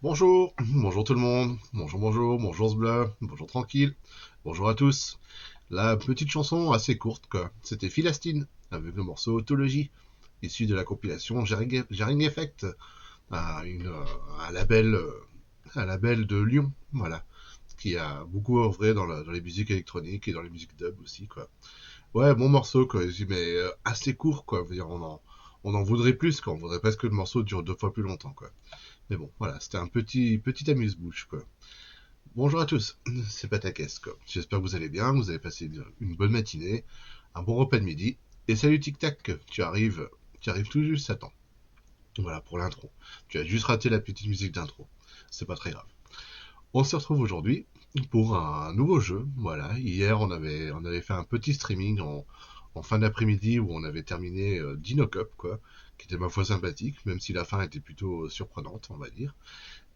Bonjour, bonjour tout le monde, bonjour Zbla, bonjour tranquille, bonjour à tous. La petite chanson assez courte quoi, c'était Philastine avec le morceau Autologie, issu de la compilation Jaring Effect, un label, un label de Lyon, voilà, qui a beaucoup œuvré dans les musiques électroniques et dans les musiques dub aussi quoi. Ouais, bon morceau quoi, mais assez court quoi, dire, on en voudrait plus quoi, on voudrait presque que le morceau dure 2 fois plus longtemps quoi. Mais bon, voilà, c'était un petit amuse-bouche, quoi. Bonjour à tous, c'est Patakès, quoi. J'espère que vous allez bien, vous avez passé une bonne matinée, un bon repas de midi. Et salut Tic Tac, tu arrives tout juste à temps. Voilà, pour l'intro. Tu as juste raté la petite musique d'intro. C'est pas très grave. On se retrouve aujourd'hui pour un nouveau jeu. Voilà, hier on avait fait un petit streaming en fin d'après-midi où on avait terminé Dino Cup, quoi, qui était ma foi sympathique, même si la fin était plutôt surprenante, on va dire.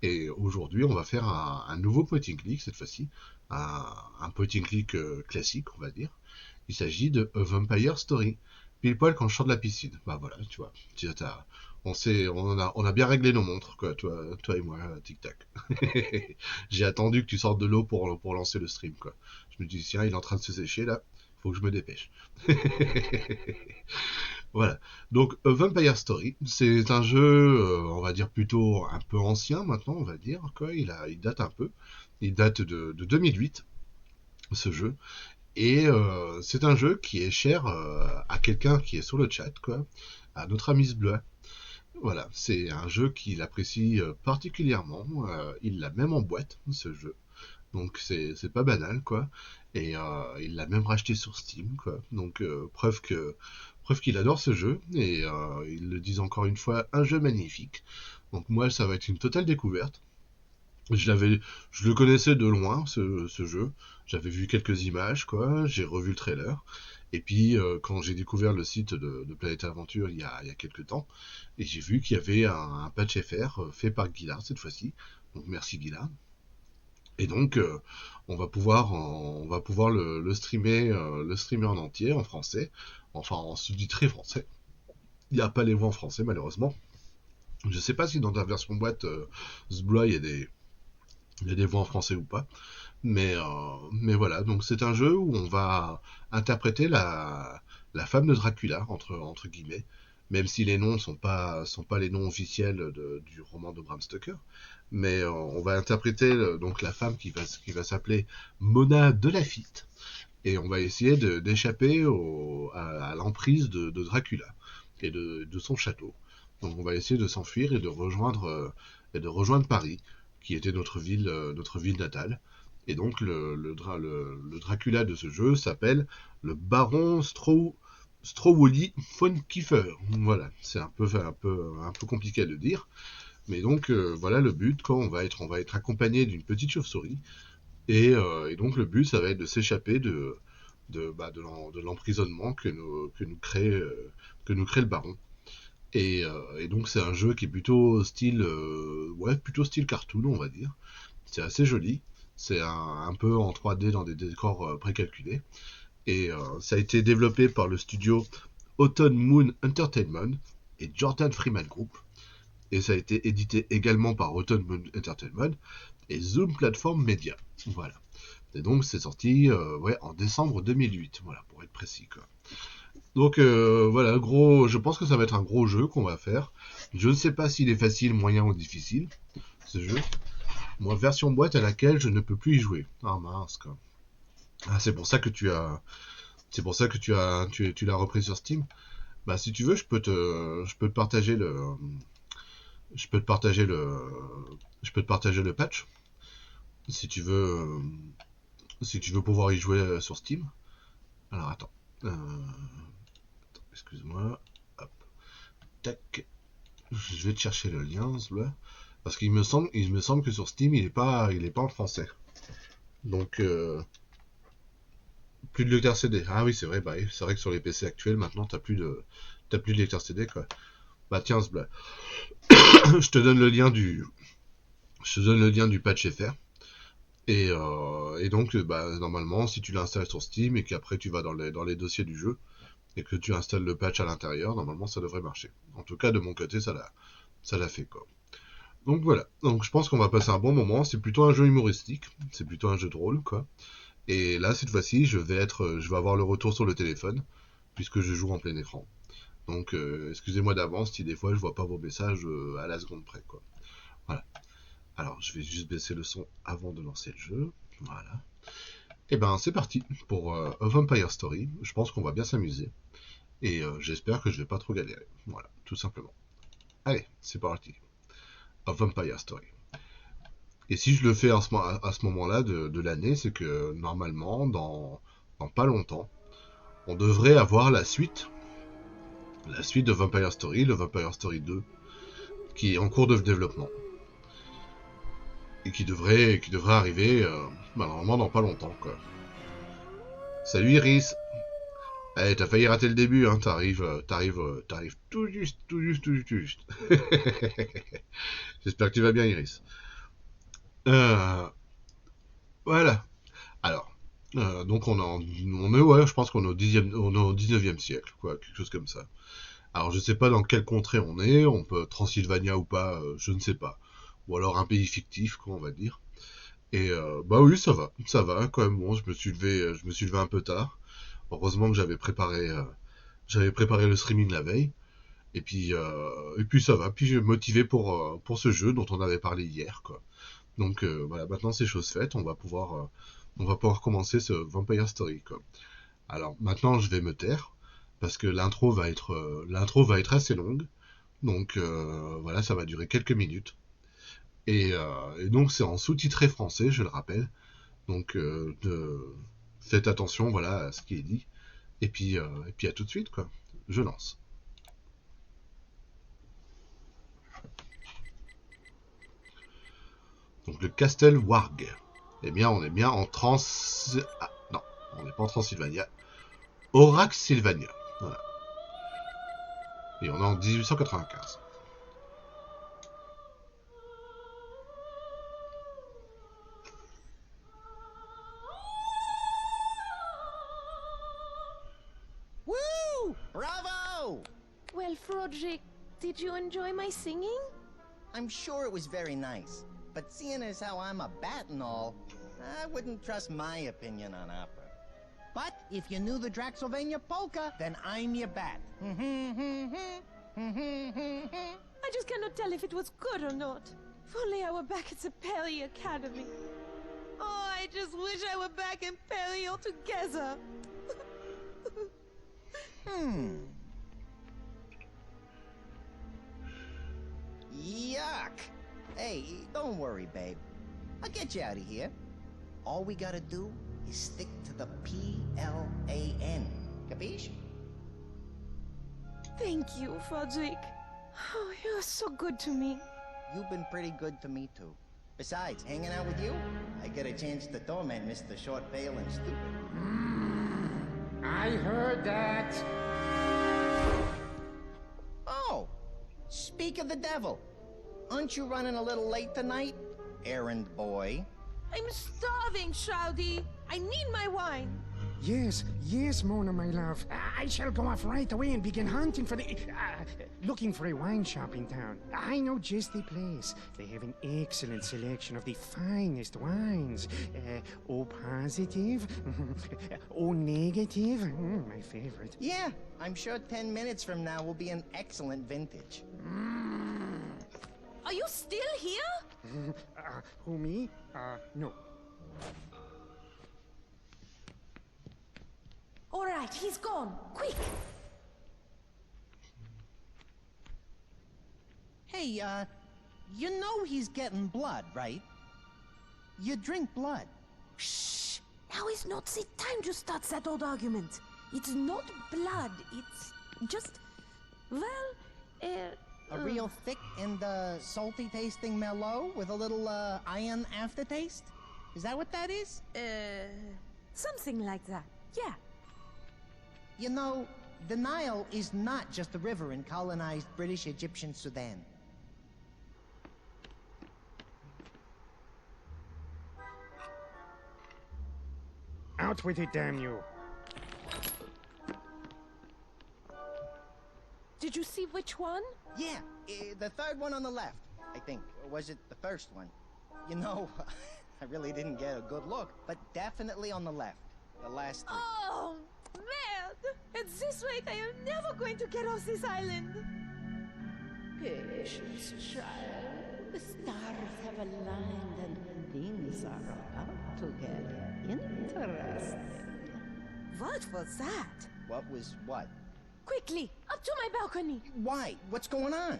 Et aujourd'hui, on va faire un nouveau point and click cette fois-ci, un point and click classique, on va dire. Il s'agit de A Vampyre Story. Pile poil quand je sors de la piscine. Bah voilà, tu vois. On a bien réglé nos montres, quoi, toi et moi, tic tac. J'ai attendu que tu sortes de l'eau pour lancer le stream, quoi. Je me dis, tiens, il est en train de se sécher là, faut que je me dépêche. Voilà. Donc, Vampire Story, c'est un jeu, on va dire plutôt un peu ancien maintenant, on va dire, quoi. Il date un peu. Il date de 2008, ce jeu. Et c'est un jeu qui est cher à quelqu'un qui est sur le chat, quoi, à notre ami Bleu. Voilà, c'est un jeu qu'il apprécie particulièrement. Il l'a même en boîte, ce jeu. Donc c'est pas banal, quoi. Et il l'a même racheté sur Steam, quoi. Donc preuve qu'il adore ce jeu. Et il le dit encore une fois, un jeu magnifique. Donc moi, ça va être une totale découverte. Je le connaissais de loin, ce jeu. J'avais vu quelques images, quoi. J'ai revu le trailer. Et puis, quand j'ai découvert le site de Planète Aventure il y a quelques temps, et j'ai vu qu'il y avait un patch FR fait par Guillard cette fois-ci. Donc merci Guillard. Et donc, on va pouvoir le streamer en entier, en français, enfin en sous-titré français. Il n'y a pas les voix en français malheureusement. Je sais pas si dans ta version boîte Zbla il y a des voix en français ou pas. Mais voilà, donc c'est un jeu où on va interpréter la femme de Dracula, entre guillemets, même si les noms sont pas les noms officiels du roman de Bram Stoker. Mais on va interpréter donc la femme qui va s'appeler Mona de Lafitte, et on va essayer d'échapper à l'emprise de Dracula et de son château. Donc on va essayer de s'enfuir et de rejoindre Paris, qui était notre ville natale. Et donc le Dracula de ce jeu s'appelle le baron Strowoli von Kiefer. Voilà, c'est un peu compliqué à le dire. Mais donc voilà le but, quand on va être accompagné d'une petite chauve-souris. Et donc le but, ça va être de s'échapper de l'emprisonnement que nous crée le baron. Et donc c'est un jeu qui est plutôt style cartoon, on va dire. C'est assez joli. C'est un peu en 3D dans des décors précalculés. Et ça a été développé par le studio Autumn Moon Entertainment et Jordan Freeman Group. Et ça a été édité également par Autumn Moon Entertainment et Zoom Platform Media. Voilà. Et donc c'est sorti en décembre 2008, voilà, pour être précis, quoi. Donc voilà, je pense que ça va être un gros jeu qu'on va faire. Je ne sais pas s'il est facile, moyen ou difficile, ce jeu. Moi, version boîte à laquelle je ne peux plus y jouer. Ah mince, quoi. Ah, tu l'as repris sur Steam. Bah si tu veux, je peux te partager je peux te partager le, je peux te partager le patch si tu veux, si tu veux pouvoir y jouer sur Steam. Alors attends, excuse-moi, hop, tac, je vais te chercher le lien, parce il me semble que sur Steam il est pas en français. Donc plus de lecteur CD. Ah oui, c'est vrai, bah, c'est vrai que sur les PC actuels maintenant t'as plus de lecteur CD, quoi. Bah tiens, je te donne le lien du patch FR. Et donc, bah, normalement, si tu l'installes sur Steam et qu'après tu vas dans les dossiers du jeu et que tu installes le patch à l'intérieur, normalement ça devrait marcher. En tout cas, de mon côté, ça l'a fait, quoi. Donc voilà. Donc je pense qu'on va passer un bon moment. C'est plutôt un jeu humoristique. C'est plutôt un jeu drôle, quoi. Et là, cette fois-ci, je vais avoir le retour sur le téléphone puisque je joue en plein écran. Donc, excusez-moi d'avance si des fois je vois pas vos messages à la seconde près, quoi. Voilà. Alors, je vais juste baisser le son avant de lancer le jeu. Voilà. Et ben, c'est parti pour A Vampire Story. Je pense qu'on va bien s'amuser. Et j'espère que je vais pas trop galérer. Voilà, tout simplement. Allez, c'est parti. A Vampire Story. Et si je le fais à ce moment-là de l'année, c'est que normalement, dans pas longtemps, on devrait avoir la suite de Vampire Story, le Vampire Story 2, qui est en cours de développement. Et qui devrait arriver normalement dans pas longtemps, quoi. Salut Iris. Eh, t'as failli rater le début, hein. T'arrives tout juste, tout juste, tout juste, tout juste. J'espère que tu vas bien, Iris. Euh, voilà. Alors, donc je pense qu'on est on est au 19e siècle, quoi, quelque chose comme ça. Alors, je sais pas dans quelle contrée on peut Transylvania ou pas, je ne sais pas. Ou alors un pays fictif, quoi, on va dire. Et bah oui, ça va quand même. Bon, je me suis levé un peu tard. Heureusement que j'avais préparé le streaming la veille. Et puis ça va. Puis je suis motivé pour ce jeu dont on avait parlé hier, quoi. Donc voilà, maintenant c'est chose faite. On va pouvoir commencer ce Vampire Story, quoi. Alors maintenant je vais me taire parce que l'intro va être assez longue. Donc voilà, ça va durer quelques minutes. Et donc c'est en sous-titré français, je le rappelle. Donc faites attention, voilà, à ce qui est dit. Et puis à tout de suite, quoi. Je lance. Donc le Castle Warg. Eh bien, on est bien en Ah, non, on n'est pas en Transylvania. Aurax Sylvania. Voilà. Et on est en 1895. Woo! Bravo! Well, Froderick, did you enjoy my singing? I'm sure it was very nice. But seeing as how I'm a bat and all, I wouldn't trust my opinion on opera. But if you knew the Draxylvania polka, then I'm your bat. I just cannot tell if it was good or not. If only I were back at the Perry Academy. Oh, I just wish I were back in Perry altogether. Yuck! Hey, don't worry, babe. I'll get you out of here. All we gotta do is stick to the P-L-A-N. Capiche? Thank you, Frederick. Oh, you're so good to me. You've been pretty good to me, too. Besides, hanging out with you, I get a chance to torment Mr. Short, Pale, and Stupid. I heard that. Oh! Speak of the devil. Aren't you running a little late tonight, errand boy? I'm starving, Shouty. I need my wine. Yes, yes, Mona, my love. I shall go off right away and begin hunting for the... looking for a wine shop in town. I know just the place. They have an excellent selection of the finest wines. O positive, O negative, my favorite. Yeah, I'm sure 10 minutes from now will be an excellent vintage. Are you still here? Who, me? No. All right, he's gone. Quick! Hey, you know he's getting blood, right? You drink blood. Shh! Now is not the time to start that old argument. It's not blood, it's just... Well, A real thick and, salty tasting Merlot with a little, iron aftertaste? Is that what that is? something like that. Yeah. You know, the Nile is not just a river in colonized British Egyptian Sudan. Out with it, damn you. Did you see which one? Yeah, the third one on the left, I think. Or was it the first one? You know, I really didn't get a good look, but definitely on the left. The last three. Oh, man! At this rate, I am never going to get off this island. Patience, child. The stars have aligned and things are about to get interesting. What was that? What was what? Quickly, up to my balcony. Why? What's going on?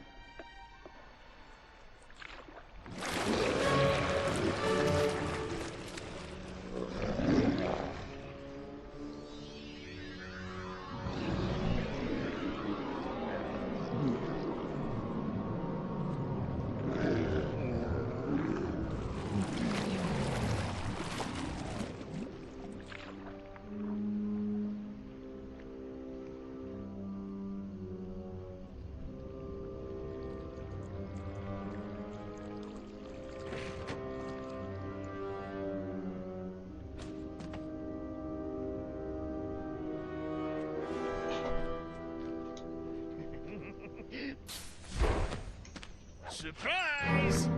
Surprise!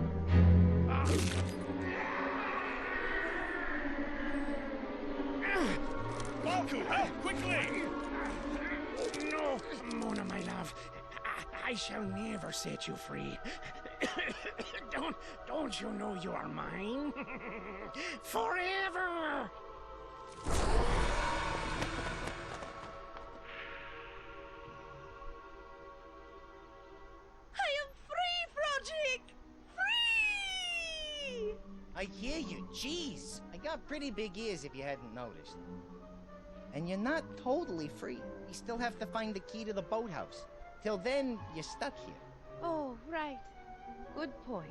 Baku, quickly! No, Mona, my love. I shall never set you free. Don't you know you are mine? Forever! I hear you, jeez. I got pretty big ears if you hadn't noticed. And you're not totally free. You still have to find the key to the boathouse. Till then, you're stuck here. Oh, right. Good point.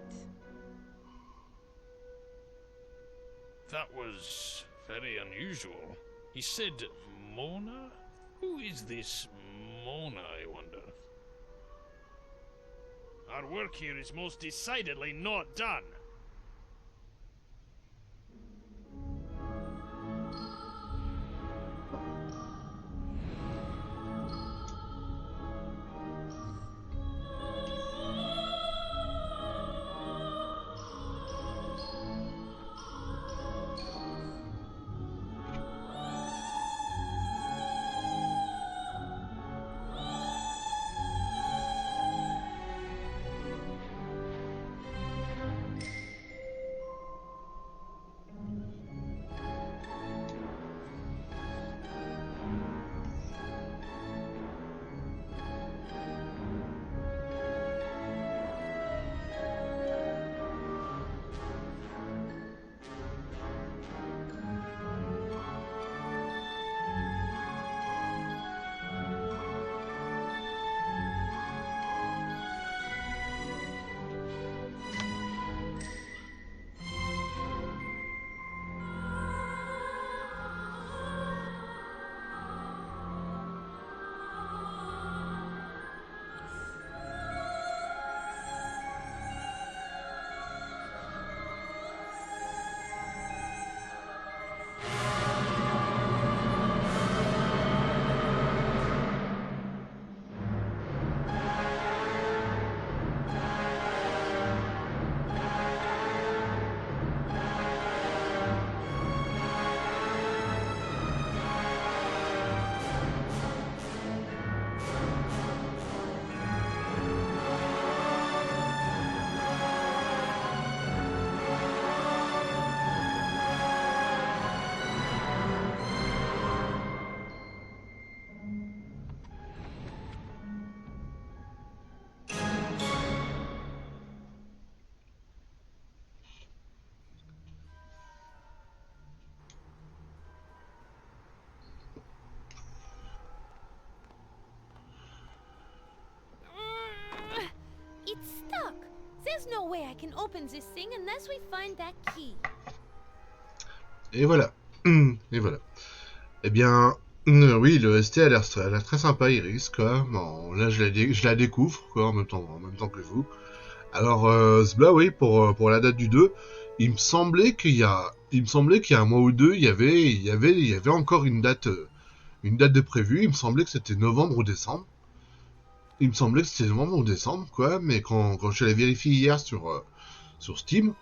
That was very unusual. He said Mona? Who is this Mona, I wonder? Our work here is most decidedly not done. There's no way I can open this thing unless we find that key. Et voilà. Et voilà. Eh bien, oui, le ST a l'air très sympa, Iris, quoi. Bon, là, je la découvre, quoi, en même temps que vous. Alors, là, oui, pour la date du 2, il me semblait qu'il y a un mois ou deux, il y avait encore une date de prévue. Il me semblait que c'était novembre ou décembre. Quoi. Mais quand je l'ai vérifié hier sur Steam,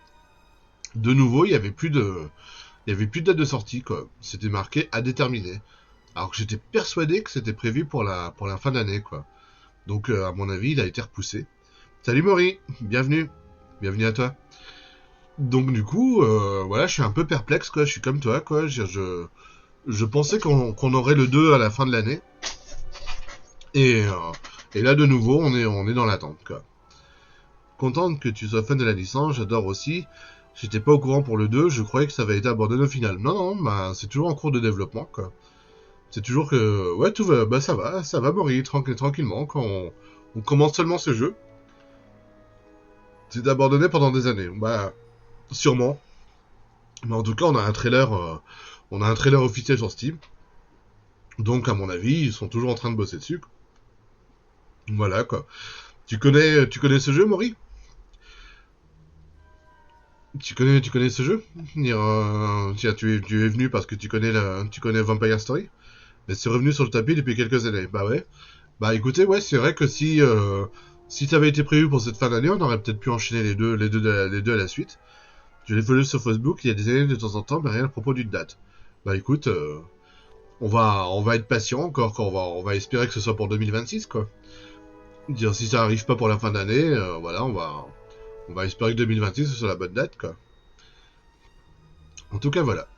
de nouveau, il y avait plus de date de sortie, quoi. C'était marqué à déterminer. Alors que j'étais persuadé que c'était prévu pour la fin d'année, quoi. Donc, à mon avis, il a été repoussé. Salut Maury, bienvenue. Bienvenue à toi. Donc du coup, voilà, je suis un peu perplexe, quoi. Je suis comme toi, quoi. Je pensais qu'on aurait le 2 à la fin de l'année. Et là, de nouveau, on est dans l'attente, quoi. Contente que tu sois fan de la licence, j'adore aussi. J'étais pas au courant pour le 2, je croyais que ça avait été abandonné au final. Non, bah, c'est toujours en cours de développement, quoi. C'est toujours que... Ouais, tout va... Bah, ça va, Maury, tranquillement, quand on commence seulement ce jeu. C'est abandonné pendant des années. Bah, sûrement. Mais en tout cas, on a un trailer officiel sur Steam. Donc, à mon avis, ils sont toujours en train de bosser dessus. Voilà, quoi. Tu connais ce jeu, Maury? Tu connais ce jeu? Tiens, tu es venu parce que tu connais Vampire Story? Mais c'est revenu sur le tapis depuis quelques années. Bah ouais. Bah écoutez, ouais, c'est vrai que si ça avait été prévu pour cette fin d'année, on aurait peut-être pu enchaîner les deux à la suite. Je l'ai follow sur Facebook il y a des années de temps en temps, mais rien à propos d'une date. Bah écoute, on va être patient encore, on va espérer que ce soit pour 2026, quoi. Dire si ça arrive pas pour la fin d'année, voilà, on va espérer que 2026 ce soit la bonne date, quoi. En tout cas, voilà.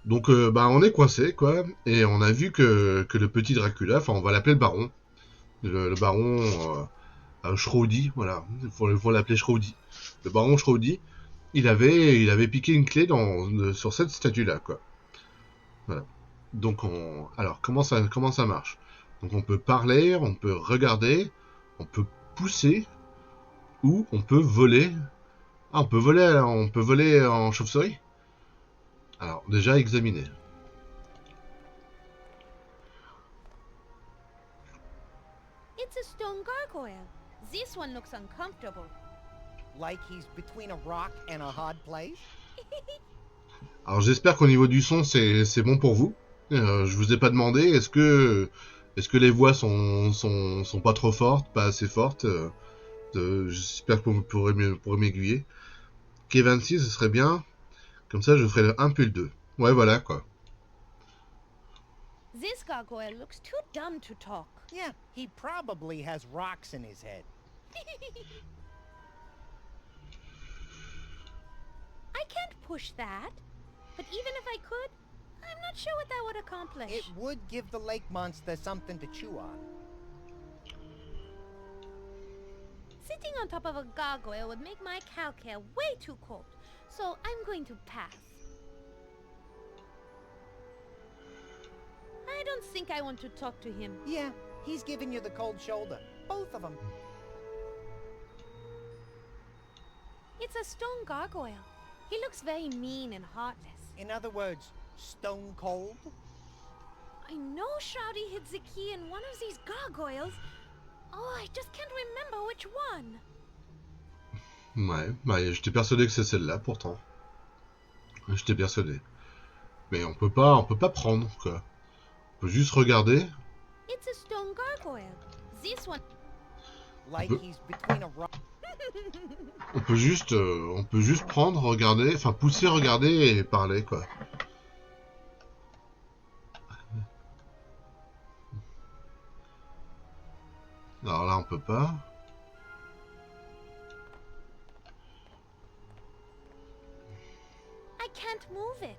Donc, bah, on est coincé, quoi, et on a vu que le petit Dracula, enfin, on va l'appeler le baron, le baron Shroudy, voilà, faut l'appeler Shroudy. Le baron Shroudy, il avait piqué une clé sur cette statue-là, quoi. Voilà. Donc, alors, comment ça marche? Donc, on peut parler, on peut regarder, on peut pousser, ou on peut voler. Ah, on peut voler en chauve-souris? Alors, déjà, examiner. It's a stone gargoyle. This one looks uncomfortable. Like he's between a rock and a hard place? Alors, j'espère qu'au niveau du son, c'est bon pour vous. Je vous ai pas demandé, est-ce que les voix sont pas trop fortes, pas assez fortes? J'espère que vous pourrez m'aiguiller. K26, ce serait bien. Comme ça, je ferai le 1 puis le 2. Ouais, voilà, quoi. This gargoyle looks too dumb to talk. Yeah, he probably has rocks in his head. I can't push that. But even if I could, I'm not sure what that would accomplish. It would give the lake monster something to chew on. Sitting on top of a gargoyle would make my calc hair way too cold. So I'm going to pass. I don't think I want to talk to him. Yeah, he's giving you the cold shoulder. Both of them. It's a stone gargoyle. He looks very mean and heartless. In other words, stone cold? I know Shouty hid the key in one of these gargoyles. Oh, I just can't remember which one. Ouais, bah, j'étais persuadé que c'est celle-là, pourtant. J'étais persuadé. Mais on peut pas prendre, quoi. On peut juste regarder. It's a stone gargoyle. This one. Like peut- he's between a rock. On peut juste prendre, regarder, enfin pousser, regarder et parler, quoi. Alors là, on peut pas. I can't move it.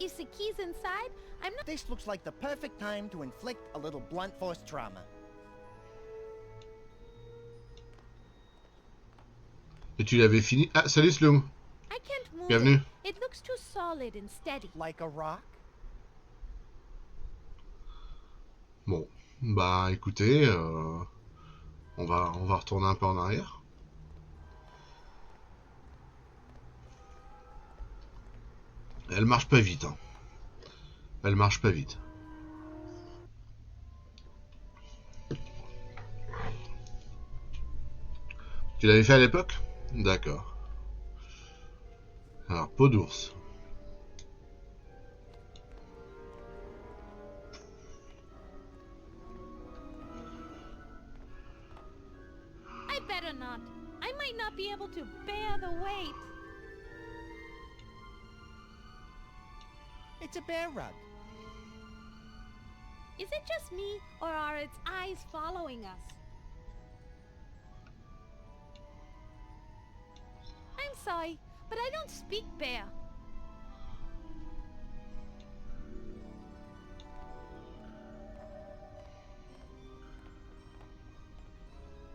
If the key's inside, I'm not. This looks like the perfect time to inflict a little blunt force trauma. Et tu l'avais fini. Ah, salut Sloom. I can't move Bienvenue. it. It looks too solid and steady. Like a rock? Bon, bah écoutez, on va retourner un peu en arrière. Elle marche pas vite, hein. Elle marche pas vite. Tu l'avais fait à l'époque? D'accord. Alors, peau d'ours. I better not. I might not be able to bear the weight. It's a bear rug. Is it just me, or are its eyes following us? I'm sorry, but I don't speak bear.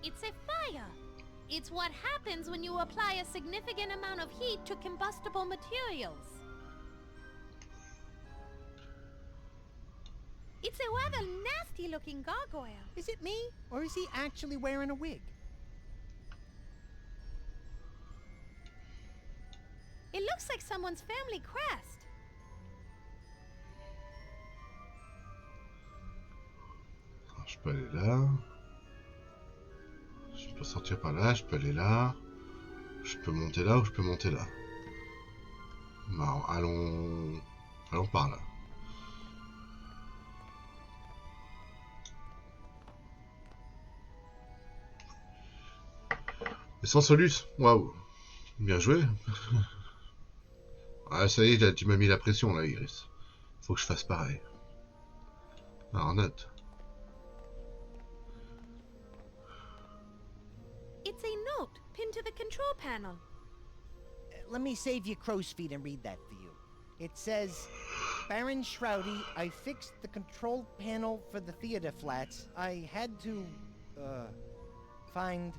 It's a fire. It's what happens when you apply a significant amount of heat to combustible materials. It's a rather nasty-looking gargoyle. Is it me, or is he actually wearing a wig? It looks like someone's family crest. Alors, je peux aller là. Je peux sortir par là, je peux aller là. Je peux monter là ou je peux monter là. Alors, allons par là. Et sans solus, waouh, bien joué. Ah, ça y est, là, tu m'as mis la pression là, Iris. Faut que je fasse pareil. Alors, note. It's a note pinned to the control panel. Let me save you crow's feet and read that for you. It says, Baron Shroudy, I fixed the control panel for the theater flats. I had to, find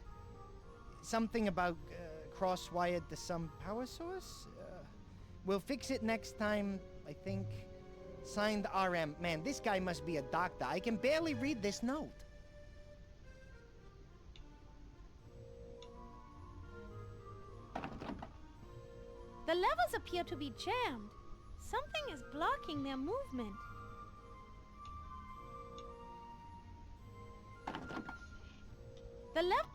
something about cross-wired to some power source. We'll fix it next time, I think. Signed RM. Man, this guy must be a doctor. I can barely read this note. The levels appear to be jammed. Something is blocking their movement. The level...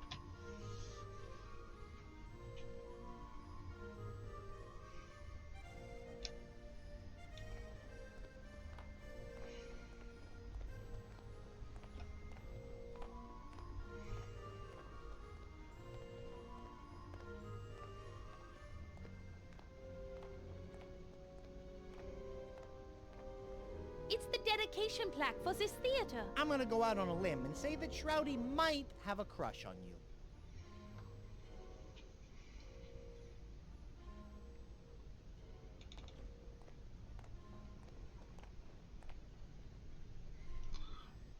It's the dedication plaque for this theater. I'm gonna go out on a limb and say that Shroudy might have a crush on you.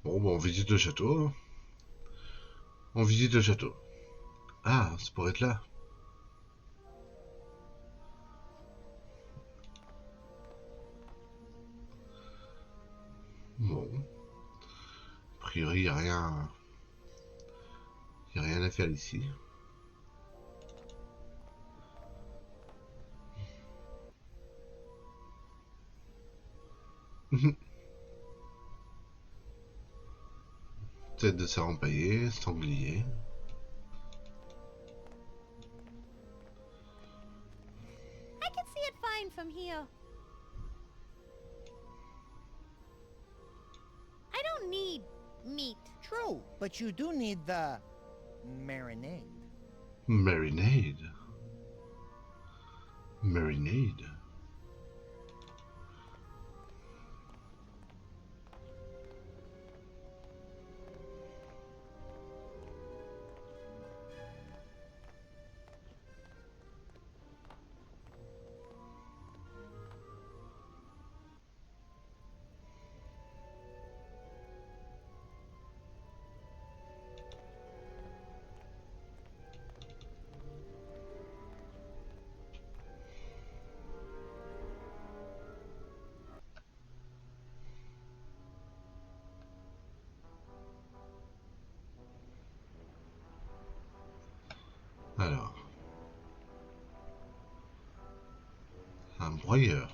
Bon, on visite le château. On visite le château. Ah, c'est pour être là. Bon. A priori, il n'y a rien... Il n'y a rien à faire ici. Tête de serre empaillée, sanglier. I can see it fine from here. I don't need meat. True, but you do need the marinade. Marinade. Marinade. Alors. Un broyeur.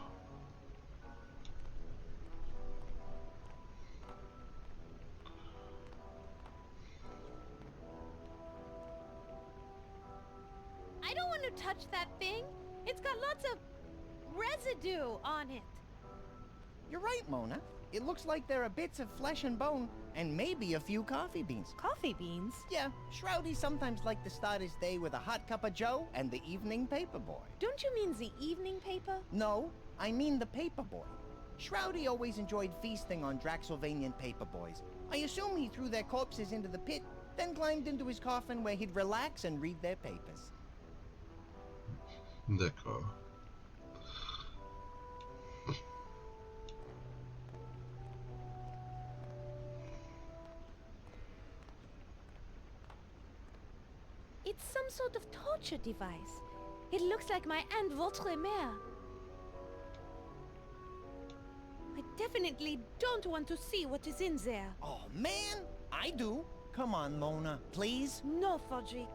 want to touch that thing. It's got lots of residue on it. You're right, Mona. It looks like there are bits of flesh and bone, and maybe a few coffee beans. Coffee beans? Yeah, Shroudy sometimes liked to start his day with a hot cup of joe and the evening paper boy. Don't you mean the evening paper? No, I mean the paper boy. Shroudy always enjoyed feasting on Draxylvanian paper boys. I assume he threw their corpses into the pit, then climbed into his coffin where he'd relax and read their papers. D'accord. It's some sort of torture device. It looks like my Aunt Votre Mère. I definitely don't want to see what is in there. Oh, man, I do. Come on, Mona, please. No, Frederick.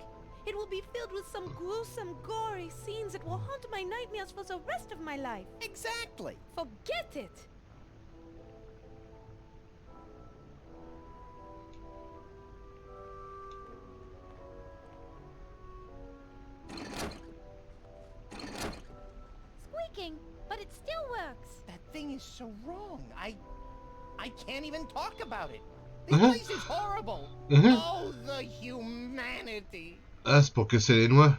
It will be filled with some gruesome, gory scenes that will haunt my nightmares for the rest of my life. Exactly. Forget it! Squeaking, but it still works. That thing is so wrong. I can't even talk about it. This place is horrible. Oh, the humanity. Ah, c'est pour casser les noix.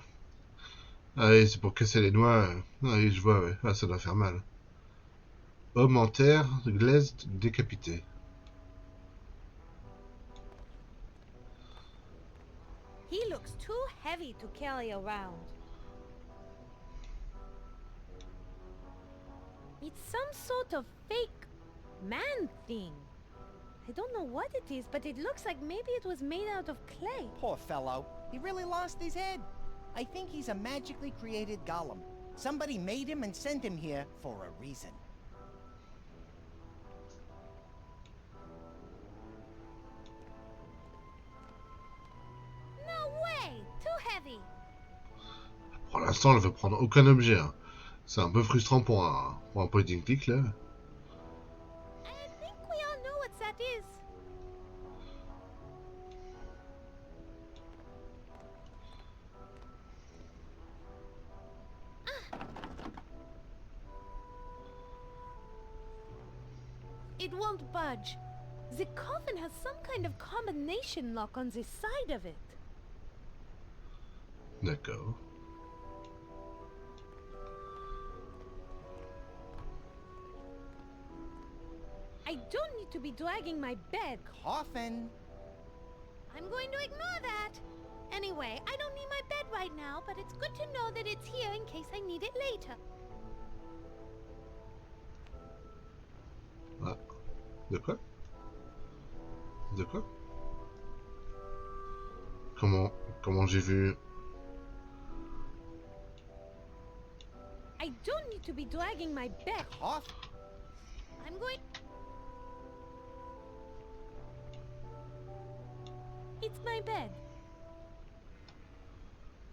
Ah oui, c'est pour casser les noix. Ah oui, je vois, ouais. Ah, ça doit faire mal. Homme en terre, glaise décapité. He looks too heavy to carry around. It's some sort of fake man thing. I don't know what it is, but it looks like maybe it was made out of clay. Poor fellow. He really lost his head. I think he's a magically created golem. Somebody made him and sent him here for a reason. No way! Too heavy! Pour l'instant, elle ne veut prendre aucun objet. Hein. C'est un peu frustrant pour un point and click là. I think we all know what that is. It won't budge. The coffin has some kind of combination lock on the side of it. D'accord. I don't need to be dragging my bed. Coffin. I'm going to ignore that. Anyway, I don't need my bed right now, but it's good to know that it's here in case I need it later. Ah. De quoi? De quoi? Comment j'ai vu? I don't need to be dragging my bed. Coffin. I'm going... It's my bed.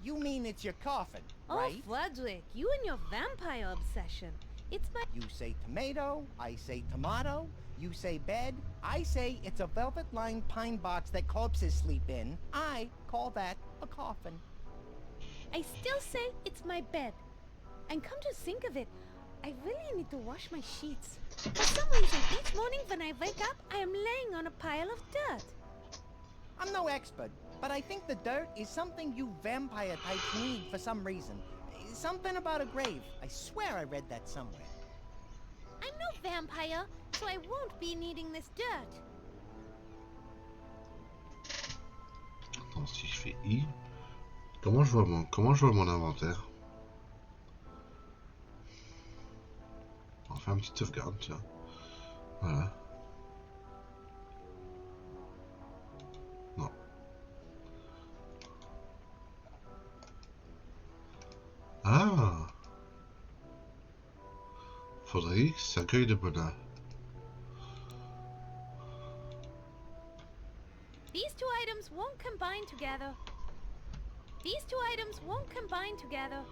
You mean it's your coffin, Oh, right? Frederick, you and your vampire obsession. It's my... You say tomato, I say tomato, you say bed, I say it's a velvet-lined pine box that corpses sleep in. I call that a coffin. I still say it's my bed. And come to think of it, I really need to wash my sheets. For some reason, each morning when I wake up, I am laying on a pile of dirt. I'm no expert, but I think the dirt is something you vampire types need for some reason. Something about a grave. I swear I read that somewhere. I'm no vampire, so I won't be needing this dirt. Attends, si je fais I, comment je vois mon inventaire? On va faire une petite sauvegarde, tiens. Voilà. Non. Ah! Faudrait s'accueille de bonheur. These two items won't combine together. These two items won't combine together.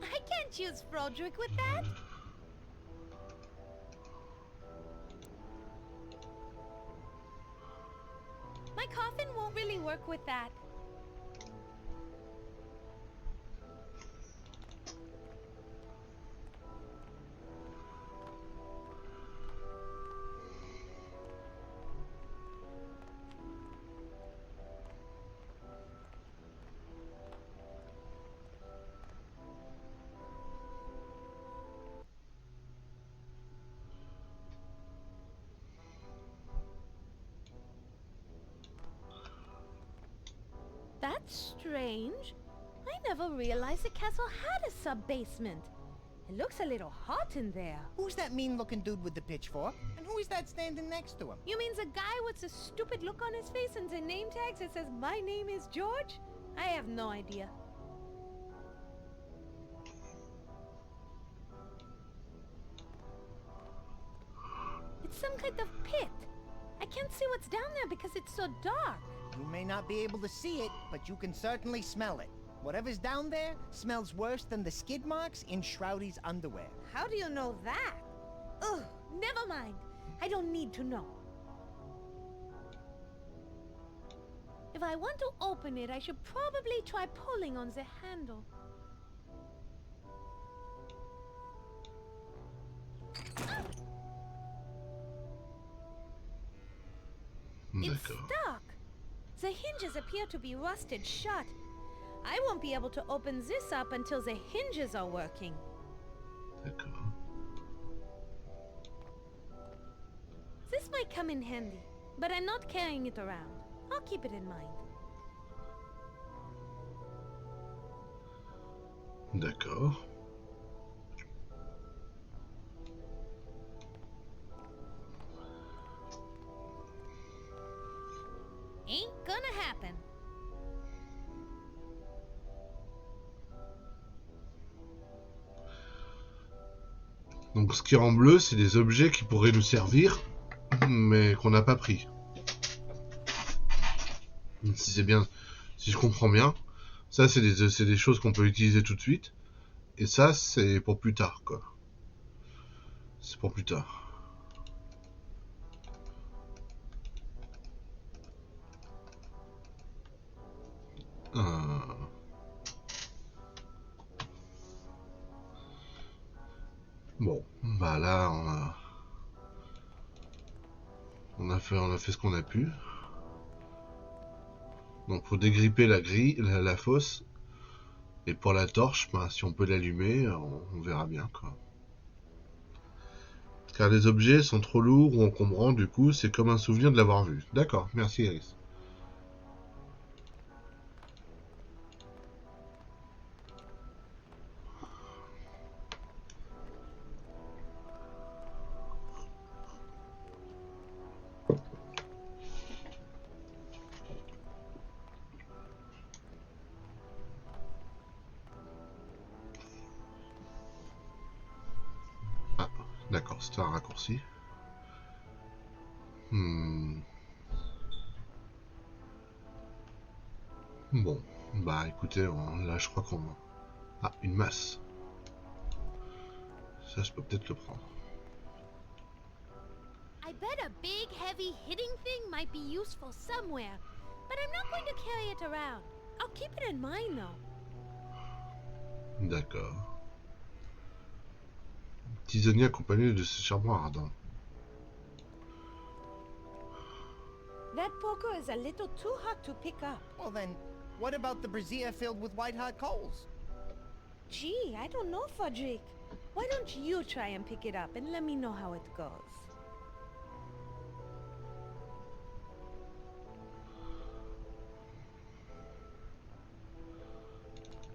I can't use Frodrick with that. My coffin gun won't really work with that. That's strange. I never realized the castle had a sub-basement. It looks a little hot in there. Who's that mean-looking dude with the pitchfork? And who is that standing next to him? You mean the guy with the stupid look on his face and the name tags that says, "My name is George"? I have no idea. It's some kind of pit. I can't see what's down there because it's so dark. You may not be able to see it, but you can certainly smell it. Whatever's down there smells worse than the skid marks in Shroudy's underwear. How do you know that? Ugh, never mind. I don't need to know. If I want to open it, I should probably try pulling on the handle. It's D'accord. stuck. The hinges appear to be rusted shut. I won't be able to open this up until the hinges are working. D'accord. This might come in handy, but I'm not carrying it around. I'll keep it in mind. D'accord. Ain't gonna happen. Donc ce qui est en bleu, c'est des objets qui pourraient nous servir, mais qu'on n'a pas pris. Si c'est bien, si je comprends bien, ça c'est des choses qu'on peut utiliser tout de suite, et ça c'est pour plus tard, quoi. C'est pour plus tard. Bon, bah là on a fait ce qu'on a pu. Donc faut dégripper la grille, la fosse. Et pour la torche, bah, si on peut l'allumer, on verra bien, quoi. Car les objets sont trop lourds ou encombrants, du coup c'est comme un souvenir de l'avoir vu. D'accord, merci Iris. Ah, d'accord, c'était un raccourci. Bon, bah écoutez, là je crois qu'on... Ah, une masse. Ça je peux peut-être le prendre. I bet a big, heavy hitting thing might be useful somewhere, but I'm not going to carry it around. I'll keep it in mind, though. D'accord. Tisonnier accompagné de ce charbon ardent. That poker is a little too hot to pick up. Well then, what about the brazier filled with white-hot coals? Gee, I don't know, Fudrick. Why don't you try and pick it up and let me know how it goes?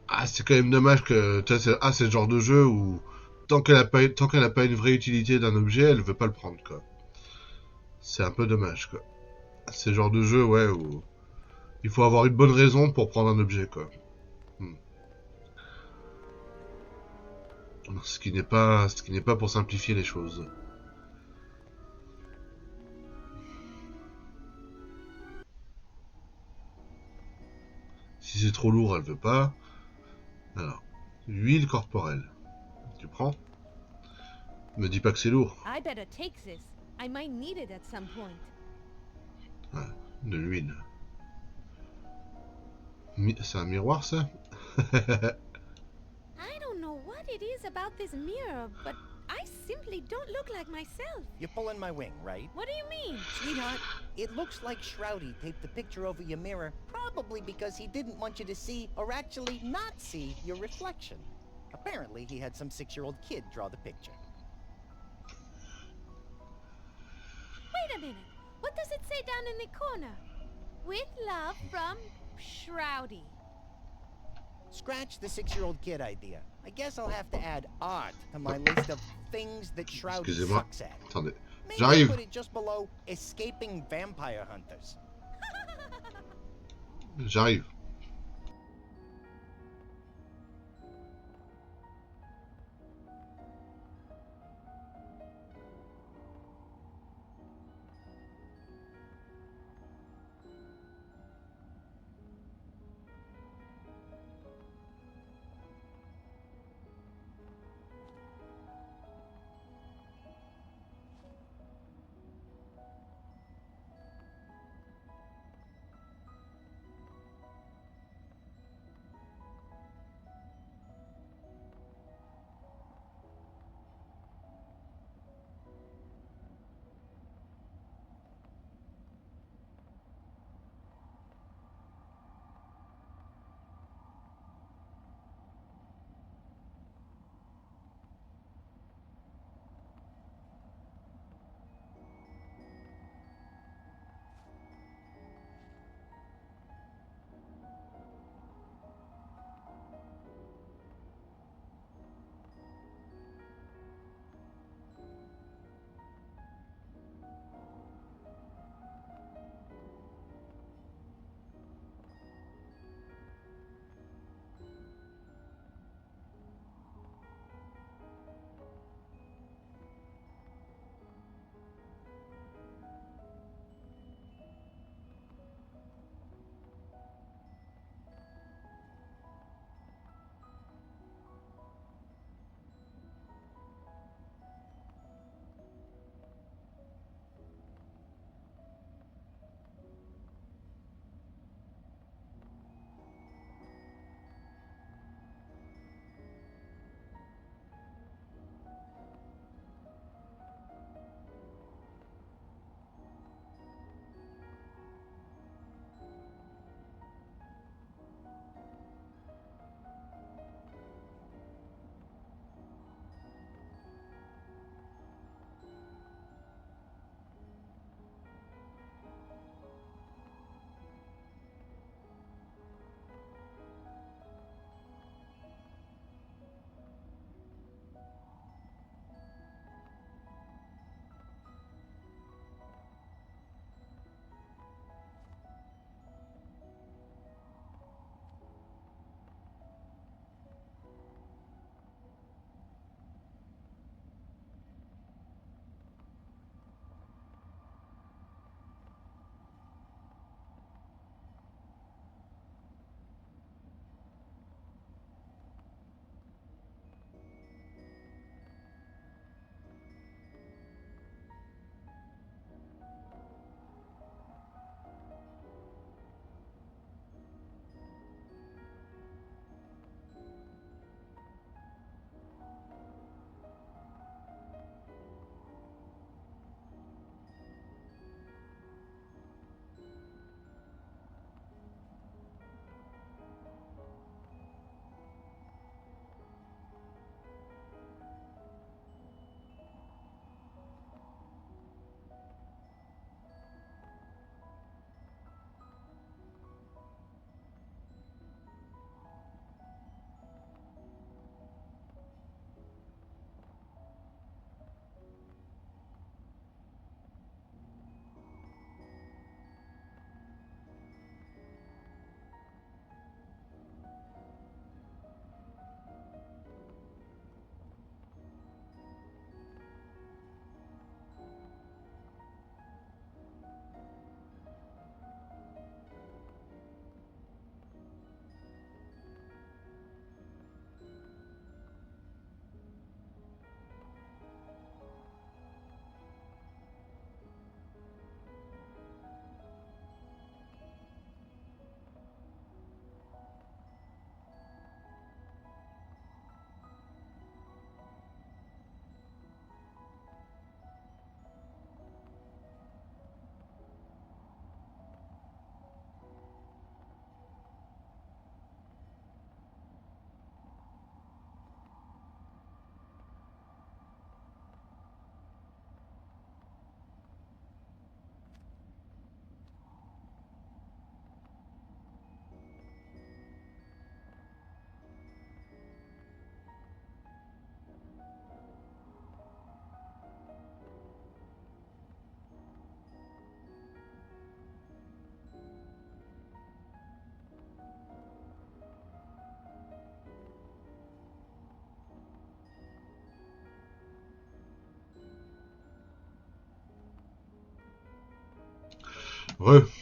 Ah, c'est quand même dommage que... c'est le genre de jeu où... Tant qu'elle a pas une vraie utilité d'un objet, elle veut pas le prendre, quoi. C'est un peu dommage, quoi. C'est le genre de jeu, ouais, où... Il faut avoir une bonne raison pour prendre un objet, quoi. Ce qui n'est pas pour simplifier les choses. Si c'est trop lourd, elle veut pas. Alors, huile corporelle. Tu prends? Me dis pas que c'est lourd. I better take this. I might need it at some point. Ouais, de l'huile. C'est un miroir, ça? I don't know what it is about this mirror, but I simply don't look like myself. You're pulling my wing, right? What do you mean? Sweetheart, it looks like Shroudy taped the picture over your mirror, probably because he didn't want you to see, or actually not see, your reflection. Apparently, he had some 6-year-old kid draw the picture. Wait a minute. What does it say down in the corner? With love from Shroudy. Scratch the 6-year-old kid idea. I guess I'll have to add art to my list of things that Shroudy Excusez-moi. sucks at. Attendez. Maybe J'arrive. I'll put it just below escaping vampire hunters. J'arrive.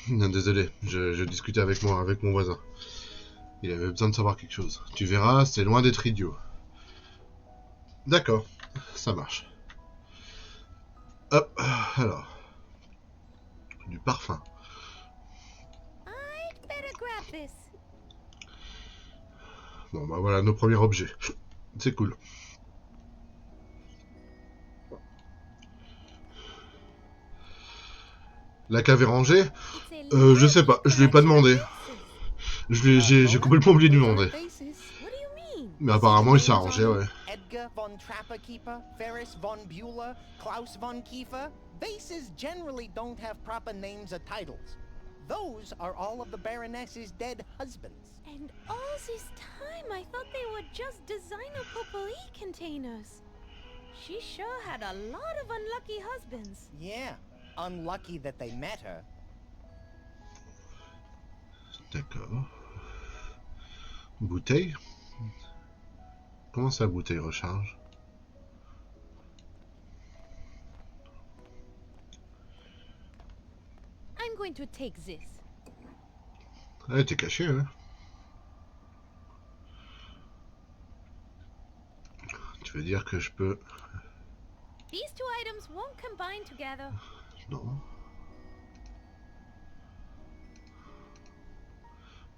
Désolé, je discutais avec mon voisin. Il avait besoin de savoir quelque chose. Tu verras, c'est loin d'être idiot. D'accord, ça marche. Hop, alors. Du parfum. I'd better grab this. Bon, bah voilà, nos premiers objets. C'est cool. La cave est rangée. It's a Je sais pas, je lui ai pas demandé. J'ai complètement oublié de lui demander. What do you mean? Mais apparemment, il s'est arrangé, ouais. Edgar von Trapperkeeper, Ferris von Bueller, Klaus von Kiefer. Vases generally don't have proper names or titles. Those are all of the Baroness's dead husbands. And all this time, I thought they were just designer potpourri containers. She sure had a lot of unlucky husbands. Yeah, unlucky that they met her. D'accord. Bouteille. Comment ça, bouteille recharge? I'm going to take this. Elle était cachée, hein. Tu veux dire que je peux... These two items won't combine together. Non.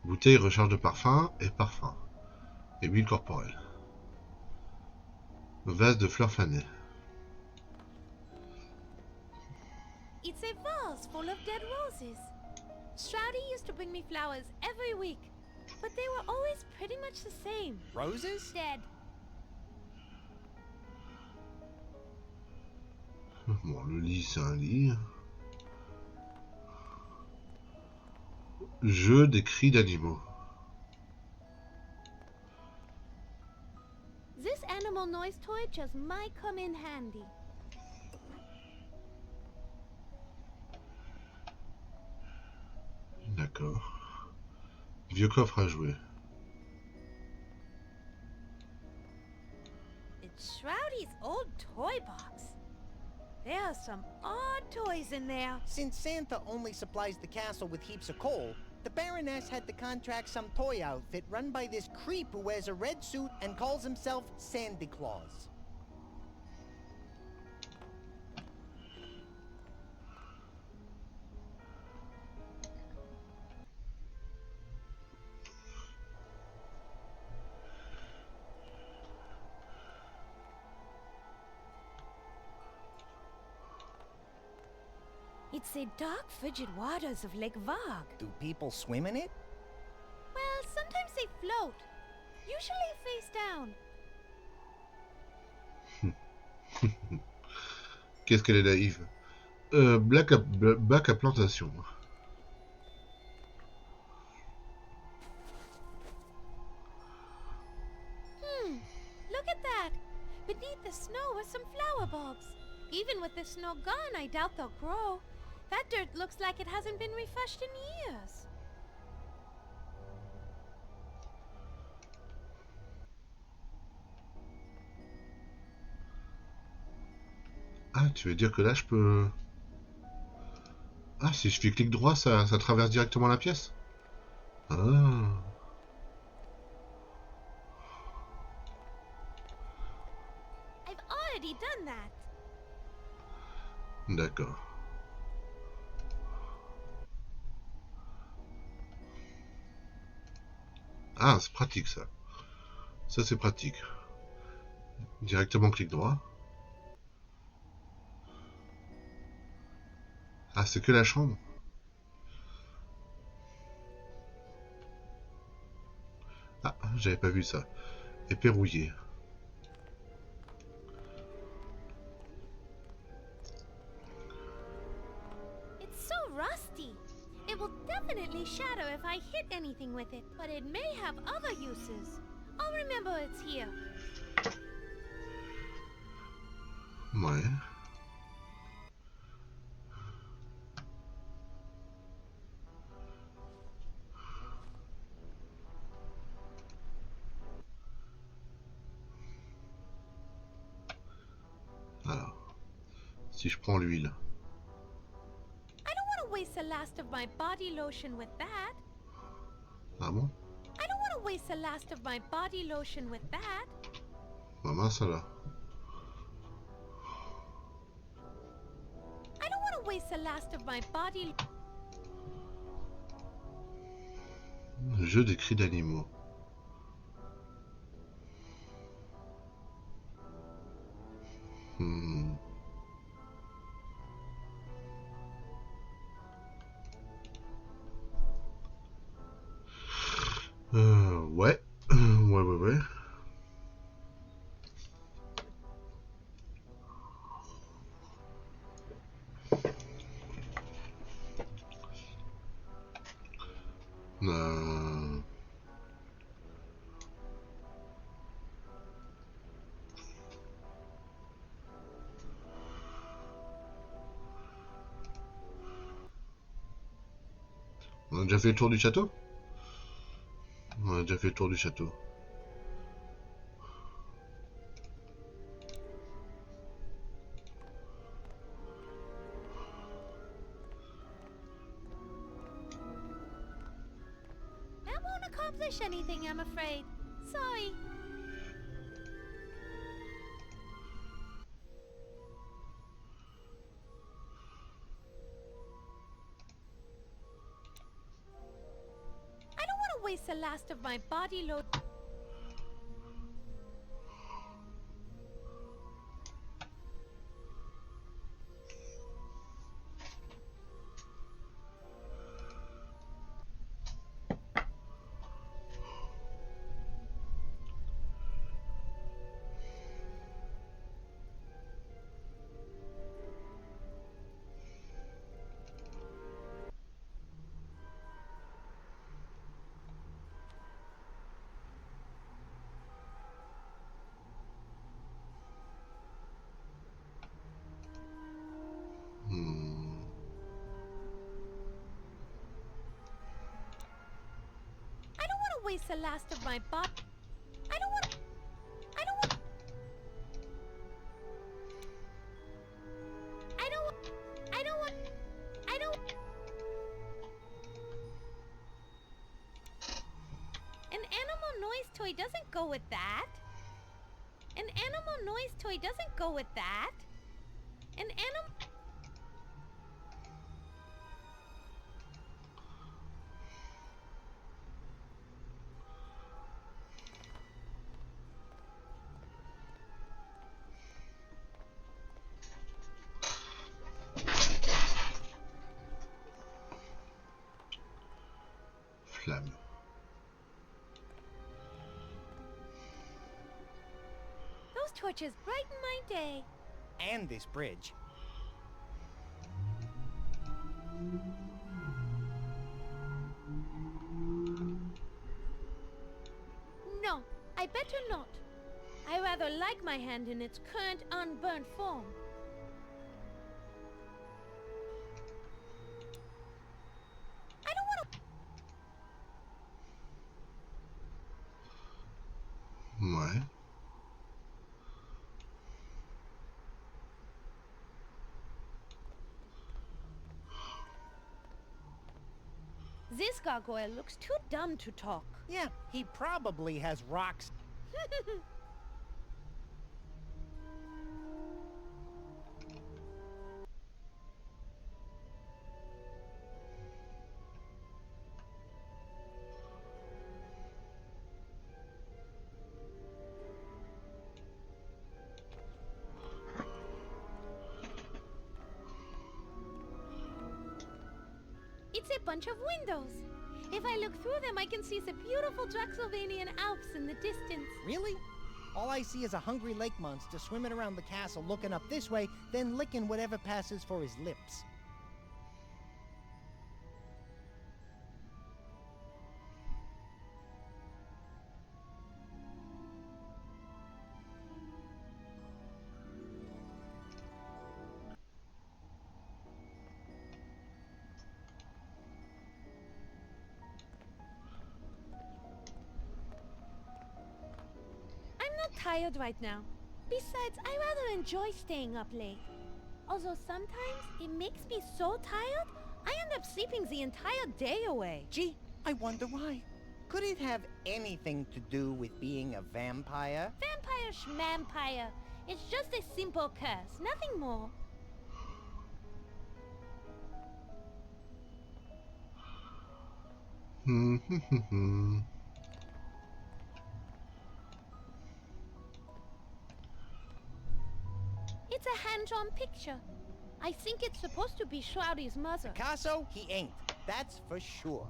Bouteille recharge de parfum et parfum. Et huile corporelle. Vase de fleurs fanées. It's a vase full of dead roses. Stroudy used to bring me flowers every week, but they were always pretty much the same. Roses? Dead. Bon, le lit, c'est un lit. Jeu des cris d'animaux. This animal noise toy just might come in handy. D'accord. Vieux coffre à jouer. It's Shroudy's old toy box. There are some odd toys in there. Since Santa only supplies the castle with heaps of coal, the Baroness had to contract some toy outfit run by this creep who wears a red suit and calls himself Sandy Claus. It's the dark, frigid waters of Lake Varg. Do people swim in it? Well, sometimes they float. Usually face down. Qu'est-ce qu'elle est naïve. Bac à plantation. Look at that. Beneath the snow are some flower bulbs. Even with the snow gone, I doubt they'll grow. That dirt looks like it hasn't been refreshed in years. Ah, tu veux dire que là, je peux... Ah, si je fais clic droit, ça traverse directement la pièce? Ah. I've already done that. D'accord. Ah, c'est pratique ça. Ça, c'est pratique. Directement clic droit. Ah, c'est que la chambre. Ah, j'avais pas vu ça. Épée rouillée. It's so rusty. It will definitely shatter if I hit anything with it, but it may have other uses. I'll remember it's here. Ouais. Alors, si je prends l'huile. I don't want to waste a the last of my body lotion with that. Ah bon? I don't want to waste the last of my body lotion with that. Bah mince alors. I don't want to waste the last of my body. Jeu des cris d'animaux. Hmm. Ouais. Ouais. Euh, On a déjà fait le tour du château? On a déjà fait le tour du château. That won't accomplish anything, I'm afraid. Sorry. I don't want to waste the last of my body load. Hmm. I don't want to waste the last of my body. I don't want. I don't want. I don't want. I don't want. I don't. An animal noise toy doesn't go with that. An animal noise toy doesn't go with that. An animal. Flamme. Those torches brighten my day. And this bridge. No, I better not. I rather like my hand in its current unburnt form. I don't want to. Ouais. This gargoyle looks too dumb to talk. Yeah, he probably has rocks. It's a bunch of windows. If I look through them, I can see the beautiful Draxylvanian Alps in the distance. Really? All I see is a hungry lake monster swimming around the castle looking up this way, then licking whatever passes for his lips. I'm not tired right now. Besides, I rather enjoy staying up late. Although sometimes it makes me so tired, I end up sleeping the entire day away. Gee, I wonder why. Could it have anything to do with being a vampire? Vampire schmampire. It's just a simple curse, nothing more. It's a hand-drawn picture. I think it's supposed to be Shroudy's mother. Picasso, he ain't. That's for sure.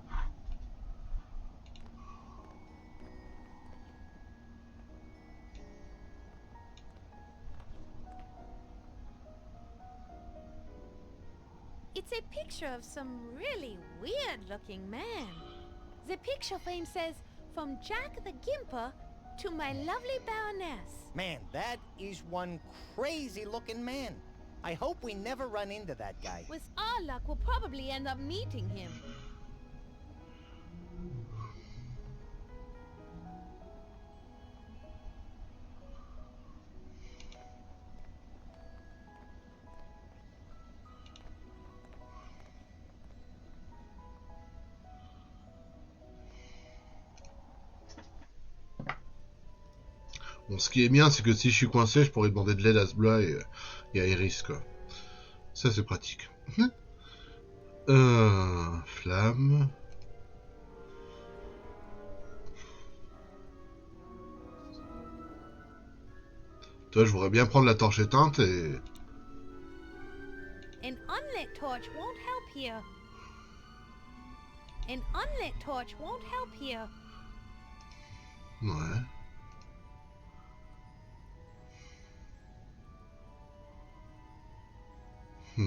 It's a picture of some really weird-looking man. The picture frame says, "From Jack the Gimper to my lovely Baroness." Man, that is one crazy-looking man. I hope we never run into that guy. With our luck, we'll probably end up meeting him. Bon, ce qui est bien, c'est que si je suis coincé, je pourrais demander de l'aide à Sbla et à Iris, quoi. Ça, c'est pratique. Flamme. Toi, je voudrais bien prendre la torche éteinte et... An unlit torch won't help here. An unlit torch won't help here. Ouais. An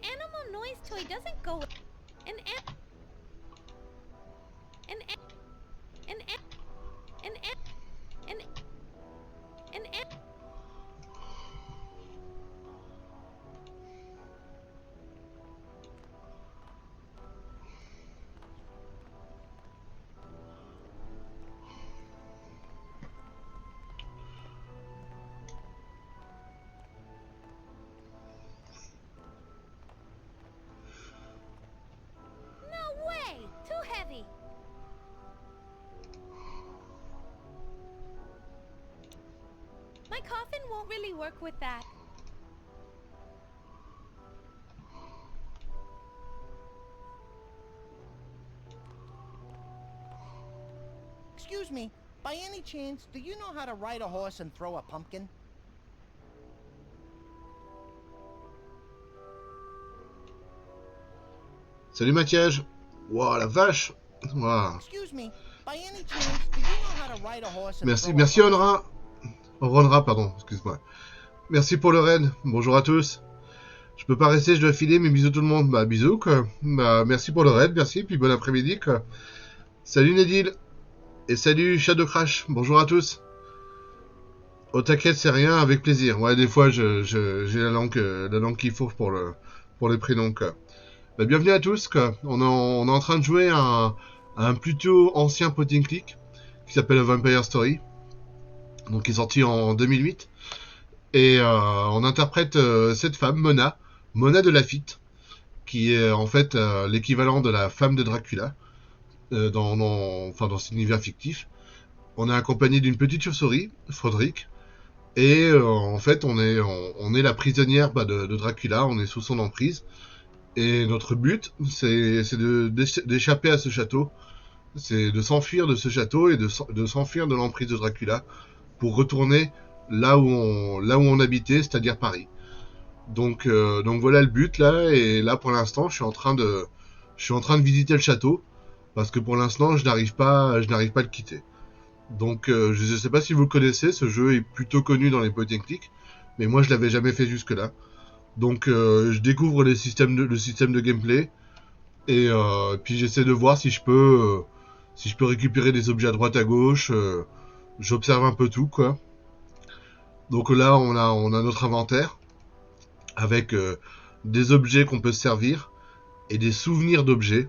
animal noise toy doesn't go. An an. An an. An an. An an. An an. An. No way! Too heavy. My coffin won't really work with that. Excuse me, by any chance, do you know how to ride a horse and throw a pumpkin? Salut Mathias. Wow, la vache. Wow. Excuse me, by any chance, do you know how to ride a horse and Merci, throw merci a pumpkin? Onra. Ronra, pardon, excuse-moi. Merci pour le raid. Bonjour à tous. Je peux pas rester, je dois filer, mais bisous tout le monde. Bah bisous quoi. Bah merci pour le raid, merci, puis bon après-midi quoi. Salut Nedil. Et salut Shadow Crash. Bonjour à tous. Au taquet, c'est rien, avec plaisir. Ouais, des fois j'ai la langue qu'il faut pour les prénoms quoi. Bah, bienvenue à tous quoi. On est en train de jouer à un plutôt ancien point and click qui s'appelle Vampyre Story. Donc qui est sorti en 2008. Et on interprète cette femme, Mona de Lafitte, qui est en fait l'équivalent de la femme de Dracula dans cet univers fictif. On est accompagné d'une petite chauve-souris, Frodrick, et en fait on est la prisonnière de Dracula, on est sous son emprise. Et notre but, c'est d'échapper à ce château, c'est de s'enfuir de ce château et de s'enfuir de l'emprise de Dracula pour retourner là où on habitait, c'est-à-dire Paris. Donc voilà le but là, et là pour l'instant je suis en train de visiter le château parce que pour l'instant je n'arrive pas à le quitter. Donc je ne sais pas si vous le connaissez, ce jeu est plutôt connu dans les point and click, mais moi je l'avais jamais fait jusque là. Donc je découvre le système de gameplay et puis j'essaie de voir si je peux récupérer des objets à droite à gauche. J'observe un peu tout quoi. Donc là on a notre inventaire avec des objets qu'on peut se servir et des souvenirs d'objets.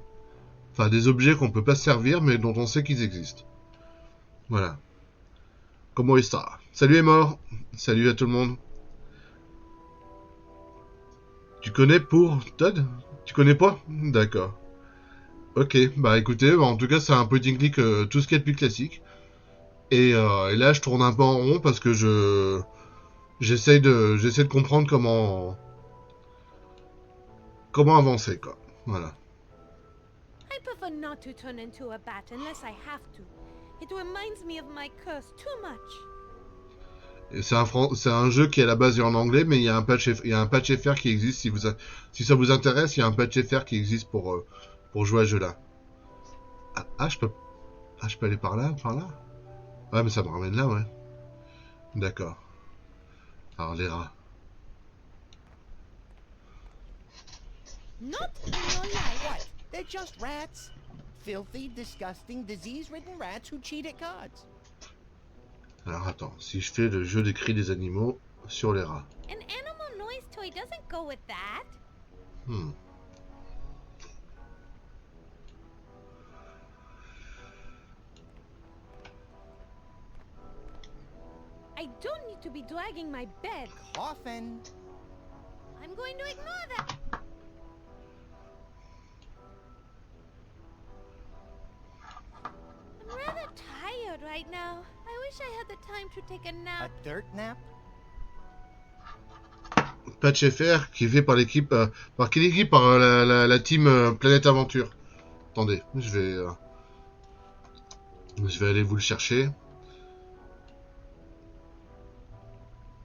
Enfin, des objets qu'on peut pas se servir, mais dont on sait qu'ils existent. Voilà. Comment está? Salut les morts. Salut à tout le monde. Tu connais pour Todd? Tu connais pas? D'accord. Ok, bah écoutez, en tout cas c'est un petit clic tout ce qui est de plus classique. Et là je tourne un peu en rond parce que j'essaie de comprendre comment avancer quoi. Voilà. I prefer not to turn into a bat unless I have to. It reminds me of my curse too much. Et c'est un jeu qui à la base est en anglais, mais il y a un patch FR qui existe si ça vous intéresse, il y a un patch FR qui existe pour jouer à ce jeu-là. Je peux aller par là, par là. Ouais, mais ça me ramène là, ouais. D'accord. Alors les rats. Not in your life. What? They're just rats. Filthy, disgusting, disease-ridden rats who cheat at cards. Alors attends, si je fais le jeu des cris des animaux sur les rats. An animal noise toy doesn't go with that. I don't need to be dragging my bed. Often. I'm going to ignore that. I'm rather tired right now. I wish I had the time to take a A nap. dirt nap? Patch FR qui est fait par l'équipe par quelle équipe? Par la team Planète Aventure. Attendez, je vais aller vous le chercher.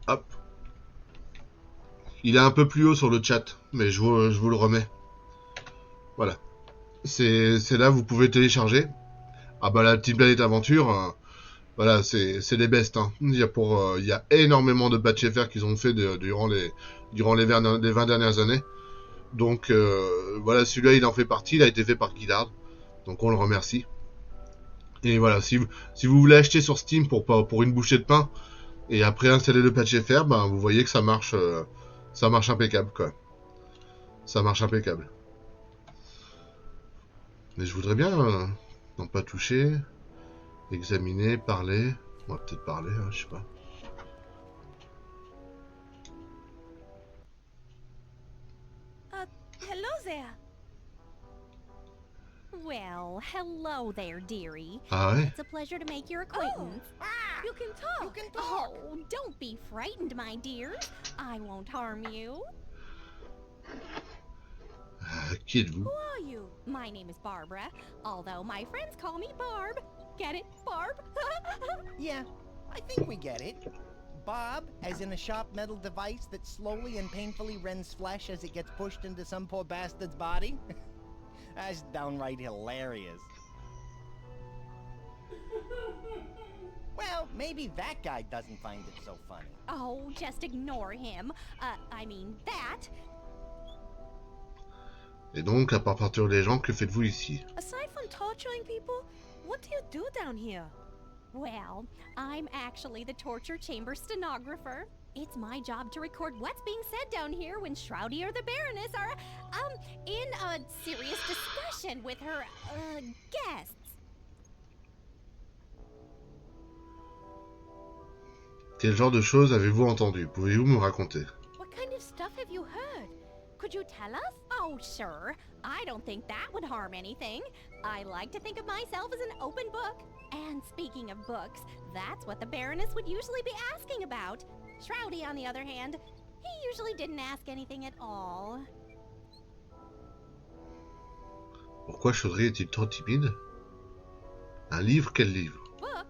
Hop. Il est un peu plus haut sur le chat, mais je vous le remets. Voilà. C'est là, vous pouvez télécharger. Ah bah la Team Planète Aventure, voilà, c'est les bestes. Hein. Il y a énormément de patch FR qu'ils ont fait durant les 20 dernières années. Donc voilà, celui-là il en fait partie, il a été fait par Guillard. Donc on le remercie. Et voilà, si vous voulez acheter sur Steam pour une bouchée de pain, et après installer le patch FR, ben, vous voyez que ça marche impeccable, quoi. Ça marche impeccable. Mais je voudrais bien non pas toucher, examiner, parler. On va peut-être parler, hein, je sais pas. Hello there. Well, hello there, dearie. Ah ouais? It's a pleasure to make your acquaintance. Ah! You can talk. You can talk. Oh, don't be frightened, my dear. I won't harm you. Qui êtes-vous? Who are you? My name is Barbara, although my friends call me Barb. Get it, Barb? Yeah, I think we get it. Bob, as in a sharp metal device that slowly and painfully rends flesh as it gets pushed into some poor bastard's body? That's downright hilarious. Well, maybe that guy doesn't find it so funny. Oh, just ignore him. I mean that. Et donc, à part partir les gens, que faites-vous ici? Aside from torturing people, what do you do down here? Well, I'm actually the torture chamber stenographer. It's my job to record what's being said down here when Shroudy or the Baroness are, in a serious discussion with her, guests. Quel genre de choses avez-vous entendu? Pouvez-vous me raconter? What kind of stuff have you heard? Could you tell us? Oh, sure. I don't think that would harm anything. I like to think of myself as an open book. And speaking of books, that's what the Baroness would usually be asking about. Shroudy, on the other hand, he usually didn't ask anything at all. Pourquoi Chaudry est-il trop timide? Un livre? Quel livre? Book?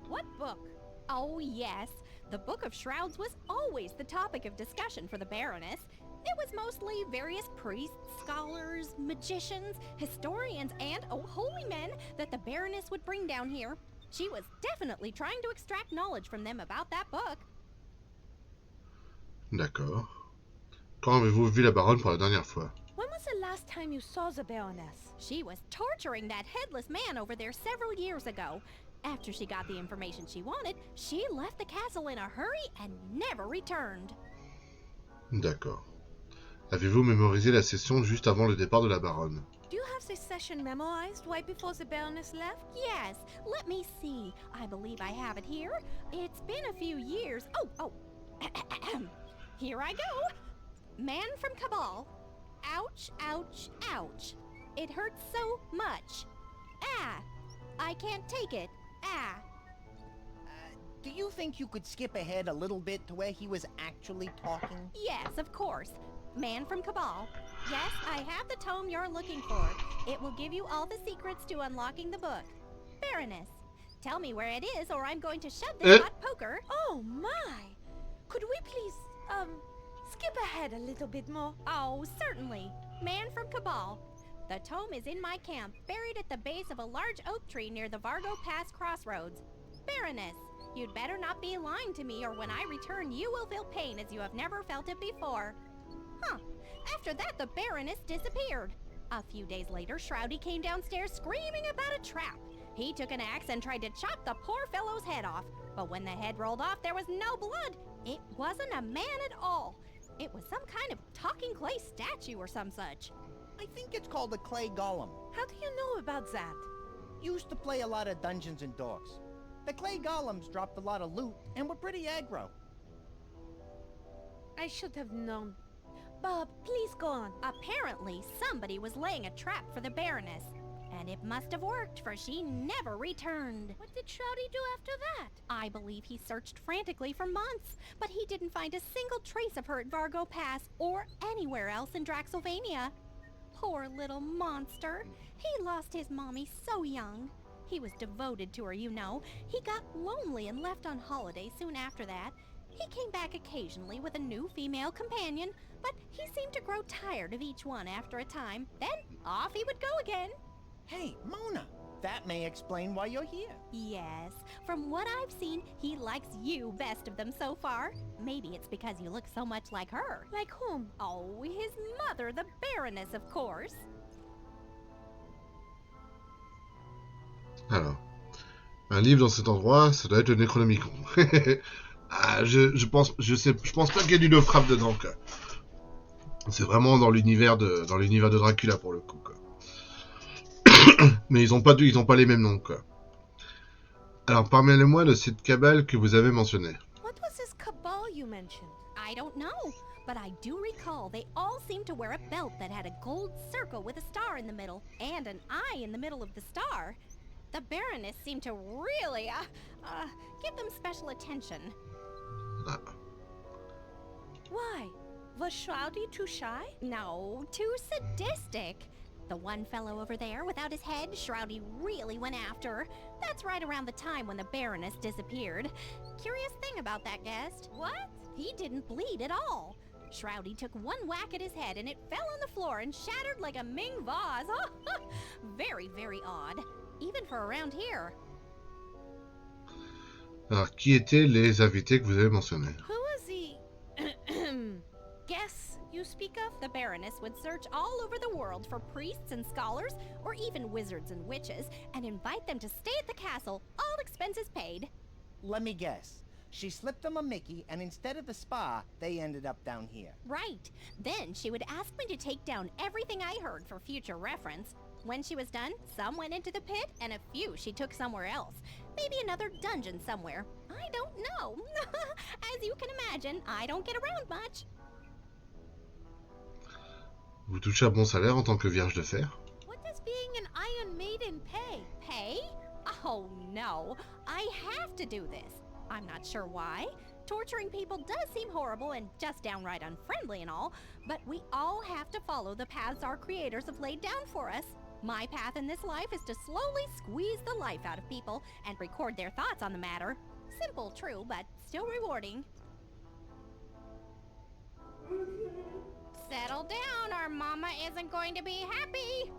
What book? Oh, yes. The Book of Shrouds was always the topic of discussion for the Baroness. It was mostly various priests, scholars, magicians, historians, and holy men that the Baroness would bring down here. She was definitely trying to extract knowledge from them about that book. D'accord. Quand avez-vous vu la baronne pour la dernière fois? When was the last time you saw the Baroness? She was torturing that headless man over there several years ago. After she got the information she wanted, she left the castle in a hurry and never returned. D'accord. Avez-vous mémorisé la session juste avant le départ de la baronne? Do you have this session memorized right before the Baroness left? Yes, let me see. I believe I have it here. It's been a few years. Oh. Here I go. Man from Cabal. Ouch, ouch, ouch. It hurts so much. Ah, I can't take it. Ah. Do you think you could skip ahead a little bit to where he was actually talking? Yes, of course. Man from Cabal. Yes, I have the tome you're looking for. It will give you all the secrets to unlocking the book. Baroness, tell me where it is or I'm going to shove this hot poker. Oh my! Could we please, skip ahead a little bit more? Oh, certainly. Man from Cabal. The tome is in my camp, buried at the base of a large oak tree near the Vargo Pass crossroads. Baroness, you'd better not be lying to me or when I return you will feel pain as you have never felt it before. Huh. After that, the Baroness disappeared. A few days later, Shroudy came downstairs screaming about a trap. He took an axe and tried to chop the poor fellow's head off. But when the head rolled off, there was no blood. It wasn't a man at all. It was some kind of talking clay statue or some such. I think it's called a clay golem. How do you know about that? Used to play a lot of Dungeons and Dogs. The clay golems dropped a lot of loot and were pretty aggro. I should have known. Bob, please go on. Apparently, somebody was laying a trap for the Baroness. And it must have worked, for she never returned. What did Shroudy do after that? I believe he searched frantically for months, but he didn't find a single trace of her at Vargo Pass or anywhere else in Draxylvania. Poor little monster. He lost his mommy so young. He was devoted to her, you know. He got lonely and left on holiday soon after that. He came back occasionally with a new female companion, but he seemed to grow tired of each one after a time. Then off he would go again. Hey, Mona, that may explain why you're here. Yes, from what I've seen, he likes you best of them so far. Maybe it's because you look so much like her. Like whom? Oh, his mother, the Baroness, of course. Alors, un livre dans cet endroit, ça doit être le Necronomicon. Ah, je pense pas qu'il y ait du Lovecraft dedans, quoi. C'est vraiment dans l'univers de Dracula pour le coup, quoi. Mais ils ont pas les mêmes noms, quoi. Alors, parlez-moi de cette cabale que vous avez mentionnée. What was this cabal you mentioned? I don't know, but I do recall they all seemed to wear a belt that had a gold circle with a star in the middle and an eye in the middle of the star. The Baroness seemed to really, give them special attention. Ah. Why? Was Shroudy too shy? No, too sadistic. The one fellow over there without his head, Shroudy really went after. That's right around the time when the Baroness disappeared. Curious thing about that guest. What? He didn't bleed at all. Shroudy took one whack at his head and it fell on the floor and shattered like a Ming vase. Very, very odd. Even for around here. Alors, qui étaient les invités que vous avez mentionnés? Who was the guess you speak of? The Baroness would search all over the world for priests and scholars, or even wizards and witches, and invite them to stay at the castle, all expenses paid. Let me guess. She slipped them a Mickey, and instead of the spa, they ended up down here. Right. Then she would ask me to take down everything I heard for future reference. When she was done, some went into the pit, and a few she took somewhere else. Maybe another dungeon somewhere. I don't know. As you can imagine, I don't get around much. Vous touchez un bon salaire en tant que vierge de fer? What does being an Iron Maiden pay? Pay? Oh no, I have to do this. I'm not sure why. Torturing people does seem horrible and just downright unfriendly and all, but we all have to follow the paths our creators have laid down for us. My path in this life is to slowly squeeze the life out of people and record their thoughts on the matter. Simple, true, but still rewarding. Settle down, or Mama isn't going to be happy.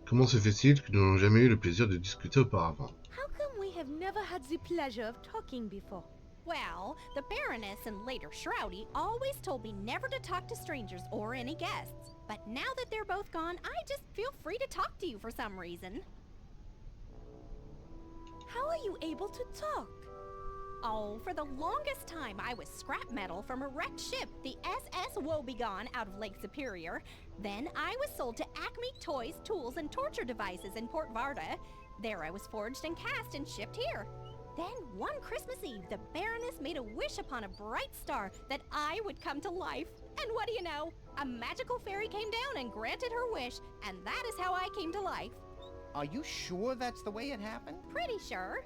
Comment se fait-il que nous n'avons jamais eu le plaisir de discuter auparavant? How come we have never had the pleasure of talking before? Well, the Baroness and later Shroudy always told me never to talk to strangers or any guests. But now that they're both gone, I just feel free to talk to you for some reason. How are you able to talk? Oh, for the longest time, I was scrap metal from a wrecked ship, the SS Woebegone, out of Lake Superior. Then I was sold to Acme Toys, Tools, and Torture Devices in Port Varda. There I was forged and cast and shipped here. Then, one Christmas Eve, the Baroness made a wish upon a bright star that I would come to life. And what do you know? A magical fairy came down and granted her wish, and that is how I came to life. Are you sure that's the way it happened? Pretty sure.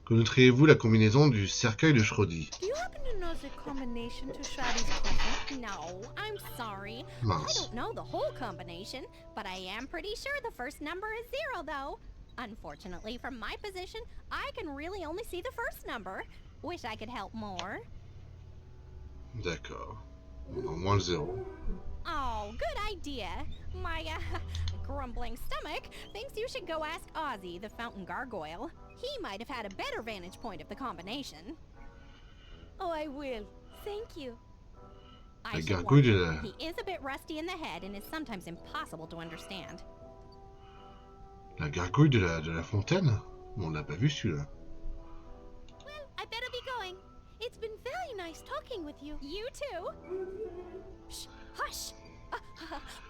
Connaîtriez-vous la combinaison du cercueil de Schrödi? Do you happen to know the combination to Shadi's coffin? No, I'm sorry. I Mince. don't know the whole combination, but I am pretty sure the first number is 0, though. Unfortunately, from my position, I can really only see the first number. Wish I could help more. D'accord. On a moins le 0. Oh, good idea. My, grumbling stomach thinks you should go ask Ozzy, the fountain gargoyle. He might have had a better vantage point of the combination. Oh, I will. Thank you. I La should gargouille warn de you, la... he is a bit rusty in the head and is sometimes impossible to understand. La gargouille de la fontaine? On l'a pas vu celui-là. Well, I better be going. It's been very nice talking with you. You too. Shh, hush.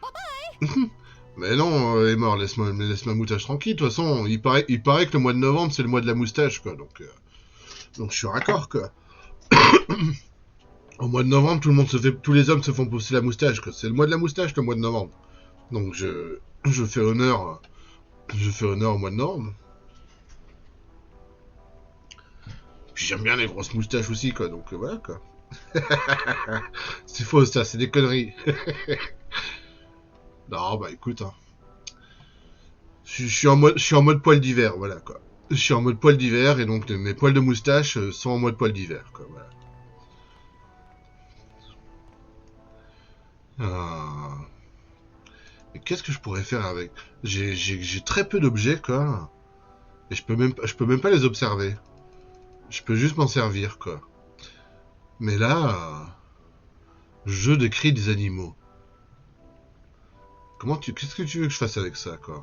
Bye-bye. Mais non, elle est mort, laisse ma moustache tranquille. De toute façon, il paraît que le mois de novembre, c'est le mois de la moustache, quoi. Donc je suis raccord, quoi. Au mois de novembre, tous les hommes se font pousser la moustache, quoi. C'est le mois de la moustache, le mois de novembre. Donc je fais honneur au mois de novembre. Puis j'aime bien les grosses moustaches aussi, quoi. Donc voilà, quoi. C'est faux, ça, c'est des conneries. Non, bah écoute, hein. Je suis en mode poil d'hiver, voilà, quoi. Je suis en mode poil d'hiver, et donc mes poils de moustache sont en mode poil d'hiver, quoi, voilà. Mais qu'est-ce que je pourrais faire avec... J'ai très peu d'objets, quoi. Et je peux même pas les observer. Je peux juste m'en servir, quoi. Mais là... je décris des animaux. Qu'est-ce que tu veux que je fasse avec ça, quoi?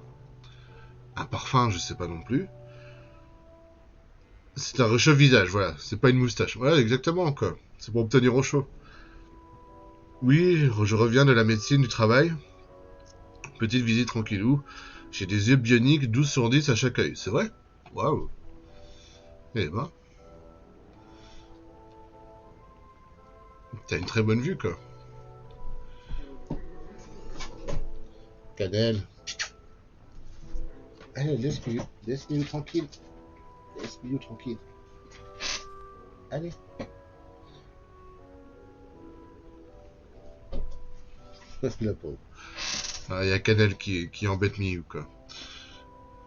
Un parfum, je sais pas non plus. C'est un rechauffe-visage, voilà. C'est pas une moustache. Voilà, exactement, quoi. C'est pour obtenir au chaud. Oui, je reviens de la médecine du travail. Petite visite tranquillou. J'ai des yeux bioniques 12 sur 10 à chaque œil. C'est vrai? Waouh. Eh ben. T'as une très bonne vue, quoi. Cannelle. Allez, laisse-moi tranquille. Laisse-moi tranquille. Allez. La pauvre. Il y a Cannelle qui embête Miu, quoi.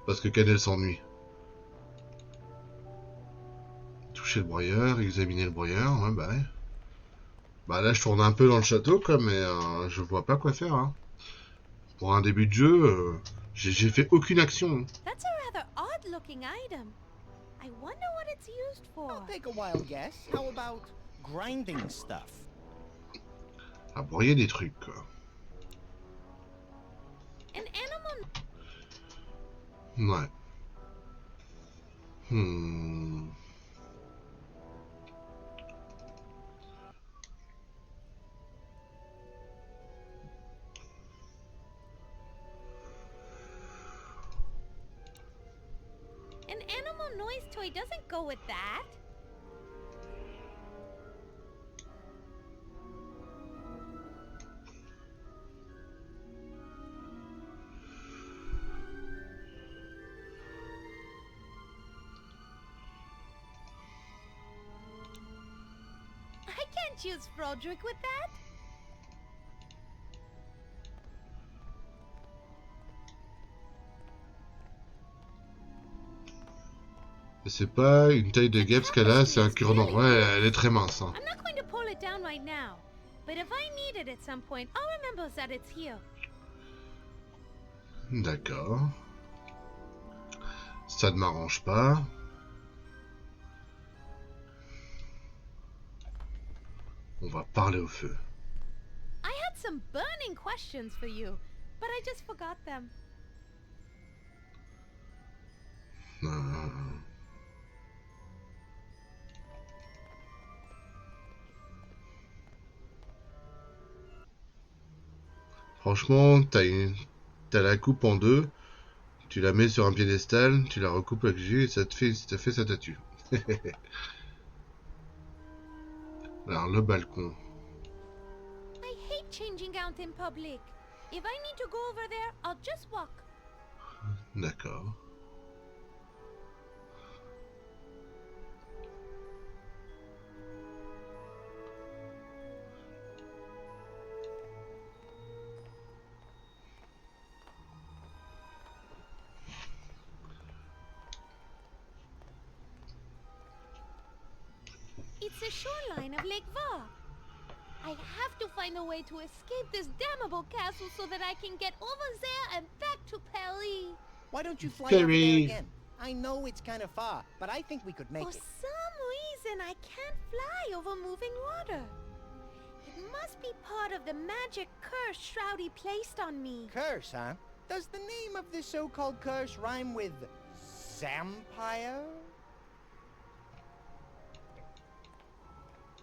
Parce que Cannelle s'ennuie. Toucher le broyeur, examiner le broyeur, ouais, bah ouais. Bah là, je tourne un peu dans le château, quoi, mais je vois pas quoi faire, hein. Pour un début de jeu, j'ai fait aucune action. That's a rather odd-looking item. I wonder what it's used for. I'll take a wild guess. How about grinding stuff? À broyer des trucs, quoi. An animal. Ouais. An animal noise toy doesn't go with that. I can't use Frodrick with that. C'est pas une taille de guêpe ce qu'elle a, c'est un cure-dent. Ouais, elle est très mince, hein. I'm not going to pull it down right now, but if I need it at some point, I'll remember that it's here. D'accord. Ça ne m'arrange pas. On va parler au feu. I had some burning questions for you, but I just forgot them. Franchement, t'as la coupe en deux, tu la mets sur un piédestal, tu la recoupes avec le jus et ça fait sa statue. Alors, le balcon. I hate changing out in public. If I need to go over there, I'll just walk. D'accord. It's the shoreline of Lake Va. I have to find a way to escape this damnable castle so that I can get over there and back to Paris. Why don't you fly over there Perry. again? I know it's kind of far, but I think we could make For it. some reason, I can't fly over moving water. It must be part of the magic curse Shroudy placed on me. Curse, huh? Does the name of this so-called curse rhyme with Vampyre?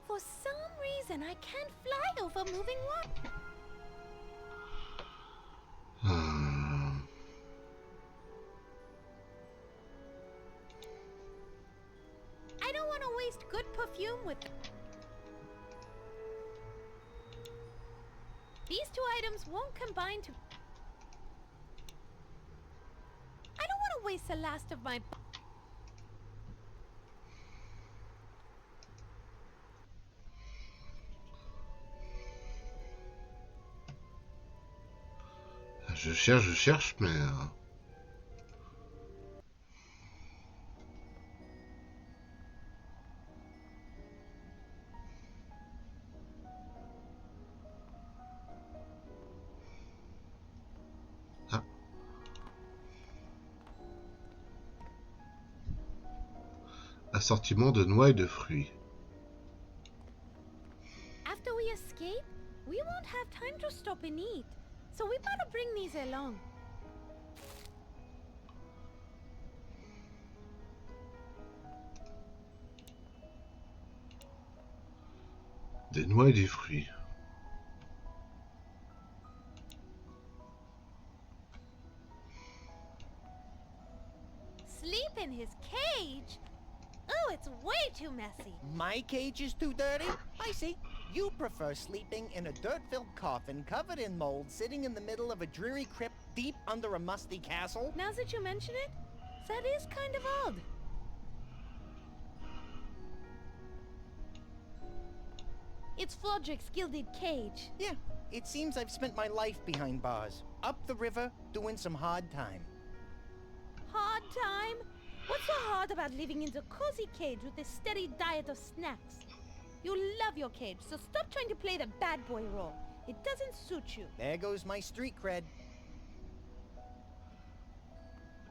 For some reason, I can't fly over moving water. I don't want to waste good perfume with... These two items won't combine to... I don't want to waste the last of my... Je cherche, mais... Ah. Assortiment de noix et de fruits. After we escape, we won't have time to stop and eat. So we better bring these along. Des noix et des fruits. Sleep in his cage? Oh, it's way too messy. My cage is too dirty? I see. You prefer sleeping in a dirt-filled coffin covered in mold sitting in the middle of a dreary crypt deep under a musty castle? Now that you mention it, that is kind of odd. It's Flodrick's gilded cage. Yeah, it seems I've spent my life behind bars. Up the river, doing some hard time. Hard time? What's so hard about living in the cozy cage with a steady diet of snacks? You love your cage, so stop trying to play the bad boy role. It doesn't suit you. There goes my street cred.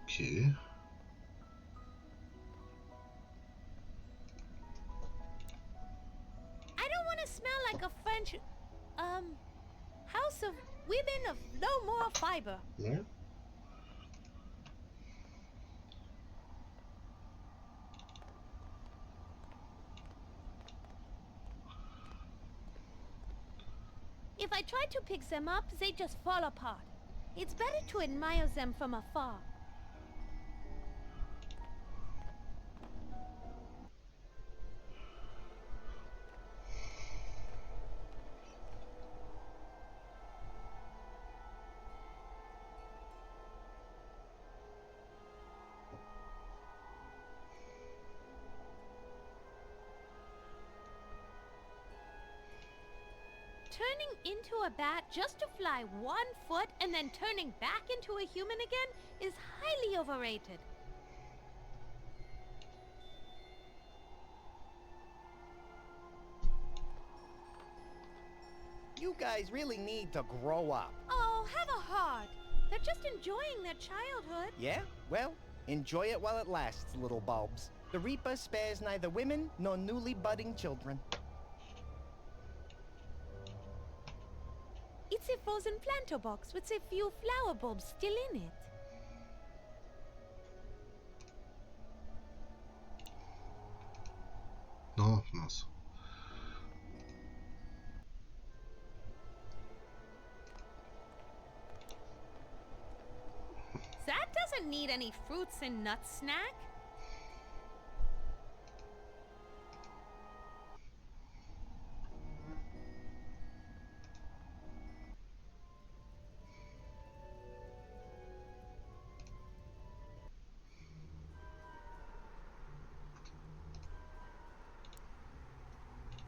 Ok. I don't want to smell like a French, house of women of no more fiber. Ouais. If I try to pick them up, they just fall apart. It's better to admire them from afar. Turning into a bat just to fly 1 foot and then turning back into a human again is highly overrated. You guys really need to grow up. Oh, have a heart. They're just enjoying their childhood. Yeah? Well, enjoy it while it lasts, little bulbs. The Reaper spares neither women nor newly budding children. It's a frozen planter box with a few flower bulbs still in it. Non, mince. That doesn't need any fruits and nuts snack.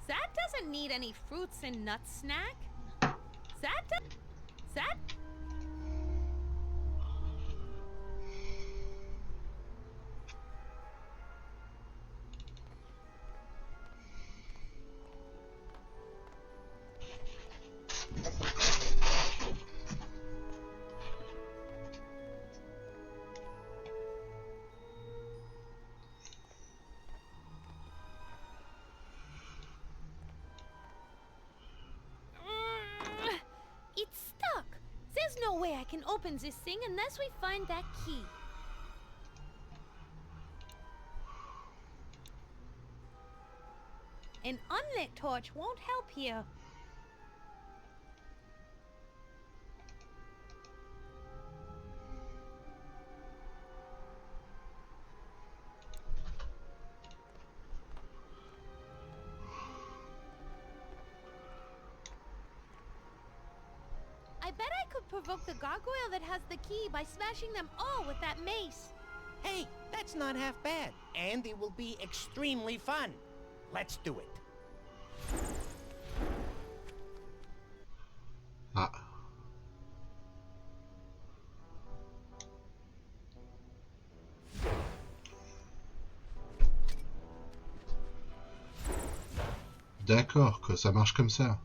That doesn't need any fruits and nuts snack. That It's stuck. There's no way I can open this thing unless we find that key. An unlit torch won't help here. I bet I could provoke the gargoyle that has the key by smashing them all with that mace. Hey, that's not half bad. And it will be extremely fun. Let's do it. Ah. D'accord, que ça marche comme ça.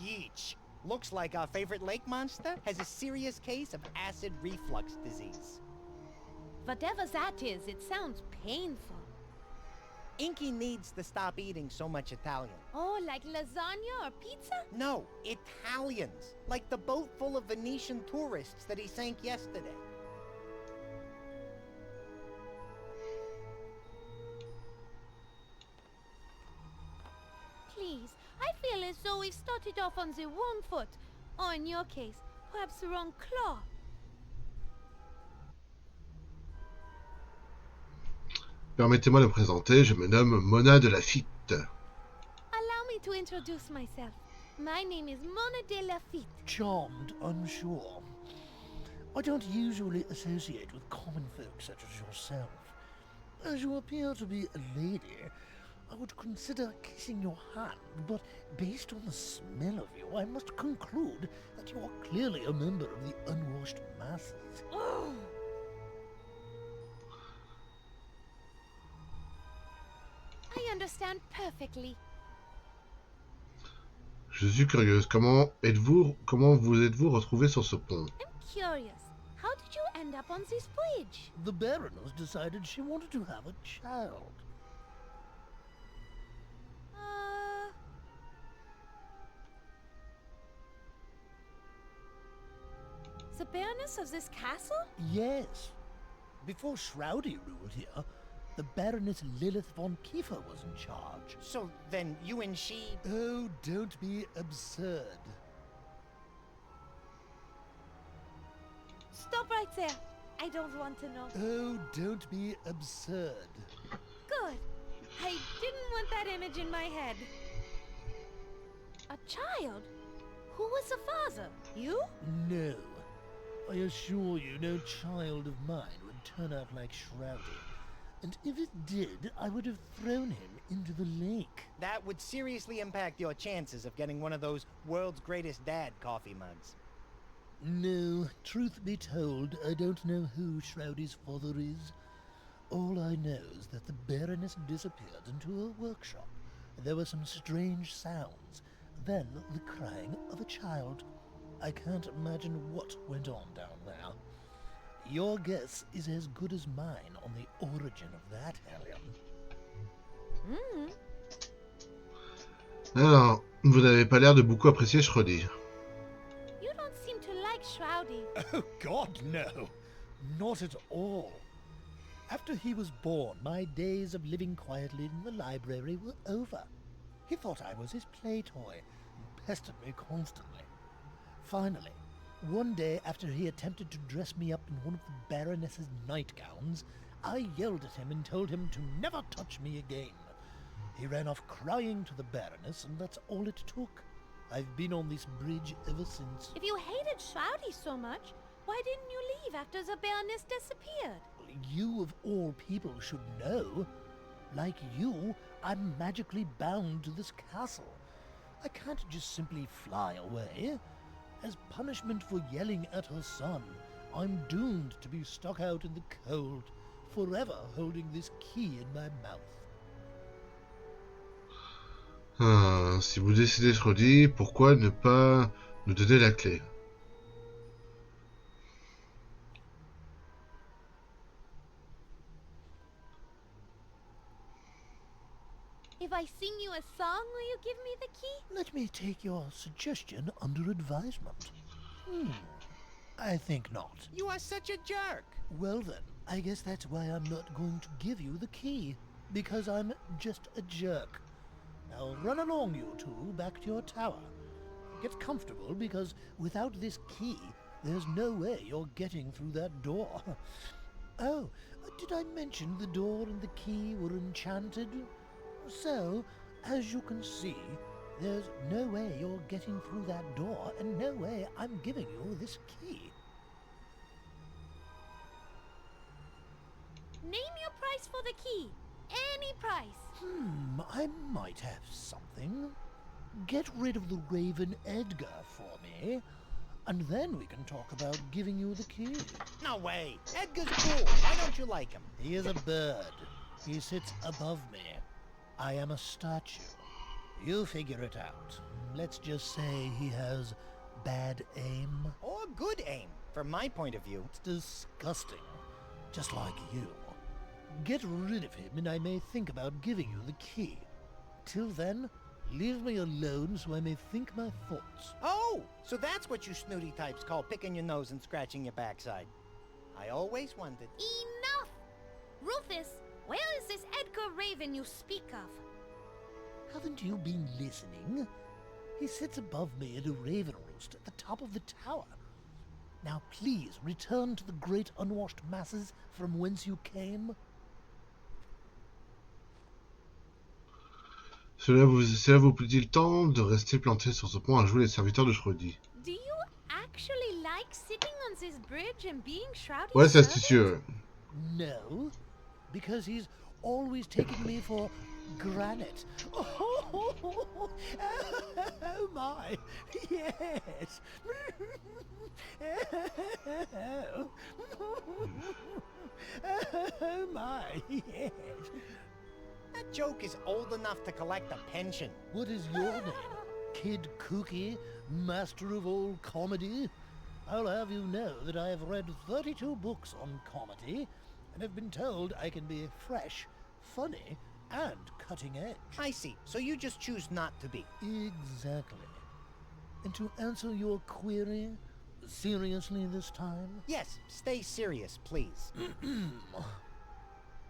Yeesh. Looks like our favorite lake monster has a serious case of acid reflux disease. Whatever that is, it sounds painful. Inky needs to stop eating so much Italian. Oh, like lasagna or pizza? No, Italians. Like the boat full of Venetian tourists that he sank yesterday. Please, I feel as though we've started off on the wrong foot. Or in your case, perhaps the wrong claw. Permettez-moi de me présenter, je me nomme Mona de Lafitte. Allow me to introduce myself. My name is Mona de Lafitte. Charmed, I'm sure. I don't usually associate with common folk such as yourself. As you appear to be a lady, I would consider kissing your hand, but based on the smell of you, I must conclude that you are clearly a member of the unwashed masses. Oh. I understand perfectly. Je suis curieuse, comment vous êtes-vous retrouvé sur ce pont? I'm curious. How did you end up on this bridge? The Baroness decided she wanted to have a child. The Baroness of this castle? Yes. Before Shroudy ruled here, the Baroness Lilith von Kiefer was in charge. So then you and she... Oh, don't be absurd. Stop right there. I don't want to know. Oh, don't be absurd. Good. I didn't want that image in my head. A child? Who was the father? You? No. I assure you, no child of mine would turn out like Shroudy. And if it did, I would have thrown him into the lake. That would seriously impact your chances of getting one of those world's greatest dad coffee mugs. No, truth be told, I don't know who Shroudy's father is. All I know is that the Baroness disappeared into a workshop. There were some strange sounds, then the crying of a child. I can't imagine what went on down there. Your guess is as good as mine on the origin of that hellion. Alors, vous n'avez pas l'air de beaucoup apprécier Schrödi. You don't seem to like Shroudy. Oh, God, no. Not at all. After he was born, my days of living quietly in the library were over. He thought I was his play toy and pestered me constantly. Finally, one day after he attempted to dress me up in one of the Baroness's nightgowns, I yelled at him and told him to never touch me again. He ran off crying to the Baroness, and that's all it took. I've been on this bridge ever since. If you hated Shroudy so much, why didn't you leave after the Baroness disappeared? You of all people should know. Like you, I'm magically bound to this castle. I can't just simply fly away. As punishment for yelling at her son, I'm doomed to be stuck out in the cold, forever holding this key in my mouth. Si vous décidez Schrödi, pourquoi ne pas nous donner la clé? If I sing you a song, will you give me the key? Let me take your suggestion under advisement. I think not. You are such a jerk. Well then, I guess that's why I'm not going to give you the key. Because I'm just a jerk. Now run along, you two, back to your tower. Get comfortable, because without this key, there's no way you're getting through that door. Oh, did I mention the door and the key were enchanted? So, as you can see, there's no way you're getting through that door, and no way I'm giving you this key. Name your price for the key. Any price. I might have something. Get rid of the Raven Edgar for me, and then we can talk about giving you the key. No way. Edgar's cool. Why don't you like him? He is a bird. He sits above me. I am a statue. You figure it out. Let's just say he has bad aim. Or good aim, from my point of view. It's disgusting. Just like you. Get rid of him and I may think about giving you the key. Till then, leave me alone so I may think my thoughts. Oh, so that's what you snooty types call picking your nose and scratching your backside. I always wondered. Enough! Rufus, where is this Edgar Raven you speak of? Haven't you been listening? He sits above me in a raven roost at the top of the tower. Now please return to the great unwashed masses from whence you came. Cela vous plaît-il tant de rester planté sur ce pont à jouer les serviteurs de Schrödi? Do you actually like sitting on this bridge and being shrouded? Ouais, c'est astucieux. No, because he's always taking me for granite. Oh my, yes. Oh my, yes. That joke is old enough to collect a pension. What is your name? Kid Kooky, master of all comedy? I'll have you know that I have read 32 books on comedy, and have been told I can be fresh, funny, and cutting edge. I see. So you just choose not to be. Exactly. And to answer your query, seriously this time? Yes, stay serious, please.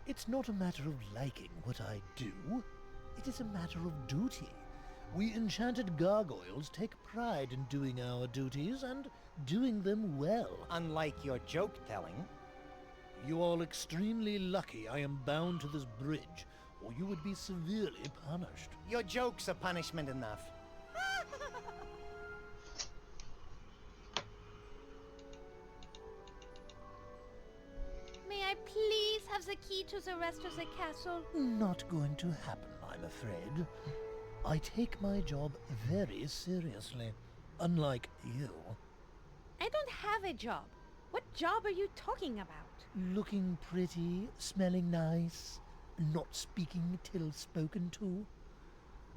It's not a matter of liking what I do. It is a matter of duty. We enchanted gargoyles take pride in doing our duties and doing them well. Unlike your joke-telling. You are extremely lucky I am bound to this bridge, or you would be severely punished. Your jokes are punishment enough. May I please have the key to the rest of the castle? Not going to happen, I'm afraid. I take my job very seriously, unlike you. I don't have a job. What job are you talking about? Looking pretty, smelling nice, not speaking till spoken to.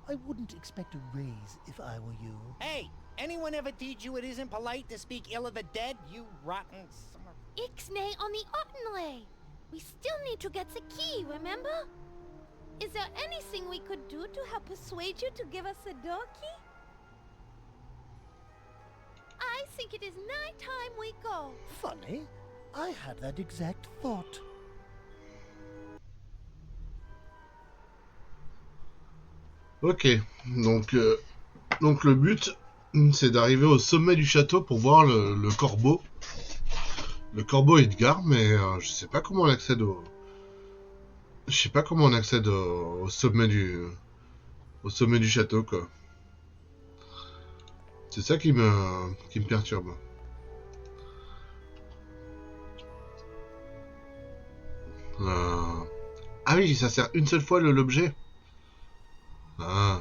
I wouldn't expect a raise if I were you. Hey, anyone ever teach you it isn't polite to speak ill of the dead, you rotten son of... Ixnay on the Ottenley. We still need to get the key, remember? Is there anything we could do to help persuade you to give us the door key? I think it is nigh time we go. Funny, I had that exact thought. Ok, donc le but, c'est d'arriver au sommet du château pour voir le corbeau. Le corbeau Edgar, mais je sais pas comment on accède au... Je sais pas comment on accède au sommet du château, quoi. C'est ça qui me perturbe. Ah oui, ça sert une seule fois l'objet. Ah.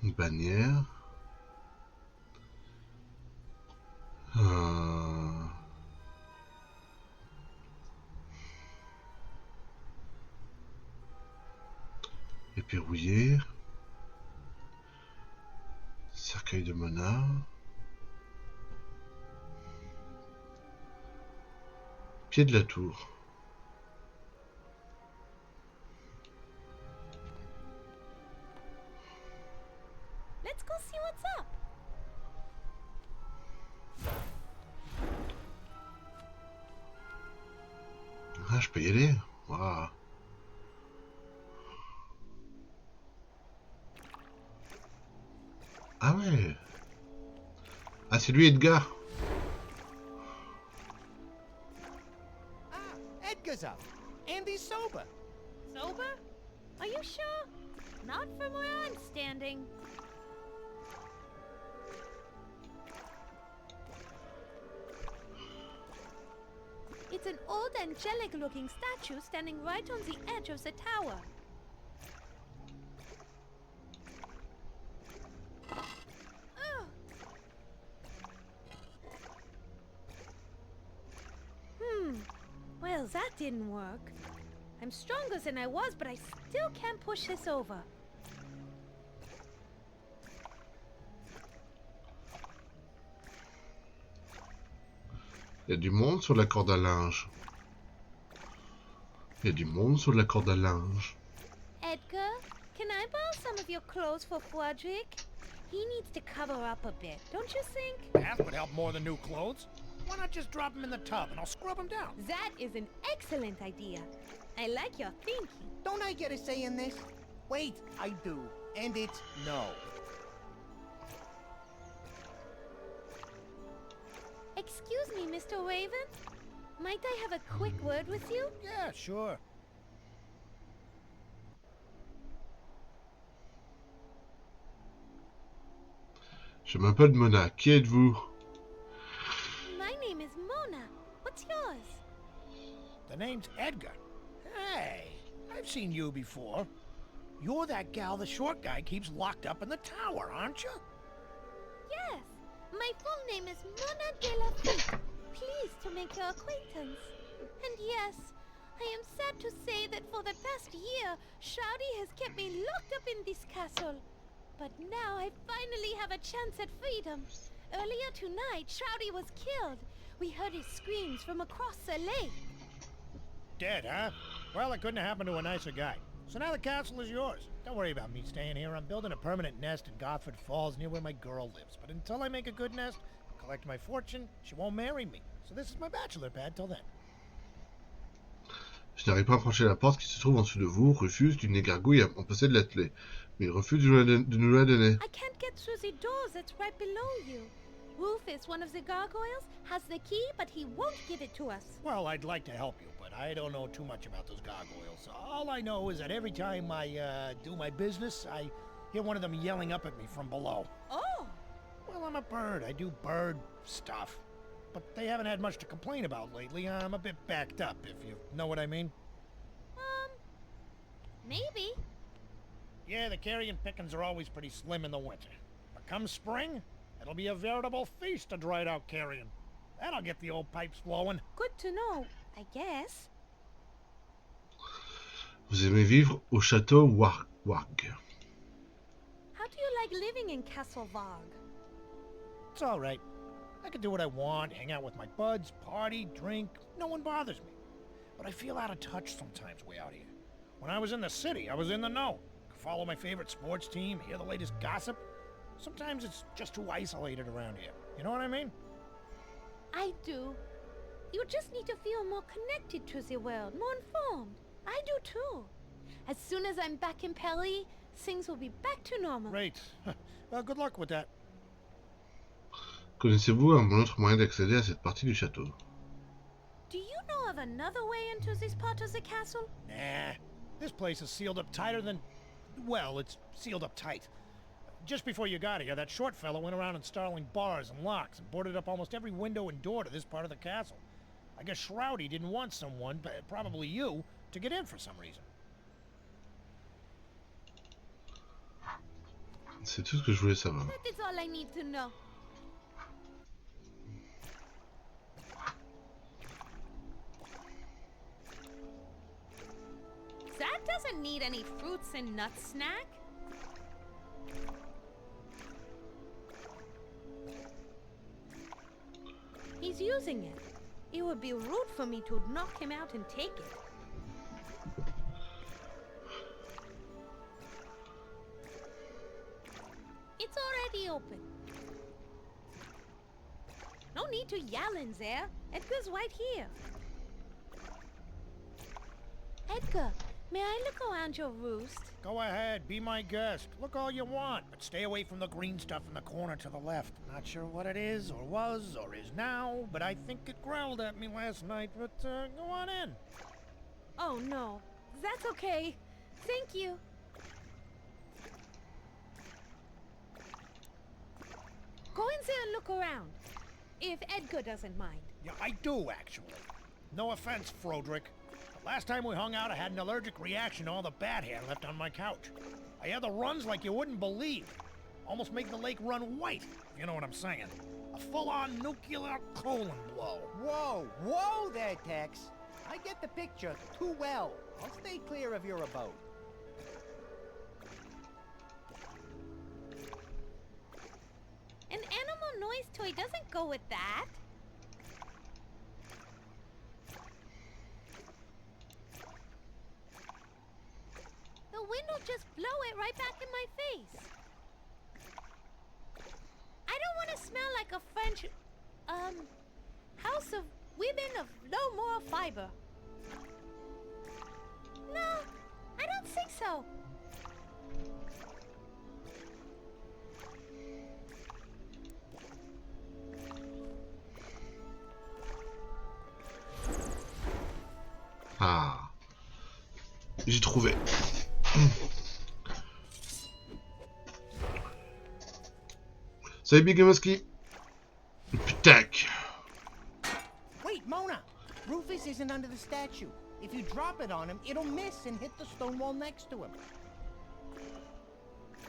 Une bannière. Épée cercueil de Mona, pied de la tour. Let's go see what's up. Ah, je peux y aller. Waouh. Ah ouais. Ah, c'est lui, Edgar. Ah, Edgar's up. And he's sober. Sober? Are you sure? Not from where I'm standing. It's an old angelic-looking statue standing right on the edge of the tower. Ugh. Well, that didn't work. I'm stronger than I was, but I still can't push this over. Il y a du monde sur la corde à linge. Il y a du monde sur la corde à linge. Edgar, can I borrow some of your clothes for Frederick? He needs to cover up a bit, don't you think? That would help more than new clothes. Why not just drop him in the tub and I'll scrub him down? That is an excellent idea. I like your thinking. Don't I get a say in this? Wait, I do. And it's no. Excuse me, Mr. Raven. Might I have a quick word with you? Yeah, sure. Je m'appelle Mona. Qui êtes-vous? My name is Mona. What's yours? The name's Edgar. Hey, I've seen you before. You're that gal the short guy keeps locked up in the tower, aren't you? Yes. My full name is Mona de la Fille. Pleased to make your acquaintance. And yes, I am sad to say that for the past year, Shouty has kept me locked up in this castle. But now I finally have a chance at freedom. Earlier tonight, Shouty was killed. We heard his screams from across the lake. Dead, huh? Well, it couldn't have happened to a nicer guy. So now the castle is yours. Don't worry about me staying here. I'm building a permanent nest in Gosford Falls near where my girl lives. But until I make a good nest, collect my fortune, she won't marry me. So this is my bachelor pad till then. Je n'arrive pas à franchir la porte qui se trouve en dessous de vous, refuse d'une gargouille en possède la clé. Mais il refuse de nous la donner. I can't get through the door that's right below you. Rufus, one of the gargoyles, has the key, but he won't give it to us. Well, I'd like to help you, but I don't know too much about those gargoyles. All I know is that every time I do my business, I hear one of them yelling up at me from below. Oh! Well, I'm a bird. I do bird stuff. But they haven't had much to complain about lately. I'm a bit backed up, if you know what I mean. Maybe. Yeah, the carrion pickings are always pretty slim in the winter. But come spring, it'll be a veritable feast of dried out carrion. That'll get the old pipes flowing. Good to know, I guess. Vous aimez vivre au château Warg. How do you like living in Castle Varg? It's all right. I can do what I want, hang out with my buds, party, drink. No one bothers me. But I feel out of touch sometimes way out here. When I was in the city, I was in the know. Could follow my favorite sports team, hear the latest gossip. Sometimes it's just too isolated around here. You know what I mean? I do. You just need to feel more connected to the world, more informed. I do too. As soon as I'm back in Paris, things will be back to normal. Great. Well, good luck with that. Connaissez-vous un autre moyen d'accéder à cette partie du château? Do you know of another way into this part of the castle? Nah. This place is sealed up tighter than... Well, it's sealed up tight. Just before you got here, that short fellow went around installing bars and locks and boarded up almost every window and door to this part of the castle. I guess Shroudy didn't want someone, probably you, to get in for some reason. C'est tout ce que je voulais savoir. That is all I need to know. That doesn't need any fruits and nuts snack. He's using it. It would be rude for me to knock him out and take it. It's already open. No need to yell in there. Edgar's right here. Edgar, may I look around your roost? Go ahead, be my guest. Look all you want, but stay away from the green stuff in the corner to the left. Not sure what it is, or was, or is now, but I think it growled at me last night, but go on in. Oh no, that's okay. Thank you. Go in there and look around. If Edgar doesn't mind. Yeah, I do, actually. No offense, Froderick. But last time we hung out, I had an allergic reaction to all the bat hair left on my couch. I had the runs like you wouldn't believe. Almost make the lake run white, if you know what I'm saying. A full-on nuclear colon blow. Whoa, whoa there, Tex. I get the picture too well. I'll stay clear of your abode. An animal noise toy doesn't go with that. The wind will just blow it right back in my face. I don't want to smell like a French, house of women of no moral fiber. No, I don't think so. Ah, j'ai trouvé. Salut Big Gamoski. Putain. Wait, Mona! Rufus isn't under the statue. If you drop it on him, it'll miss and hit the stone wall next to him.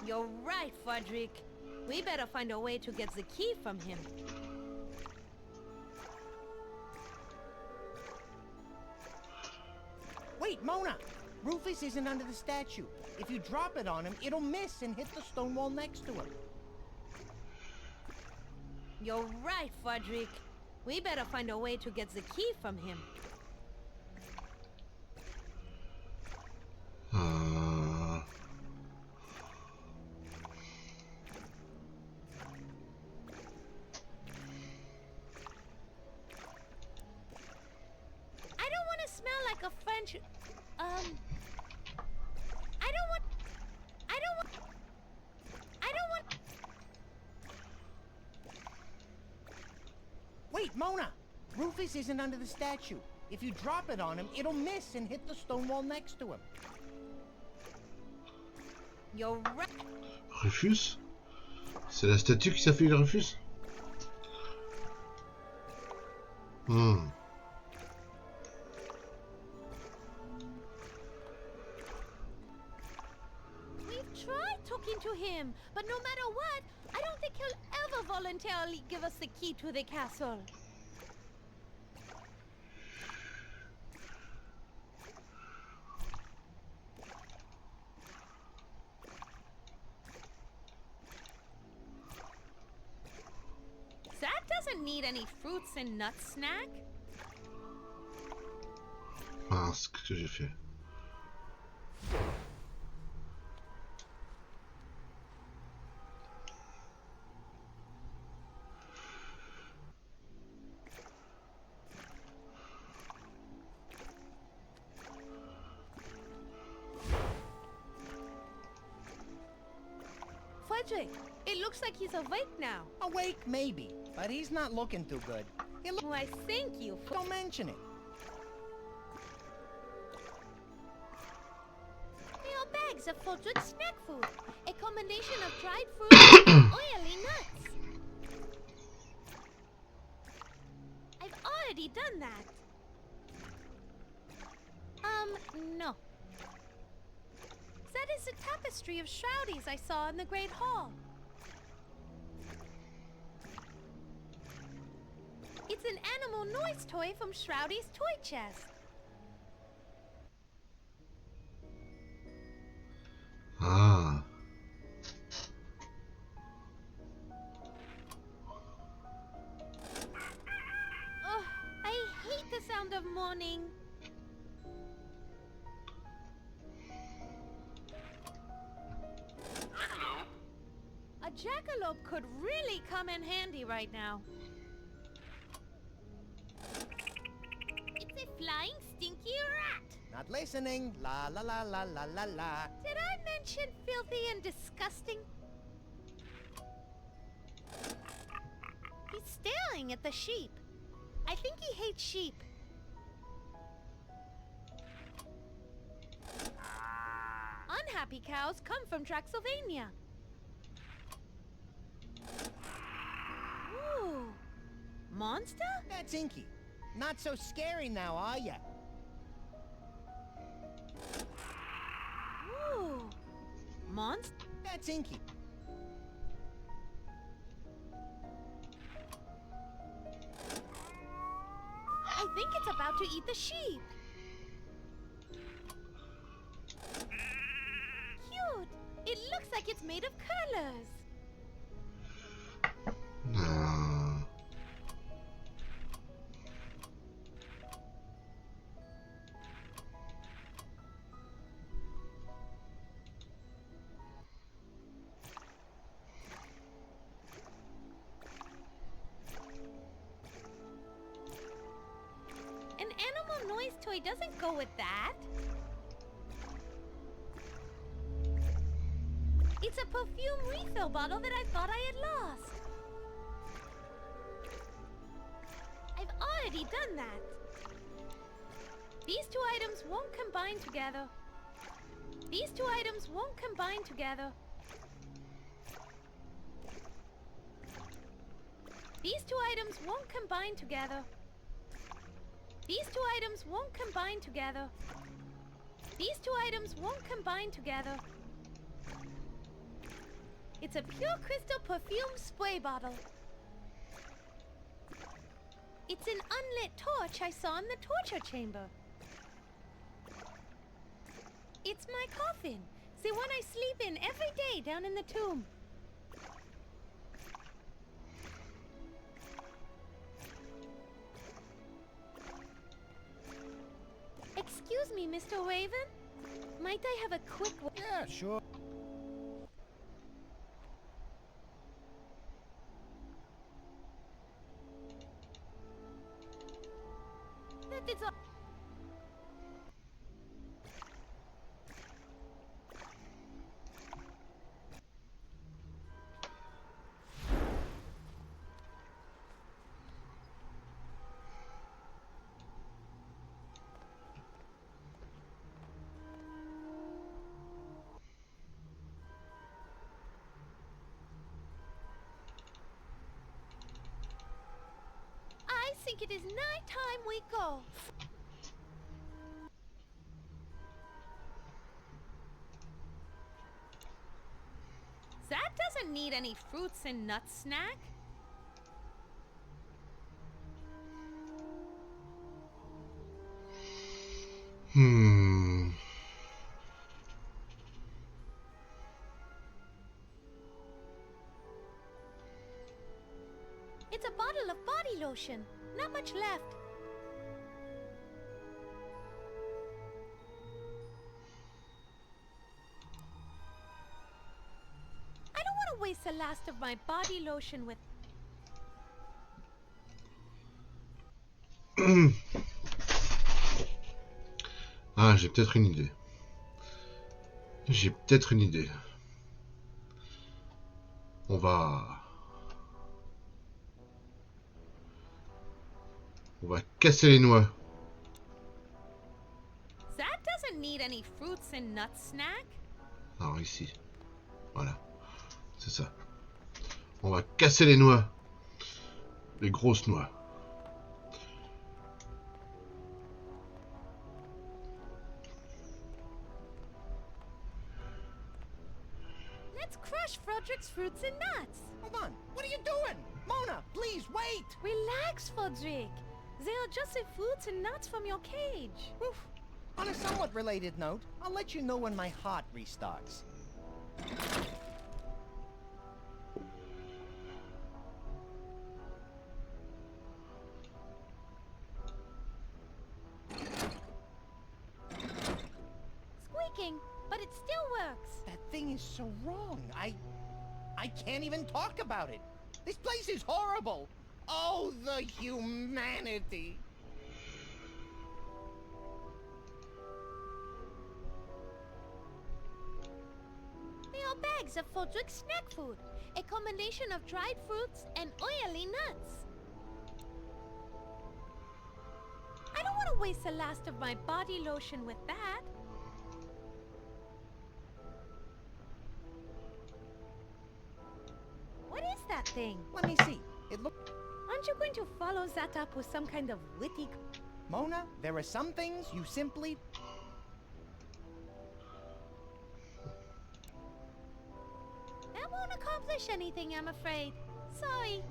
You're right, Frederick. We better find a way to get the key from him. Wait, Mona! Rufus isn't under the statue. If you drop it on him, it'll miss and hit the stone wall next to him. You're right, Frederick. We better find a way to get the key from him. I don't want to smell like a French... I don't want... Wait, Mona! Rufus isn't under the statue. If you drop it on him, it'll miss and hit the stone wall next to him. You're right. Rufus? C'est la statue qui s'appelle Rufus? Hmm. We've tried talking to him, but no matter what, I don't think he'll ever voluntarily give us the key to the castle. That doesn't doesn't need any fruits and nuts snack. Mince, qu'est-ce que j'ai fait? Frederick, it looks like he's awake now. Awake, maybe, but he's not looking too good. Why, thank you for... Don't mention it. Your bags are full of snack food. A combination of dried fruit and oily nuts. I've already done that. No. That is a tapestry of shroudies I saw in the Great Hall. It's an animal noise toy from Shroudy's toy chest. Ah. Ugh, I hate the sound of mourning. A jackalope could really come in handy right now. It's a flying stinky rat. Not listening. La la la la la la la. Did I mention filthy and disgusting? He's staring at the sheep. I think he hates sheep. Unhappy cows come from Transylvania. Ooh. Monster? That's Inky. Not so scary now, are ya? Ooh. Monster? That's Inky. I think it's about to eat the sheep. Cute. It looks like it's made of colors. Ah. An animal noise toy doesn't go with that. It's a perfume refill bottle that I thought I had lost. I've already done that. These two items won't combine together. These two items won't combine together. These two items won't combine together. These two items won't combine together. These two items won't combine together. It's a pure crystal perfume spray bottle. It's an unlit torch I saw in the torture chamber. It's my coffin, the one I sleep in every day down in the tomb. Excuse me, Mr. Raven? Might I have a quick... Yeah, sure. That is all... I think it is night time we go. That doesn't need any fruits and nuts snack. Hmm. It's a bottle of lotion. Not much left. I don't want to waste the last of my body lotion with... Ah, j'ai peut-être une idée. J'ai peut-être une idée. On va casser les noix. That doesn't need any fruits and nuts snack. Alors ici. Voilà. C'est ça. On va casser les noix. Les grosses noix. Let's crush Frodrick's fruits and nuts. Hold on. What are you doing? Mona, please wait. Relax, Frodrick. They are just the fruits and nuts from your cage. Oof. On a somewhat related note, I'll let you know when my heart restarts. Squeaking, but it still works. That thing is so wrong. I can't even talk about it. This place is horrible. Oh, the humanity. They are bags of Frodrick's snack food. A combination of dried fruits and oily nuts. I don't want to waste the last of my body lotion with that. What is that thing? Let me see. It looks... Aren't you going to follow that up with some kind of witty... Mona, there are some things you simply... That won't accomplish anything, I'm afraid. Sorry.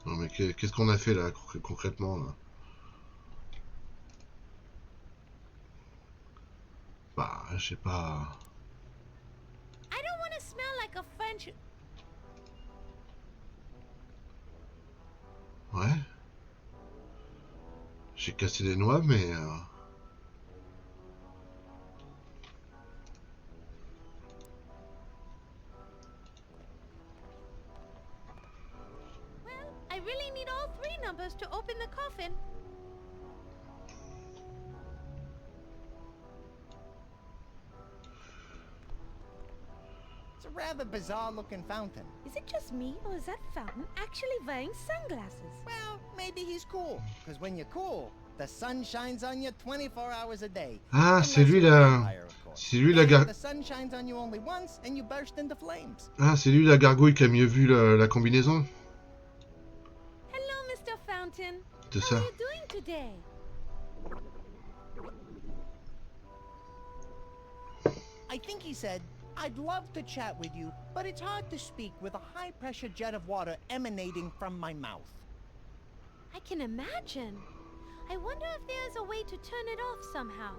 Non mais qu'est-ce qu'on a fait là concrètement là? Bah, je sais pas. I don't want to smell like a French... Ouais. J'ai cassé des noix, mais... Well, I really need all three numbers to open the coffin. It's a rather bizarre-looking fountain. Is it just me, or is that fountain actually wearing sunglasses? Well, maybe he's cool. Because when you're cool, the sun shines on you 24 hours a day. Ah, Unless c'est lui you're a la... vampire, of course. C'est lui la Then the sun shines on you only once, and you burst into flames. Ah, c'est lui la gargouille qui a mieux vu la combinaison. Hello, Mr. Fountain. C'est How ça. are you doing today? I think he said, I'd love to chat with you, but it's hard to speak with a high-pressure jet of water emanating from my mouth. I can imagine. I wonder if there's a way to turn it off somehow.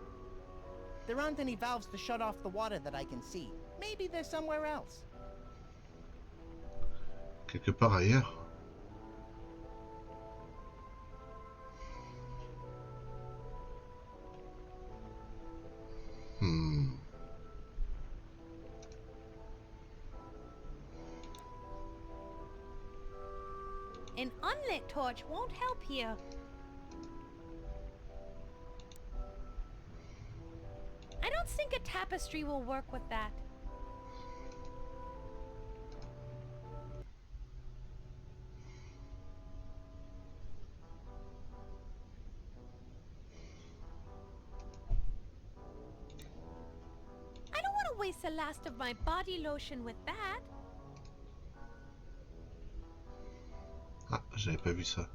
There aren't any valves to shut off the water that I can see. Maybe they're somewhere else. Quelque part ailleurs. An unlit torch won't help here. I don't think a tapestry will work with that. I don't want to waste the last of my body lotion with that. Ah, j'avais pas vu ça.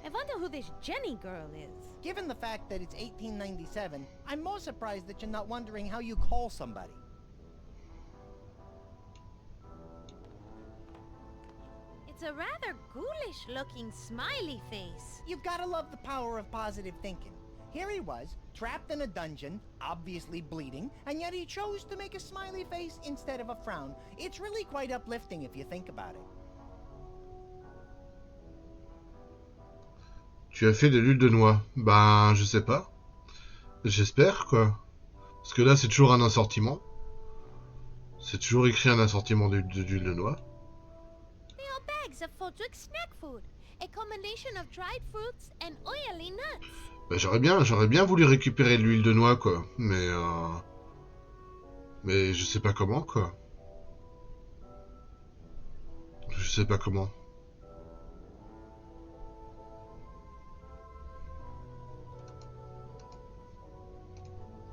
I wonder who this Jenny girl is. Given the fact that it's 1897, I'm more surprised that you're not wondering how you call somebody. It's a rather ghoulish-looking smiley face. You've got to love the power of positive thinking. Here he was, trapped in a dungeon, obviously bleeding, and yet he chose to make a smiley face instead of a frown. It's really quite uplifting if you think about it. Tu as fait de l'huile de noix. Ben, je sais pas. J'espère, quoi. Parce que là, c'est toujours un assortiment. C'est toujours écrit un assortiment d'huile de noix. They are bags of Fodrick's snack food. A combination of dried fruits and oily nuts. Ben, j'aurais bien voulu récupérer de l'huile de noix, quoi. Mais je sais pas comment, quoi. Je sais pas comment.